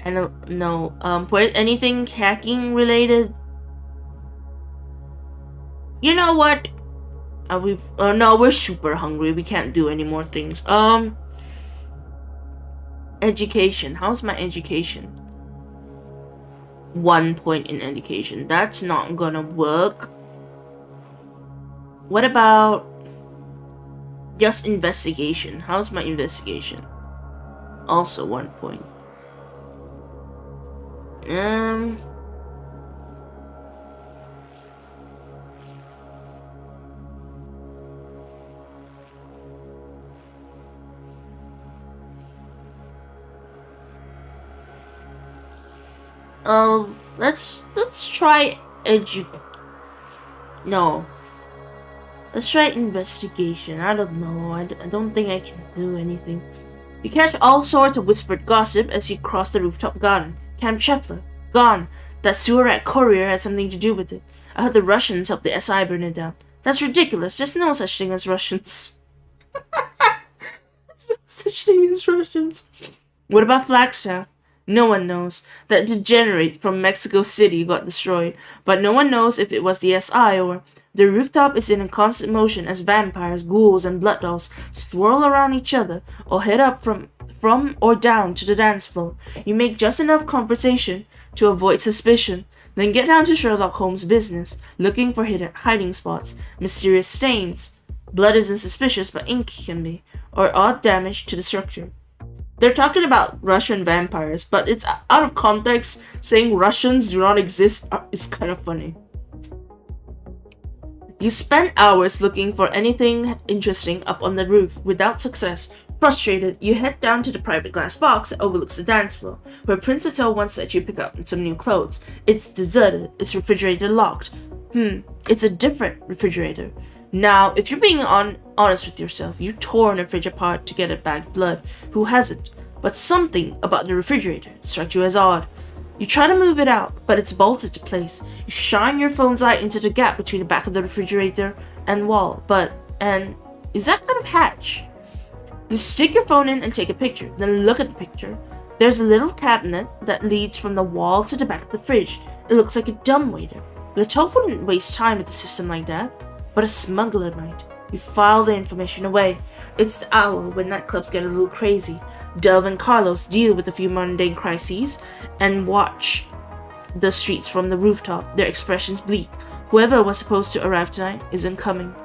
Speaker 1: I don't know, where anything hacking related? You know what? No, we're super hungry. We can't do any more things. Education. How's my education? 1 point in education. That's not gonna work. What about just investigation? How's my investigation? Also 1 point. Let's try No. Let's try investigation. I don't know. I don't think I can do anything. You catch all sorts of whispered gossip as you cross the rooftop garden. Camp Scheffler, gone. That sewer rat courier had something to do with it. I heard the Russians helped the SI burn it down. That's ridiculous. There's no such thing as Russians. There's no such thing as Russians. What about Flagstaff? No one knows. That degenerate from Mexico City got destroyed, but no one knows if it was the SI or... The rooftop is in a constant motion as vampires, ghouls, and blood dolls swirl around each other or head up from or down to the dance floor. You make just enough conversation to avoid suspicion, then get down to Sherlock Holmes' business, looking for hidden hiding spots, mysterious stains. Blood isn't suspicious, but ink can be, or odd damage to the structure. They're talking about Russian vampires, but it's out of context. Saying Russians do not exist, it's kind of funny. You spend hours looking for anything interesting up on the roof without success. Frustrated, you head down to the private glass box that overlooks the dance floor, where Prince Ito once let you pick up some new clothes. It's deserted, its refrigerator locked. It's a different refrigerator. Now, if you're being honest with yourself, you torn a fridge apart to get it back blood. Who hasn't? But something about the refrigerator struck you as odd. You try to move it out, but it's bolted to place. You shine your phone's light into the gap between the back of the refrigerator and wall, and is that kind of hatch? You stick your phone in and take a picture, then look at the picture. There's a little cabinet that leads from the wall to the back of the fridge. It looks like a dumbwaiter. 𝒂𝒏 wouldn't waste time with a system like that, but a smuggler might. You file the information away. It's the hour when nightclubs get a little crazy. Dove and Carlos deal with a few mundane crises and watch the streets from the rooftop, their expressions bleak. Whoever was supposed to arrive tonight isn't coming.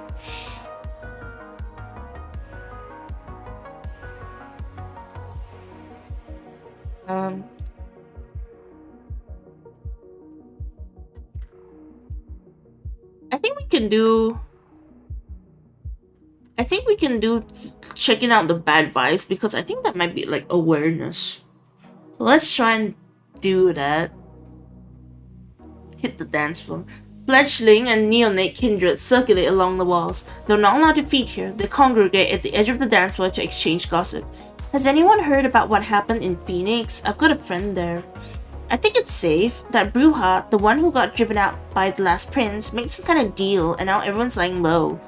Speaker 1: I think we can do checking out the bad vibes, because I think that might be like awareness. So let's try and do that. Hit the dance floor. Fledgling and neonate kindred circulate along the walls. Though not allowed to feed here, they congregate at the edge of the dance floor to exchange gossip. Has anyone heard about what happened in Phoenix? I've got a friend there. I think it's safe. That 𝒂𝒎, the one who got driven out by the last prince, made some kind of deal and now everyone's lying low.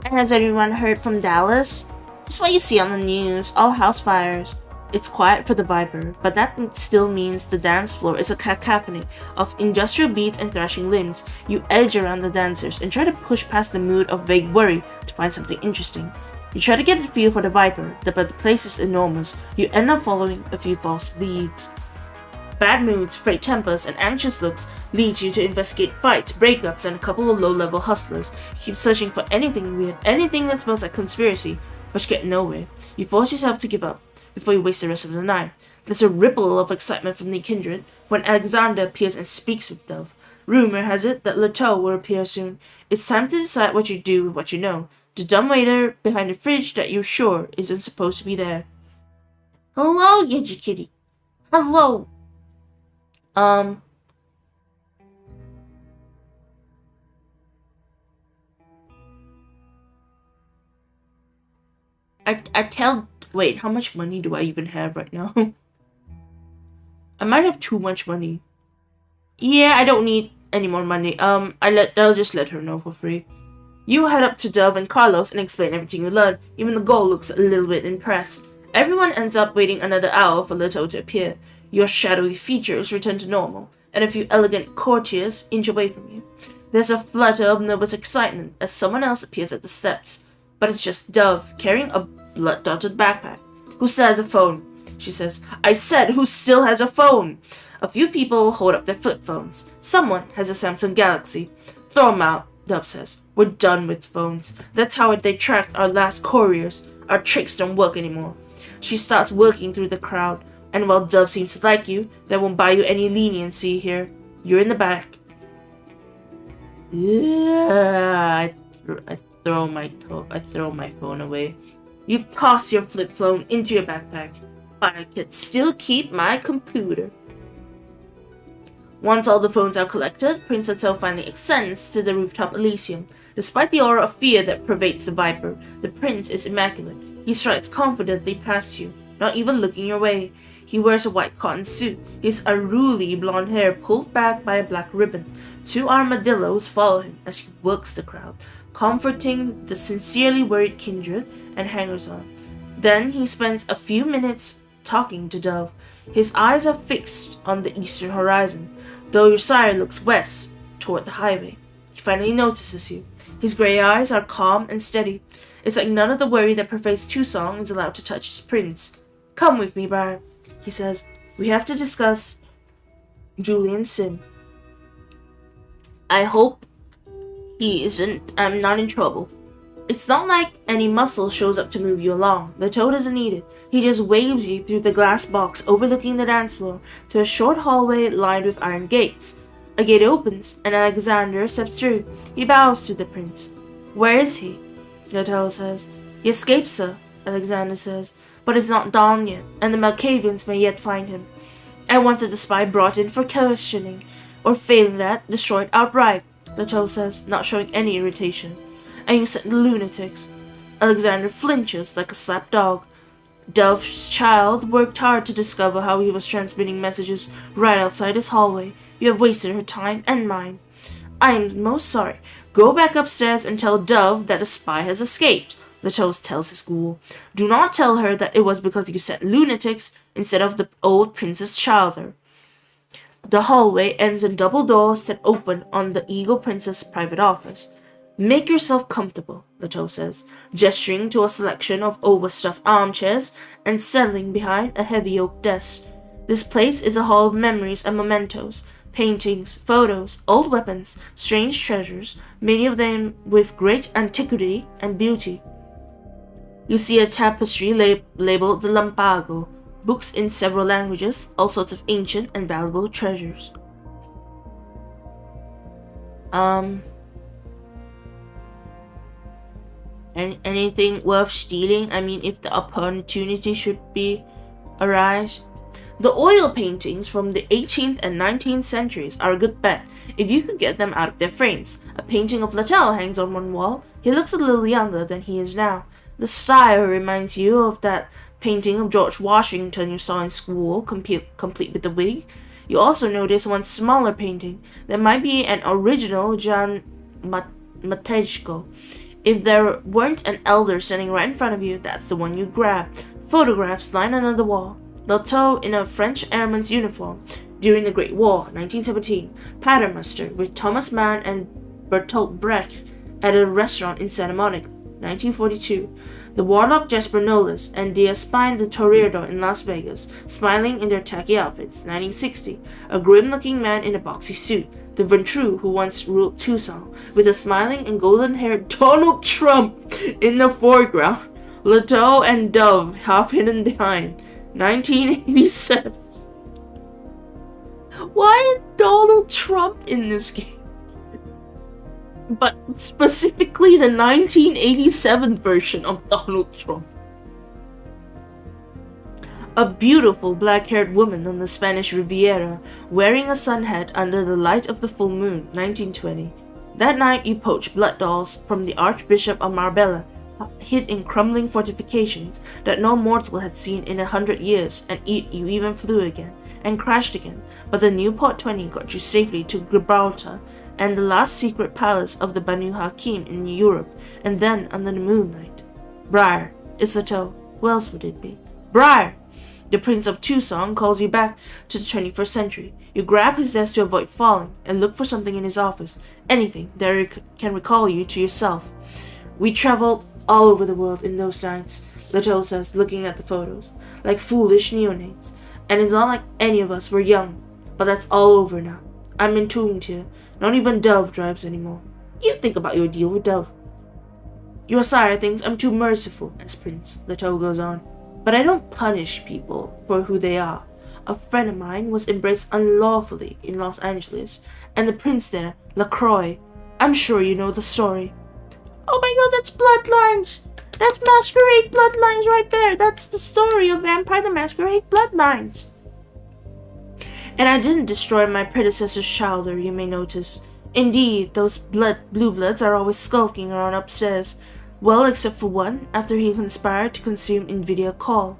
Speaker 1: And has anyone heard from Dallas? Just what you see on the news, all house fires. It's quiet for the Viper, but that still means the dance floor is a cacophony of industrial beats and thrashing limbs. You edge around the dancers and try to push past the mood of vague worry to find something interesting. You try to get a feel for the Viper, but the place is enormous. You end up following a few false leads. Bad moods, frayed tempers, and anxious looks leads you to investigate fights, breakups, and a couple of low-level hustlers. You keep searching for anything weird, anything that smells like conspiracy, but you get nowhere. You force yourself to give up before you waste the rest of the night. There's a ripple of excitement from the kindred when Alexander appears and speaks with Dove. Rumor has it that 𝒂𝒏 will appear soon. It's time to decide what you do with what you know. The dumbwaiter behind the fridge that you're sure isn't supposed to be there. Hello, Yidgy Kitty. Hello. Wait, how much money do I even have right now? I might have too much money. Yeah, I don't need any more money. I'll just let her know for free. You head up to Dove and Carlos and explain everything you learned. Even the girl looks a little bit impressed. Everyone ends up waiting another hour for 𝒂𝒏 to appear. Your shadowy features return to normal, and a few elegant courtiers inch away from you. There's a flutter of nervous excitement as someone else appears at the steps. But it's just Dove, carrying a blood-dotted backpack. Who still has a phone? She says. I said, who still has a phone? A few people hold up their flip phones. Someone has a Samsung Galaxy. Throw them out, Dove says. We're done with phones. That's how they tracked our last couriers. Our tricks don't work anymore. She starts working through the crowd. And while Dove seems to like you, that won't buy you any leniency here. You're in the back. Yeah, I throw my phone away. You toss your flip phone into your backpack. I could still keep my computer. Once all the phones are collected, Prince 𝒂𝒏 finally ascends to the rooftop Elysium. Despite the aura of fear that pervades the Viper, the prince is immaculate. He strides confidently past you, not even looking your way. He wears a white cotton suit, his unruly blonde hair pulled back by a black ribbon. Two armadillos follow him as he works the crowd, comforting the sincerely worried kindred and hangers-on. Then he spends a few minutes talking to Dove. His eyes are fixed on the eastern horizon, though your sire looks west toward the highway. He finally notices you. His gray eyes are calm and steady. It's like none of the worry that pervades Tucson is allowed to touch his prince. Come with me, Briar, he says. We have to discuss Julian's sin. I hope I'm not in trouble. It's not like any muscle shows up to move you along. 𝒂𝒏 doesn't need it. He just waves you through the glass box overlooking the dance floor to a short hallway lined with iron gates. A gate opens and Alexander steps through. He bows to the prince. Where is he? 𝒂𝒏 says. He escaped, sir, Alexander says. But it's not dawn yet, and the Malkavians may yet find him. I wanted the spy brought in for questioning, or failing that, destroyed outright, 𝒂𝒏 says, not showing any irritation. And you sent the lunatics. Alexander flinches like a slapped dog. Dove's child worked hard to discover how he was transmitting messages right outside his hallway. You have wasted her time and mine. I am most sorry. Go back upstairs and tell Dove that a spy has escaped, the toast tells his ghoul. Do not tell her that it was because you sent lunatics instead of the old Princess Childer. The hallway ends in double doors that open on the Eagle Princess' private office. Make yourself comfortable, Leto says, gesturing to a selection of overstuffed armchairs and settling behind a heavy oak desk. This place is a hall of memories and mementos, paintings, photos, old weapons, strange treasures, many of them with great antiquity and beauty. You see a tapestry labeled the Lampago, books in several languages, all sorts of ancient and valuable treasures. Anything worth stealing? I mean, if the opportunity should arise. The oil paintings from the 18th and 19th centuries are a good bet, if you could get them out of their frames. A painting of Littell hangs on one wall. He looks a little younger than he is now. The style reminds you of that painting of George Washington you saw in school, complete with the wig. You also notice one smaller painting that might be an original John Matejko. If there weren't an elder standing right in front of you, that's the one you'd grab. Photographs line another wall. Lotto in a French airman's uniform during the Great War, 1917. Paternoster with Thomas Mann and Bertolt Brecht at a restaurant in Santa Monica, 1942. The warlock Jasper Nolis and Diaspine the Toreador in Las Vegas, smiling in their tacky outfits, 1960. A grim-looking man in a boxy suit, the Ventrue who once ruled Tucson, with a smiling and golden-haired Donald Trump in the foreground. Leto and Dove half hidden behind, 1987. Why is Donald Trump in this game? But specifically the 1987 version of Donald Trump. A beautiful black-haired woman on the Spanish Riviera, wearing a sun hat under the light of the full moon, 1920. That night you poached blood dolls from the Archbishop of Marbella, hid in crumbling fortifications that no mortal had seen in 100 years, and you even flew again, and crashed again, but the Newport 20 got you safely to Gibraltar, and the last secret palace of the Banu Hakim in Europe, and then under the moonlight. Briar, it's Leto. Who else would it be? Briar! The Prince of Tucson calls you back to the 21st century. You grab his desk to avoid falling, and look for something in his office, anything that can recall you to yourself. We traveled all over the world in those nights, Leto says, looking at the photos, like foolish neonates. And it's not like any of us were young, but that's all over now. I'm entombed here. Not even Dove drives anymore. You think about your deal with Dove. Your sire thinks I'm too merciful, as Prince, Leto goes on. But I don't punish people for who they are. A friend of mine was embraced unlawfully in Los Angeles, and the prince there, LaCroix. I'm sure you know the story. Oh my god, that's Bloodlines! That's Masquerade Bloodlines right there! That's the story of Vampire the Masquerade Bloodlines! And I didn't destroy my predecessor's childer, you may notice. Indeed, those blue bloods are always skulking around upstairs. Well, except for one, after he conspired to consume 𝑛vidia_call.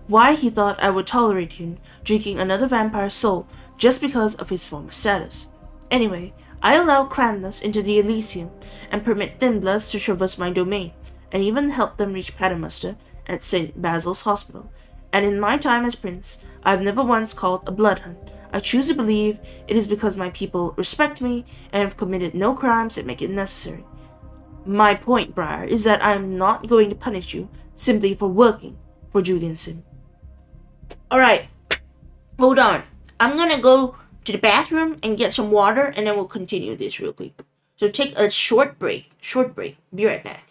Speaker 1: Why he thought I would tolerate him, drinking another vampire's soul, just because of his former status. Anyway, I allow clanless into the Elysium, and permit thin bloods to traverse my domain, and even help them reach Paternoster at St. Basil's Hospital. And in my time as prince, I have never once called a blood hunt. I choose to believe it is because my people respect me and have committed no crimes that make it necessary. My point, Briar, is that I am not going to punish you simply for working for Julianson. Alright, hold on. I'm gonna go to the bathroom and get some water, and then we'll continue this real quick. So take a short break. Be right back.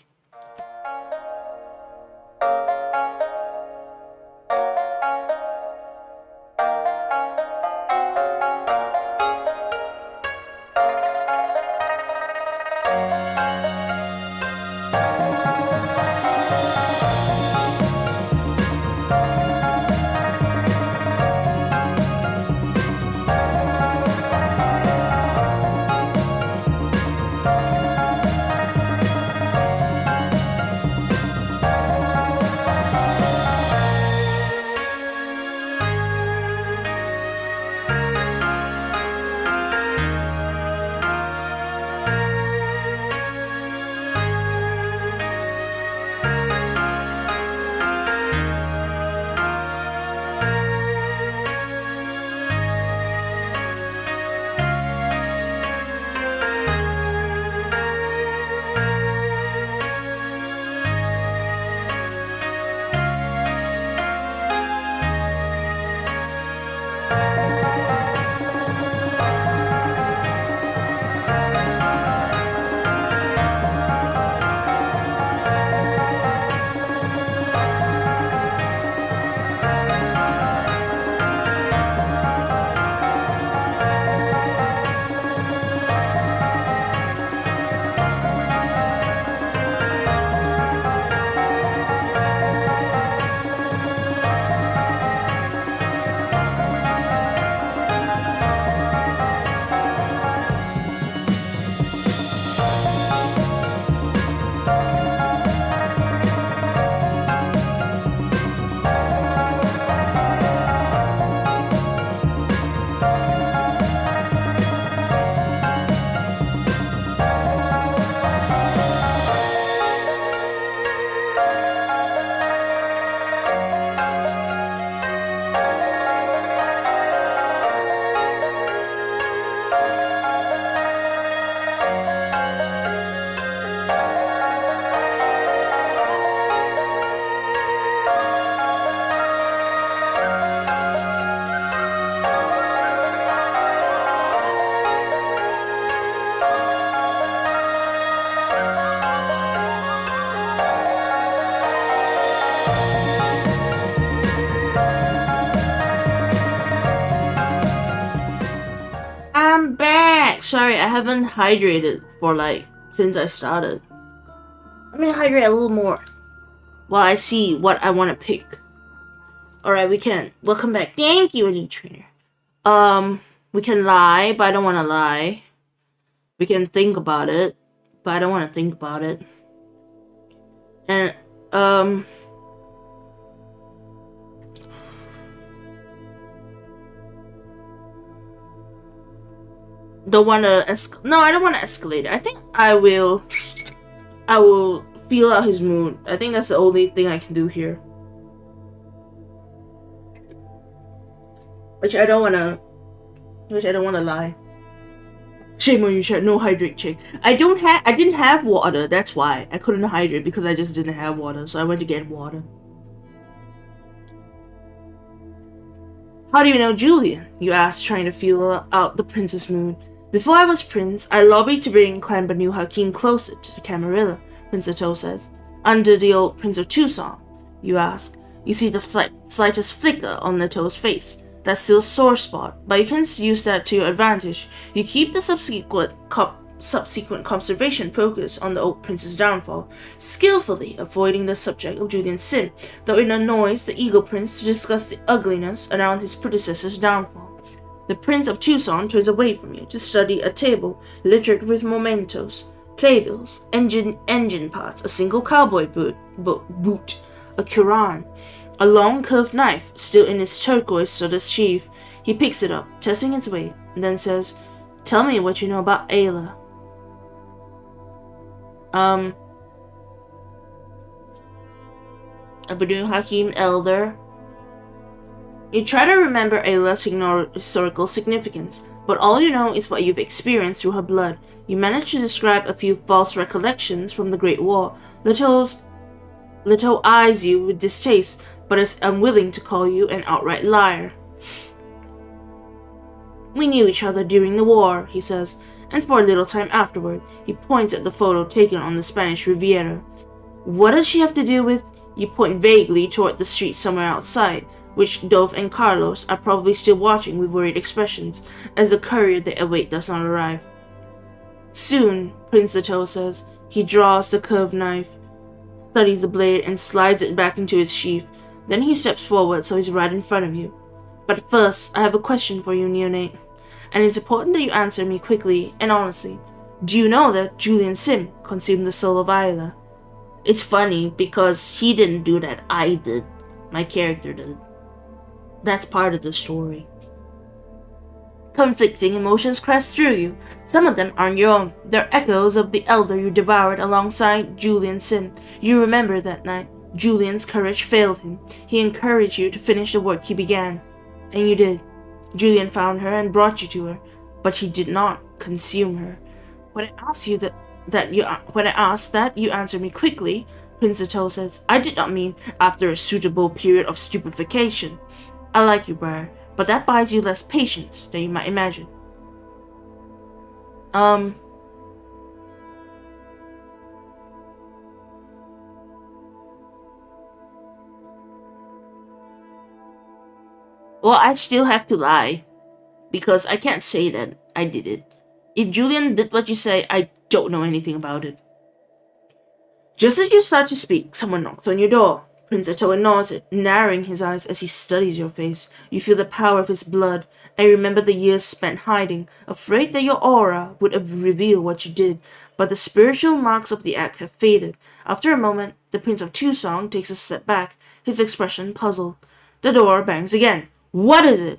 Speaker 1: haven't hydrated for since I started. I'm gonna hydrate a little more while I see what I want to pick. Alright, we can. Welcome back. Thank you, Elite Trainer. We can lie, but I don't want to lie. We can think about it, but I don't want to think about it. And, don't want to no, I don't want to escalate it. I think I will feel out his mood. I think that's the only thing I can do here. Which I don't want to lie. Shame on you, chat. No hydrate check. I didn't have water. That's why I couldn't hydrate, because I just didn't have water. So I went to get water. How do you know Julian? You asked, trying to feel out the prince's mood. Before I was prince, I lobbied to bring Clan Banu Hakim closer to the Camarilla, Prince Atoe says. Under the old Prince of Tucson, you ask. You see the slightest flicker on Atoe's face. That's still a sore spot, but you can use that to your advantage. You keep the subsequent conservation focus on the old prince's downfall, skillfully avoiding the subject of Julian's sin, though it annoys the Eagle Prince to discuss the ugliness around his predecessor's downfall. The Prince of Tucson turns away from you to study a table littered with mementos, playbills, engine parts, a single cowboy boot, a Quran, a long curved knife still in its turquoise studded sheath. He picks it up, testing its weight, and then says, "Tell me what you know about Ayla." Banu Hakim Elder. You try to remember Ayla's historical significance, but all you know is what you've experienced through her blood. You manage to describe a few false recollections from the Great War. Atoe eyes you with distaste, but is unwilling to call you an outright liar. "We knew each other during the war," he says, "and for a little time afterward." He points at the photo taken on the Spanish Riviera. "What does she have to do with—" You point vaguely toward the street somewhere outside, which Dove and Carlos are probably still watching with worried expressions, as the courier they await does not arrive. "Soon," Prince Atoe says. He draws the curved knife, studies the blade, and slides it back into its sheath. Then he steps forward so he's right in front of you. "But first, I have a question for you, neonate. And it's important that you answer me quickly and honestly. Do you know that Julian Sim consumed the soul of Ayla?" It's funny because he didn't do that, I did. My character did. That's part of the story. Conflicting emotions crest through you. Some of them aren't your own. They're echoes of the elder you devoured alongside Julian Sim. You remember that night. Julian's courage failed him. He encouraged you to finish the work he began. And you did. Julian found her and brought you to her. But he did not consume her. When I asked that, you answered me quickly, Prince Atoe says. I did not mean after a suitable period of stupefaction. I like you, Briar, but that buys you less patience than you might imagine. Well, I still have to lie, because I can't say that I did it. If Julian did what you say, I don't know anything about it. Just as you start to speak, someone knocks on your door. Prince Atoe ignores it, narrowing his eyes as he studies your face. You feel the power of his blood, and remember the years spent hiding, afraid that your aura would have revealed what you did, but the spiritual marks of the act have faded. After a moment, the Prince of Tucson takes a step back, his expression puzzled. The door bangs again. What is it?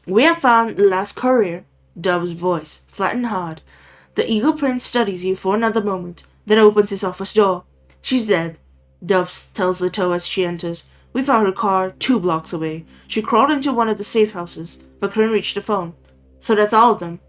Speaker 1: We have found the last courier, Dove's voice, flat and hard. The Eagle Prince studies you for another moment, then opens his office door. She's dead, Dove tells Atoe as she enters. We found her car 2 blocks away. She crawled into one of the safe houses, but couldn't reach the phone. So that's all of them.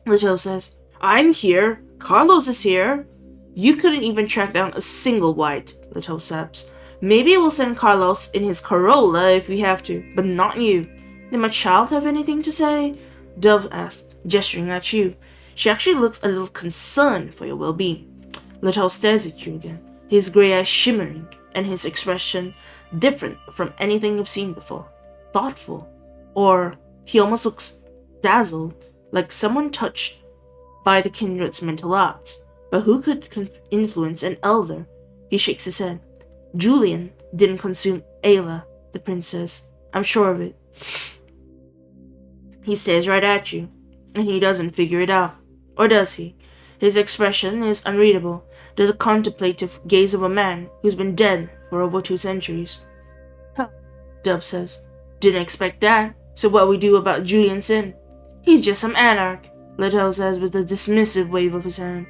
Speaker 1: Atoe says, I'm here. Carlos is here. You couldn't even track down a single white, Atoe saps. Maybe we'll send Carlos in his Corolla if we have to, but not you. Did my child have anything to say? Dove asked, gesturing at you. She actually looks a little concerned for your well-being. Atoe stares at you again, his grey eyes shimmering, and his expression different from anything you've seen before. Thoughtful. Or he almost looks dazzled, like someone touched by the kindred's mental arts. But who could influence an elder? He shakes his head. Julian didn't consume Ayla, the prince says. I'm sure of it. He stares right at you, and he doesn't figure it out. Or does he? His expression is unreadable, the contemplative gaze of a man who's been dead for over 2 centuries. Huh, Dub says. Didn't expect that. So what we do about Julian Sin? He's just some anarch, Littell says with a dismissive wave of his hand.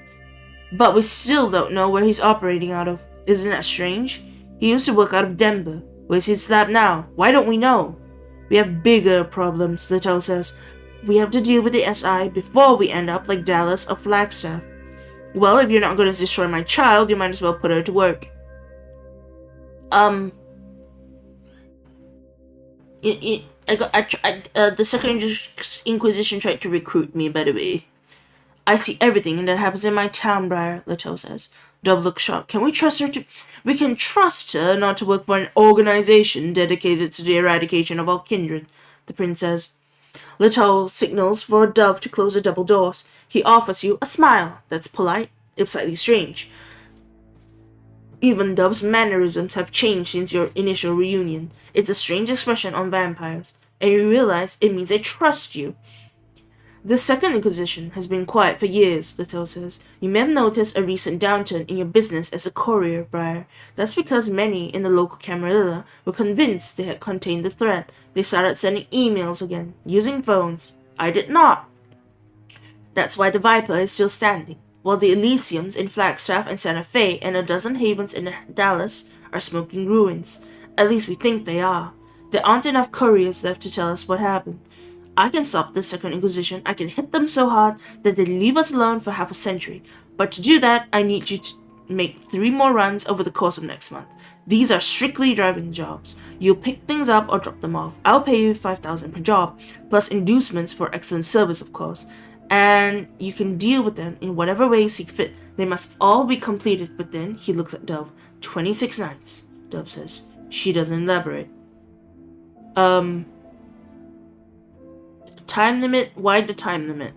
Speaker 1: But we still don't know where he's operating out of. Isn't that strange? He used to work out of Denver. Where's his lab now? Why don't we know? We have bigger problems, Littell says. We have to deal with the SI before we end up like Dallas or Flagstaff. Well, if you're not going to destroy my child, you might as well put her to work. The Second Inquisition tried to recruit me, by the way. I see everything that happens in my town, Briar, Littell says. Dove looks shocked. Can we trust her to... We can trust her not to work for an organization dedicated to the eradication of all kindred, the prince says. Littell signals for Dove to close the double doors. He offers you a smile that's polite, if slightly strange. Even Dove's mannerisms have changed since your initial reunion. It's a strange expression on vampires, and you realize it means I trust you. The Second Inquisition has been quiet for years, Littell says. You may have noticed a recent downturn in your business as a courier, Briar. That's because many in the local Camarilla were convinced they had contained the threat. They started sending emails again, using phones. I did not. That's why the Viper is still standing, while the Elysiums in Flagstaff and Santa Fe and a dozen havens in Dallas are smoking ruins. At least we think they are. There aren't enough couriers left to tell us what happened. I can stop the Second Inquisition. I can hit them so hard that they leave us alone for half a century. But to do that, I need you to make 3 more runs over the course of next month. These are strictly driving jobs. You'll pick things up or drop them off. I'll pay you $5,000 per job, plus inducements for excellent service, of course. And you can deal with them in whatever way you see fit. They must all be completed within, he looks at Dove, 26 nights, Dove says. She doesn't elaborate. Time limit? Why the time limit?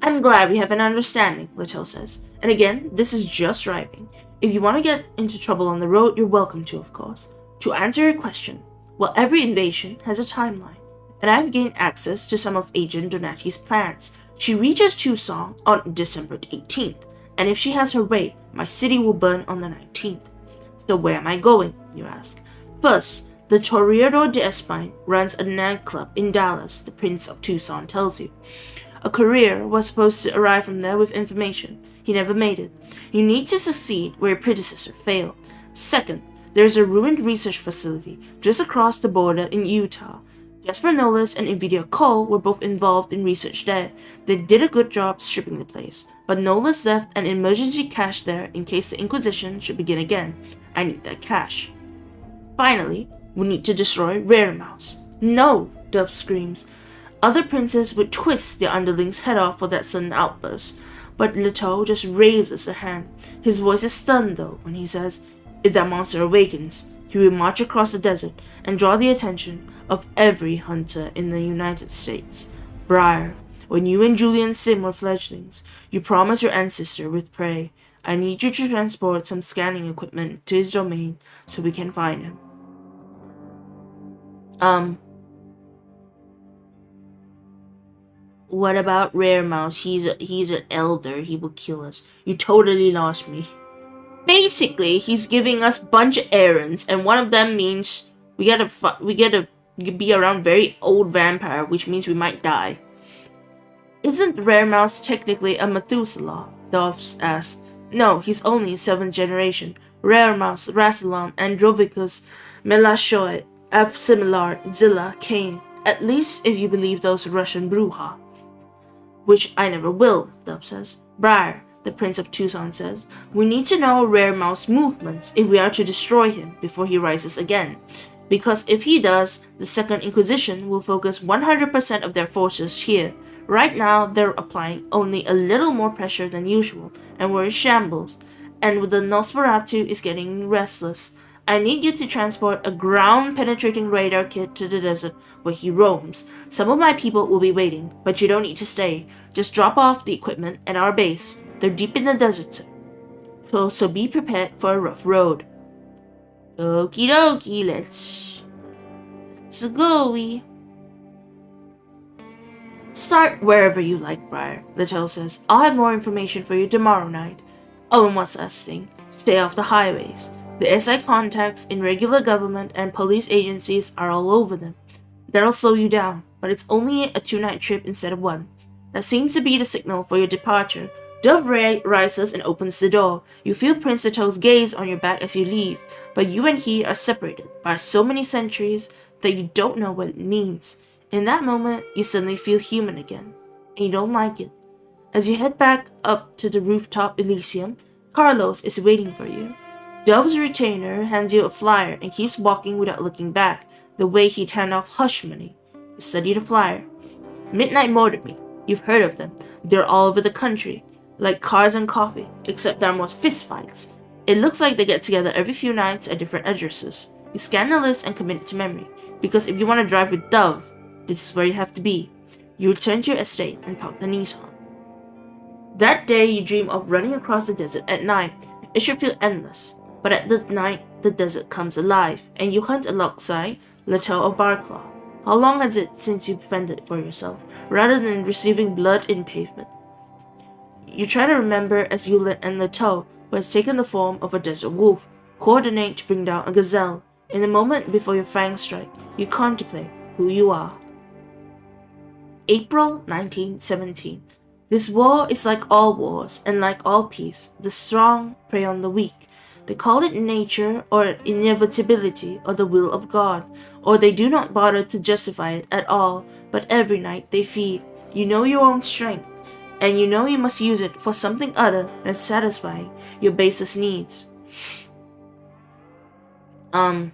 Speaker 1: I'm glad we have an understanding, Littell says. And again, this is just driving. If you want to get into trouble on the road, you're welcome to, of course. To answer your question, well, every invasion has a timeline, and I've gained access to some of Agent Donati's plans. She reaches Tucson on December 18th, and if she has her way, my city will burn on the 19th. So where am I going, you ask? First, the Torreador de Espine runs a nightclub in Dallas, the Prince of Tucson tells you. A courier was supposed to arrive from there with information. He never made it. You need to succeed where your predecessor failed. Second, there's a ruined research facility just across the border in Utah. Jasper Knowles and 𝑬idia_Cole were both involved in research there. They did a good job stripping the place, but Knowles left an emergency cache there in case the Inquisition should begin again. I need that cache. Finally, we need to destroy Rare Mouse. No, Dub screams. Other princes would twist their underlings' head off for that sudden outburst, but Littell just raises a hand. His voice is stunned, though, when he says, if that monster awakens, he will march across the desert and draw the attention of every hunter in the United States. Briar, when you and Julian Sim were fledglings, you promised your ancestor with prey. I need you to transport some scanning equipment to his domain so we can find him. What about Rare Mouse? He's an elder. He will kill us. You totally lost me. Basically, he's giving us a bunch of errands, and one of them means we gotta be around very old vampire, which means we might die. Isn't Rare Mouse technically a Methuselah? Dobbs asked. No, he's only 7th generation. Rare Mouse, Rassilon, Androvicus, Melashoid, F. Zilla, Kane. At least if you believe those Russian Bruja. Which I never will, Dub says. Briar, the Prince of Tucson says, we need to know Rare Mouse movements if we are to destroy him before he rises again. Because if he does, the Second Inquisition will focus 100% of their forces here. Right now, they're applying only a little more pressure than usual, and we're in shambles. And with the Nosferatu is getting restless. I need you to transport a ground-penetrating radar kit to the desert where he roams. Some of my people will be waiting, but you don't need to stay. Just drop off the equipment at our base. They're deep in the desert, so be prepared for a rough road. Okie dokie, let's go. Start wherever you like, Briar, Littell says. I'll have more information for you tomorrow night. Oh, and what's last thing? Stay off the highways. The SI contacts in regular government and police agencies are all over them. That'll slow you down, but it's only a 2-night trip instead of 1. That seems to be the signal for your departure. Dove rises and opens the door. You feel Prince Lito's gaze on your back as you leave, but you and he are separated by so many centuries that you don't know what it means. In that moment, you suddenly feel human again, and you don't like it. As you head back up to the rooftop Elysium, Carlos is waiting for you. Dove's retainer hands you a flyer and keeps walking without looking back, the way he'd hand off hush money. You study the flyer. Midnight Morder Meet. You've heard of them. They're all over the country, like cars and coffee, except there are more fistfights. It looks like they get together every few nights at different addresses. You scan the list and commit it to memory, because if you want to drive with Dove, this is where you have to be. You return to your estate and park the Nissan. That day, you dream of running across the desert at night. It should feel endless, but at the night, the desert comes alive, and you hunt alongside Lurk of Barclaw. How long has it since you fended it for yourself, rather than receiving blood in pavement? You try to remember as you and Lurk, who has taken the form of a desert wolf, coordinate to bring down a gazelle. In the moment before your fangs strike, you contemplate who you are. April 1917. This war is like all wars, and like all peace, the strong prey on the weak. They call it nature, or inevitability, or the will of God, or they do not bother to justify it at all, but every night they feed. You know your own strength, and you know you must use it for something other than satisfying your basest needs. I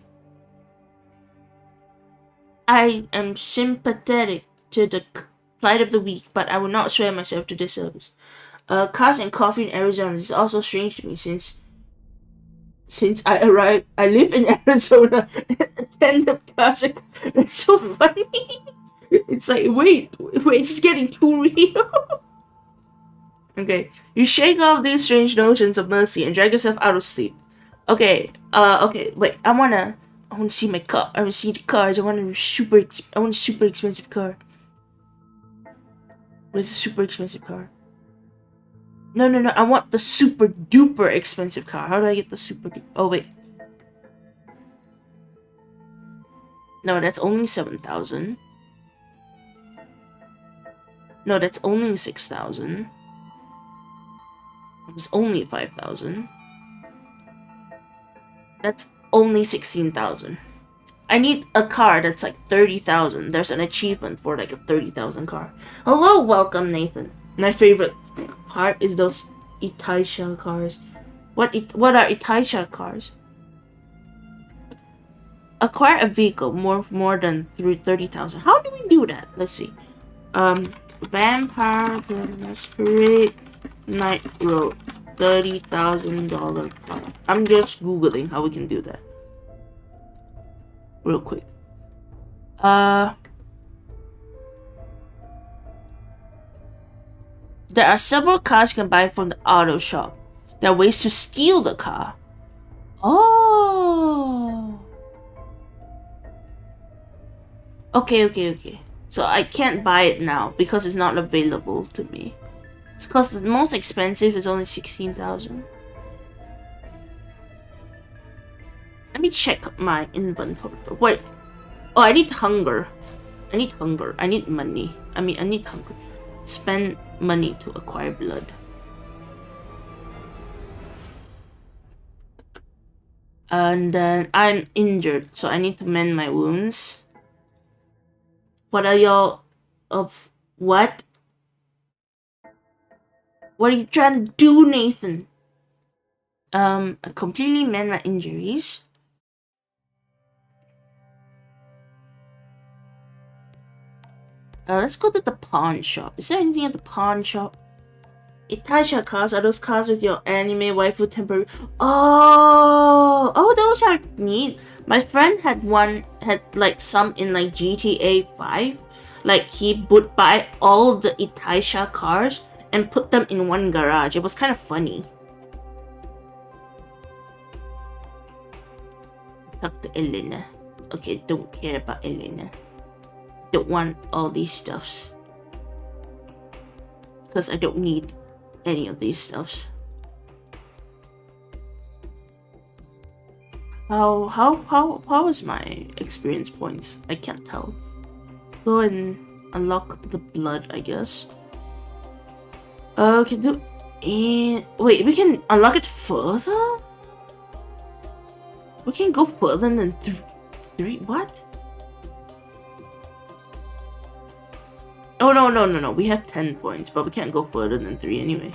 Speaker 1: am sympathetic to the plight of the weak, but I will not swear myself to this service. Cars and coffee in Arizona is also strange to me since I arrived. I live in Arizona and attended cars and it's so funny. It's like, wait, it's getting too real. Okay, you shake off these strange notions of mercy and drag yourself out of sleep. Okay, wait, I wanna see my car. I wanna see the cars. I want a super expensive car. Where's the super expensive car? No, I want the super duper expensive car. How do I get the super duper? Oh, wait. No, that's only 7,000. No, that's only 6,000. It's only 5,000. That's only 16,000. I need a car that's like 30,000. There's an achievement for like a 30,000 car. Hello, welcome, Nathan. My favorite part is those 𝒖𝒔𝒊𝒄 cars. What are 𝒖𝒔𝒊𝒄 cars? Acquire a vehicle more than 30,000. How do we do that? Let's see. Vampire Masquerade Night Road. $30,000 car. I'm just googling how we can do that real quick. There are several cars you can buy from the auto shop. There are ways to steal the car. Oh. Okay. So I can't buy it now because it's not available to me. It's because the most expensive is only 16,000. Let me check my inventory. Wait. Oh, I need hunger. I need money. I need hunger. Spend money to acquire blood. And then I'm injured, so I need to mend my wounds. What are y'all of what? What are you trying to do, Nathan? I completely mend my injuries. Let's go to the pawn shop. Is there anything at the pawn shop? 𝒖𒔔𝒎💂 cars are those cars with your anime waifu temporary. Oh, those are neat. My friend had like some in like GTA 5. Like he would buy all the 𝒖𒔔𝒂 cars and put them in one garage. It was kind of funny. Talk to Elena. Okay, don't care about Elena. Don't want all these stuffs. Because I don't need any of these stuffs. How is my experience points? I can't tell. Go and unlock the blood, I guess. Okay, wait, we can unlock it further? We can go further than three. What? Oh no. We have 10 points, but we can't go further than 3 anyway.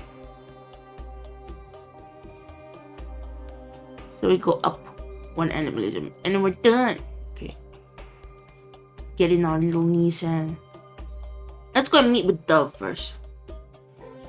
Speaker 1: So we go up 1 animalism, and then we're done. Okay. Get in our little Nissan. Let's go and meet with Dove first.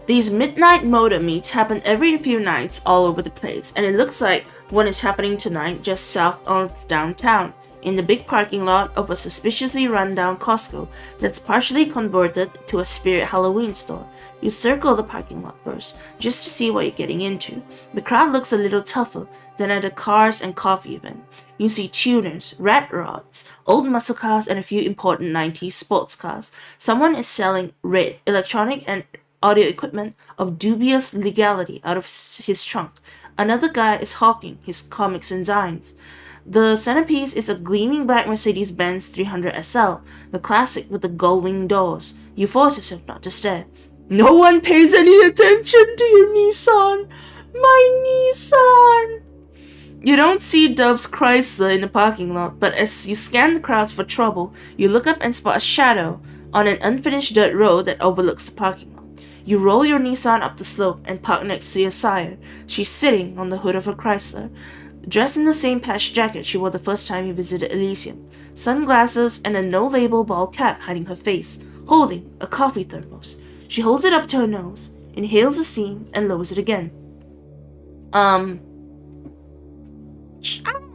Speaker 1: These midnight Morder meets happen every few nights all over the place, and it looks like one is happening tonight just south of downtown, in the big parking lot of a suspiciously run-down Costco that's partially converted to a spirit Halloween store. You circle the parking lot first, just to see what you're getting into. The crowd looks a little tougher than at a cars and coffee event. You see tuners, rat rods, old muscle cars, and a few important 90s sports cars. Someone is selling red electronic and audio equipment of dubious legality out of his trunk. Another guy is hawking his comics and zines. The centerpiece is a gleaming black Mercedes-Benz 300 SL, the classic with the gull-wing doors. You force yourself not to stare. No one pays any attention to your Nissan. My Nissan! You don't see Dub's Chrysler in the parking lot, but as you scan the crowds for trouble, you look up and spot a shadow on an unfinished dirt road that overlooks the parking lot. You roll your Nissan up the slope and park next to your sire. She's sitting on the hood of her Chrysler, dressed in the same patched jacket she wore the first time you visited Elysium, sunglasses and a no-label ball cap hiding her face, holding a coffee thermos. She holds it up to her nose, inhales the steam, and lowers it again. I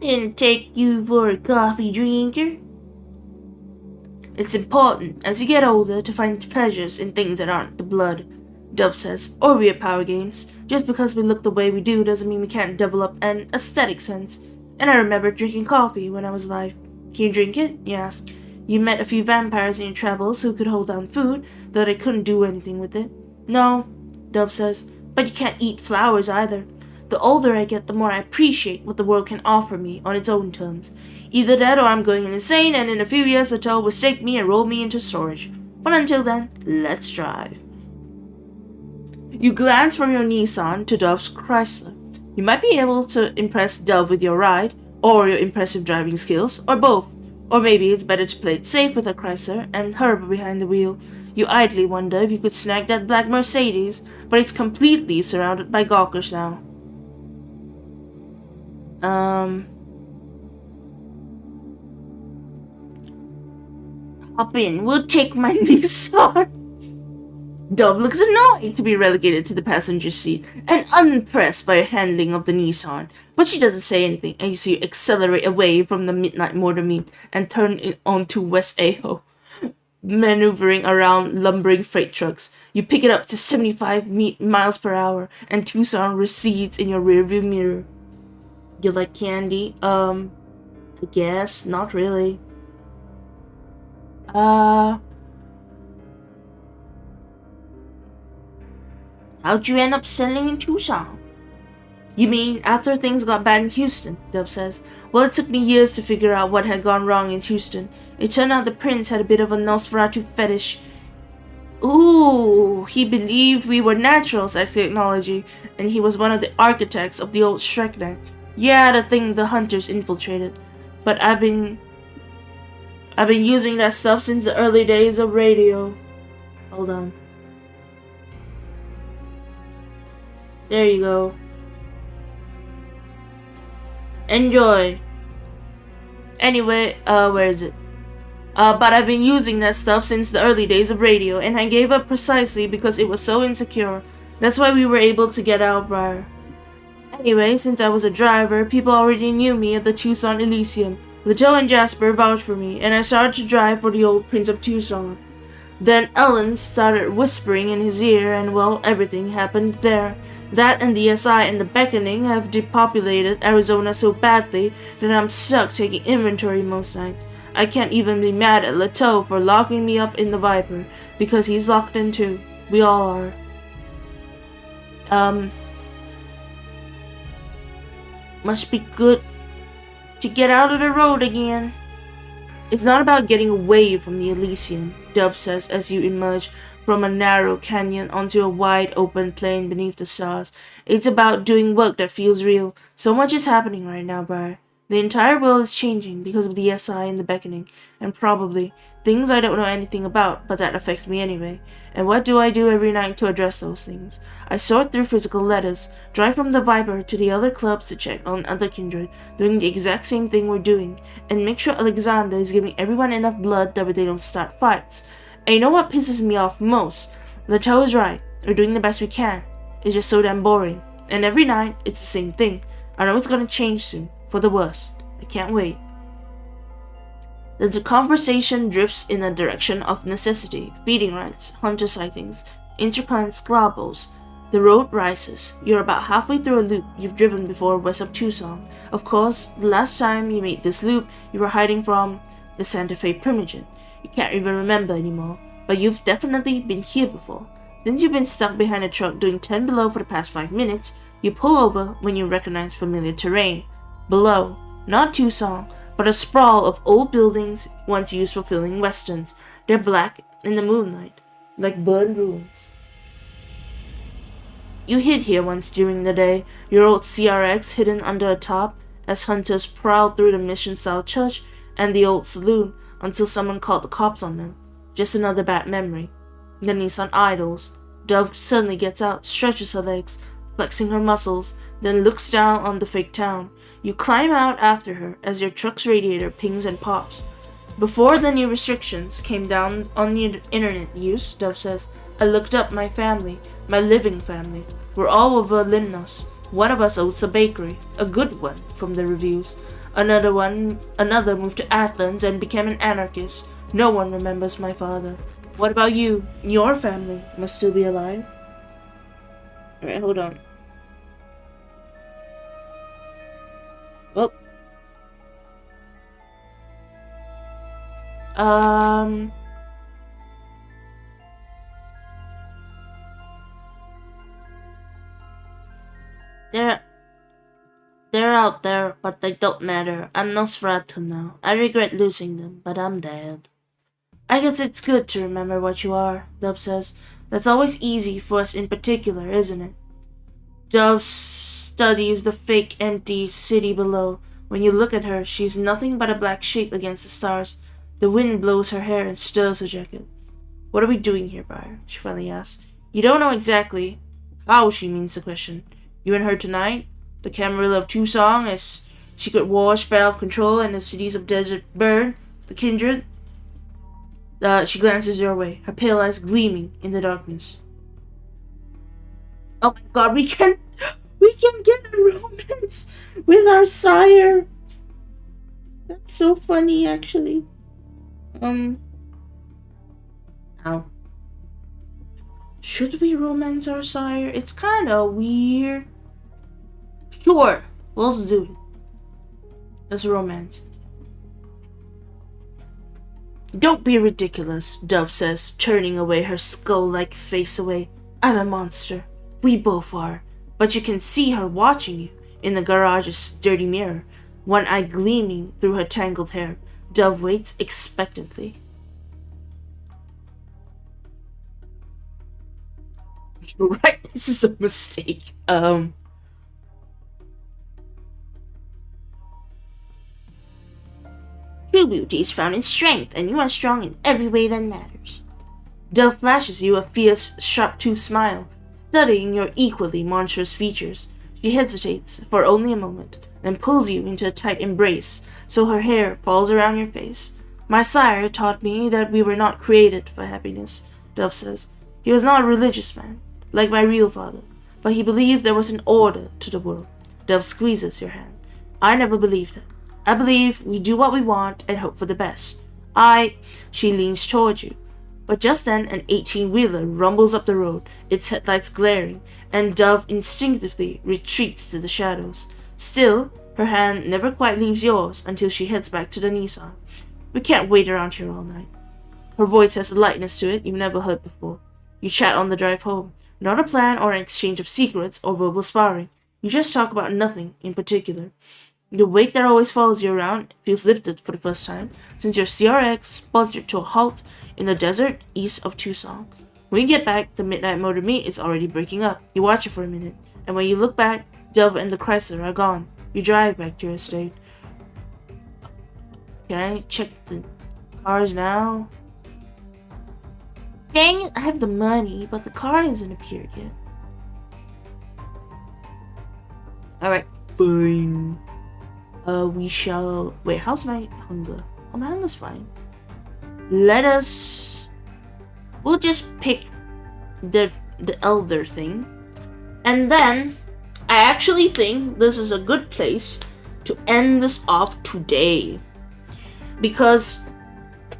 Speaker 1: didn't take you for a coffee drinker. It's important, as you get older, to find pleasures in things that aren't the blood, Dub says, or weird power games. Just because we look the way we do doesn't mean we can't develop an aesthetic sense. And I remember drinking coffee when I was alive. Can you drink it? You ask. You met a few vampires in your travels who could hold down food, though they couldn't do anything with it. No, Dub says, but you can't eat flowers either. The older I get, the more I appreciate what the world can offer me on its own terms. Either that or I'm going insane, and in a few years the tow will stake me and roll me into storage. But until then, let's drive. You glance from your Nissan to Dove's Chrysler. You might be able to impress Dove with your ride, or your impressive driving skills, or both. Or maybe it's better to play it safe with a Chrysler and her behind the wheel. You idly wonder if you could snag that black Mercedes, but it's completely surrounded by gawkers now. Hop in, we'll take my Nissan. Dove looks annoyed to be relegated to the passenger seat and unimpressed by your handling of the Nissan, but she doesn't say anything as you accelerate away from the midnight Morder meet and turn onto West Aho. Maneuvering around lumbering freight trucks, you pick it up to 75 miles per hour, and Tucson recedes in your rearview mirror. You like candy? I guess not really. How'd you end up settling in Tucson? You mean after things got bad in Houston, Dub says. Well, it took me years to figure out what had gone wrong in Houston. It turned out the prince had a bit of a Nosferatu fetish. Ooh, he believed we were naturals at technology, and he was one of the architects of the old Shreknet. Yeah, the thing the hunters infiltrated. But I've been using that stuff since the early days of radio. Hold on. There you go. Enjoy. Anyway, where is it? But I've been using that stuff since the early days of radio, and I gave up precisely because it was so insecure. That's why we were able to get out, Briar. Anyway, since I was a driver, people already knew me at the Tucson Elysium. Leto and Jasper vouched for me, and I started to drive for the old Prince of Tucson. Then Ellen started whispering in his ear, and well, everything happened there. That and the SI and the beckoning have depopulated Arizona so badly that I'm stuck taking inventory most nights. I can't even be mad at Leto for locking me up in the Viper, because he's locked in too. We all are. Must be good to get out of the road again. It's not about getting away from the Elysium, Dub says as you emerge from a narrow canyon onto a wide open plain beneath the stars. It's about doing work that feels real. So much is happening right now, Briar. The entire world is changing because of the SI and the beckoning, and probably things I don't know anything about, but that affect me anyway. And what do I do every night to address those things? I sort through physical letters, drive from the Viper to the other clubs to check on other kindred, doing the exact same thing we're doing, and make sure Alexander is giving everyone enough blood that they don't start fights. And you know what pisses me off most? Leto is right. We're doing the best we can. It's just so damn boring. And every night, it's the same thing. I know it's gonna change soon. For the worse. I can't wait. The conversation drifts in a direction of necessity, feeding rights, hunter sightings, intercurrent squabbles. The road rises. You're about halfway through a loop you've driven before west of Tucson. Of course, the last time you made this loop, you were hiding from the Santa Fe primogen. You can't even remember anymore, but you've definitely been here before. Since you've been stuck behind a truck doing 10 below for the past 5 minutes, you pull over when you recognize familiar terrain. Below, not Tucson, but a sprawl of old buildings once used for filming westerns. They're black in the moonlight, like burned ruins. You hid here once during the day, your old CRX hidden under a top, as hunters prowled through the Mission South Church and the old saloon until someone called the cops on them. Just another bad memory. The Nissan idles. Dove suddenly gets out, stretches her legs, flexing her muscles, then looks down on the fake town. You climb out after her as your truck's radiator pings and pops. Before the new restrictions came down on your internet use, Dove says, I looked up my family, my living family. We're all over Limnos. One of us owns a bakery, a good one from the reviews. Another moved to Athens and became an anarchist. No one remembers my father. What about you? Your family must still be alive. Alright, hold on. Well, they're out there, but they don't matter. I'm Nosferatu now. I regret losing them, but I'm dead. I guess it's good to remember what you are, Dove says. That's always easy for us in particular, isn't it? Dove studies the fake empty city below. When you look at her, she's nothing but a black shape against the stars. The wind blows her hair and stirs her jacket. What are we doing here, Briar? She finally asks. You don't know exactly how she means the question. You and her tonight? The Camarilla of Tucson as secret war, spell of control, and the cities of Desert Bird, the kindred? She glances your way, her pale eyes gleaming in the darkness. Oh my god, we can get a romance with our sire. That's so funny, actually. Ow. Should we romance our sire? It's kind of weird. Sure, let's do it. Let's romance. Don't be ridiculous, Dove says, turning away her skull-like face away. I'm a monster. We both are. But you can see her watching you in the garage's dirty mirror, one eye gleaming through her tangled hair. Dove waits expectantly. You're right, this is a mistake. True beauty is found in strength, and you are strong in every way that matters. Dove flashes you a fierce, sharp-toothed smile, studying your equally monstrous features. She hesitates for only a moment, then pulls you into a tight embrace, so her hair falls around your face. My sire taught me that we were not created for happiness, Dove says. He was not a religious man. like my real father. But he believed there was an order to the world. Dev squeezes your hand. I never believed that. I believe we do what we want and hope for the best. She leans towards you. But just then, an 18-wheeler rumbles up the road, its headlights glaring, and Dove instinctively retreats to the shadows. Still, her hand never quite leaves yours until she heads back to the Nissan. We can't wait around here all night. Her voice has a lightness to it you've never heard before. You chat on the drive home. Not a plan or an exchange of secrets or verbal sparring. You just talk about nothing in particular. The weight that always follows you around feels lifted for the first time since your CRX sputtered to a halt in the desert east of Tucson. When you get back, the midnight motor meet is already breaking up. You watch it for a minute, and when you look back, Dove and the Chrysler are gone. You drive back to your estate. Can I check the cars now? Dang it, I have the money, but the car hasn't appeared yet. Alright, fine. We shall... Wait, how's my hunger? Oh, my hunger's fine. We'll just pick the elder thing. And then, I actually think this is a good place to end this off today. Because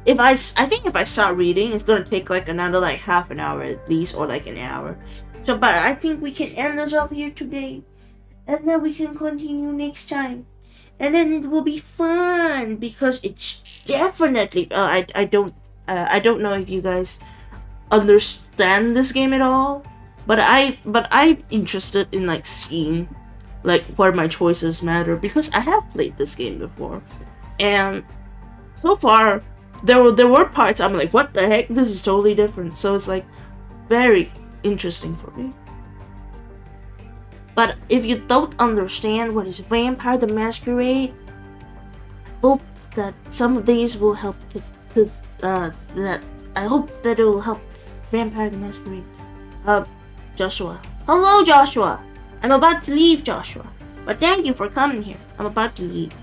Speaker 1: I think if I start reading, it's gonna take like another like half an hour at least, or like an hour. So, but I think we can end this off here today. And then we can continue next time. And then it will be fun because it's definitely I don't know if you guys understand this game at all, but I'm interested in like seeing like where my choices matter because I have played this game before, and so far there were parts I'm like, what the heck, this is totally different. So it's like very interesting for me. But if you don't understand what is Vampire the Masquerade, hope that some of these will help I hope that it will help Vampire the Masquerade. Joshua. Hello, Joshua. I'm about to leave, Joshua. But thank you for coming here. I'm about to leave.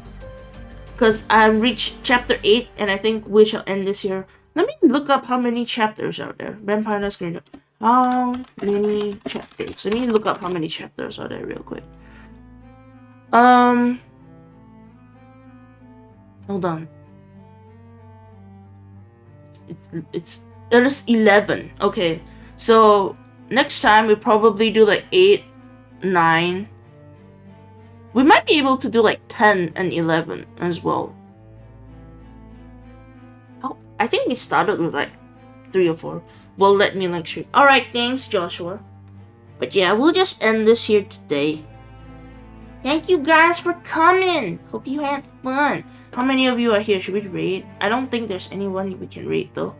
Speaker 1: Because I reached chapter 8, and I think we shall end this here. Let me look up how many chapters are there. Vampire the Masquerade. How many chapters? Let me look up how many chapters are there real quick. Hold on. There's 11. Okay, so next time we probably do like 8, 9. We might be able to do like 10 and 11 as well. Oh, I think we started with like 3 or 4. Well, let me lecture. Alright, thanks, Joshua. But yeah, we'll just end this here today. Thank you guys for coming. Hope you had fun. How many of you are here? Should we rate? I don't think there's anyone we can rate though.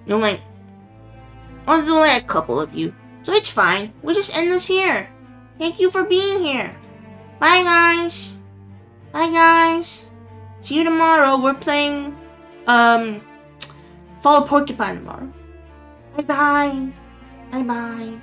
Speaker 1: There's only a couple of you. So it's fine. We'll just end this here. Thank you for being here. Bye guys. Bye guys. See you tomorrow. We're playing Fall Porcupine tomorrow. Bye bye. Bye bye.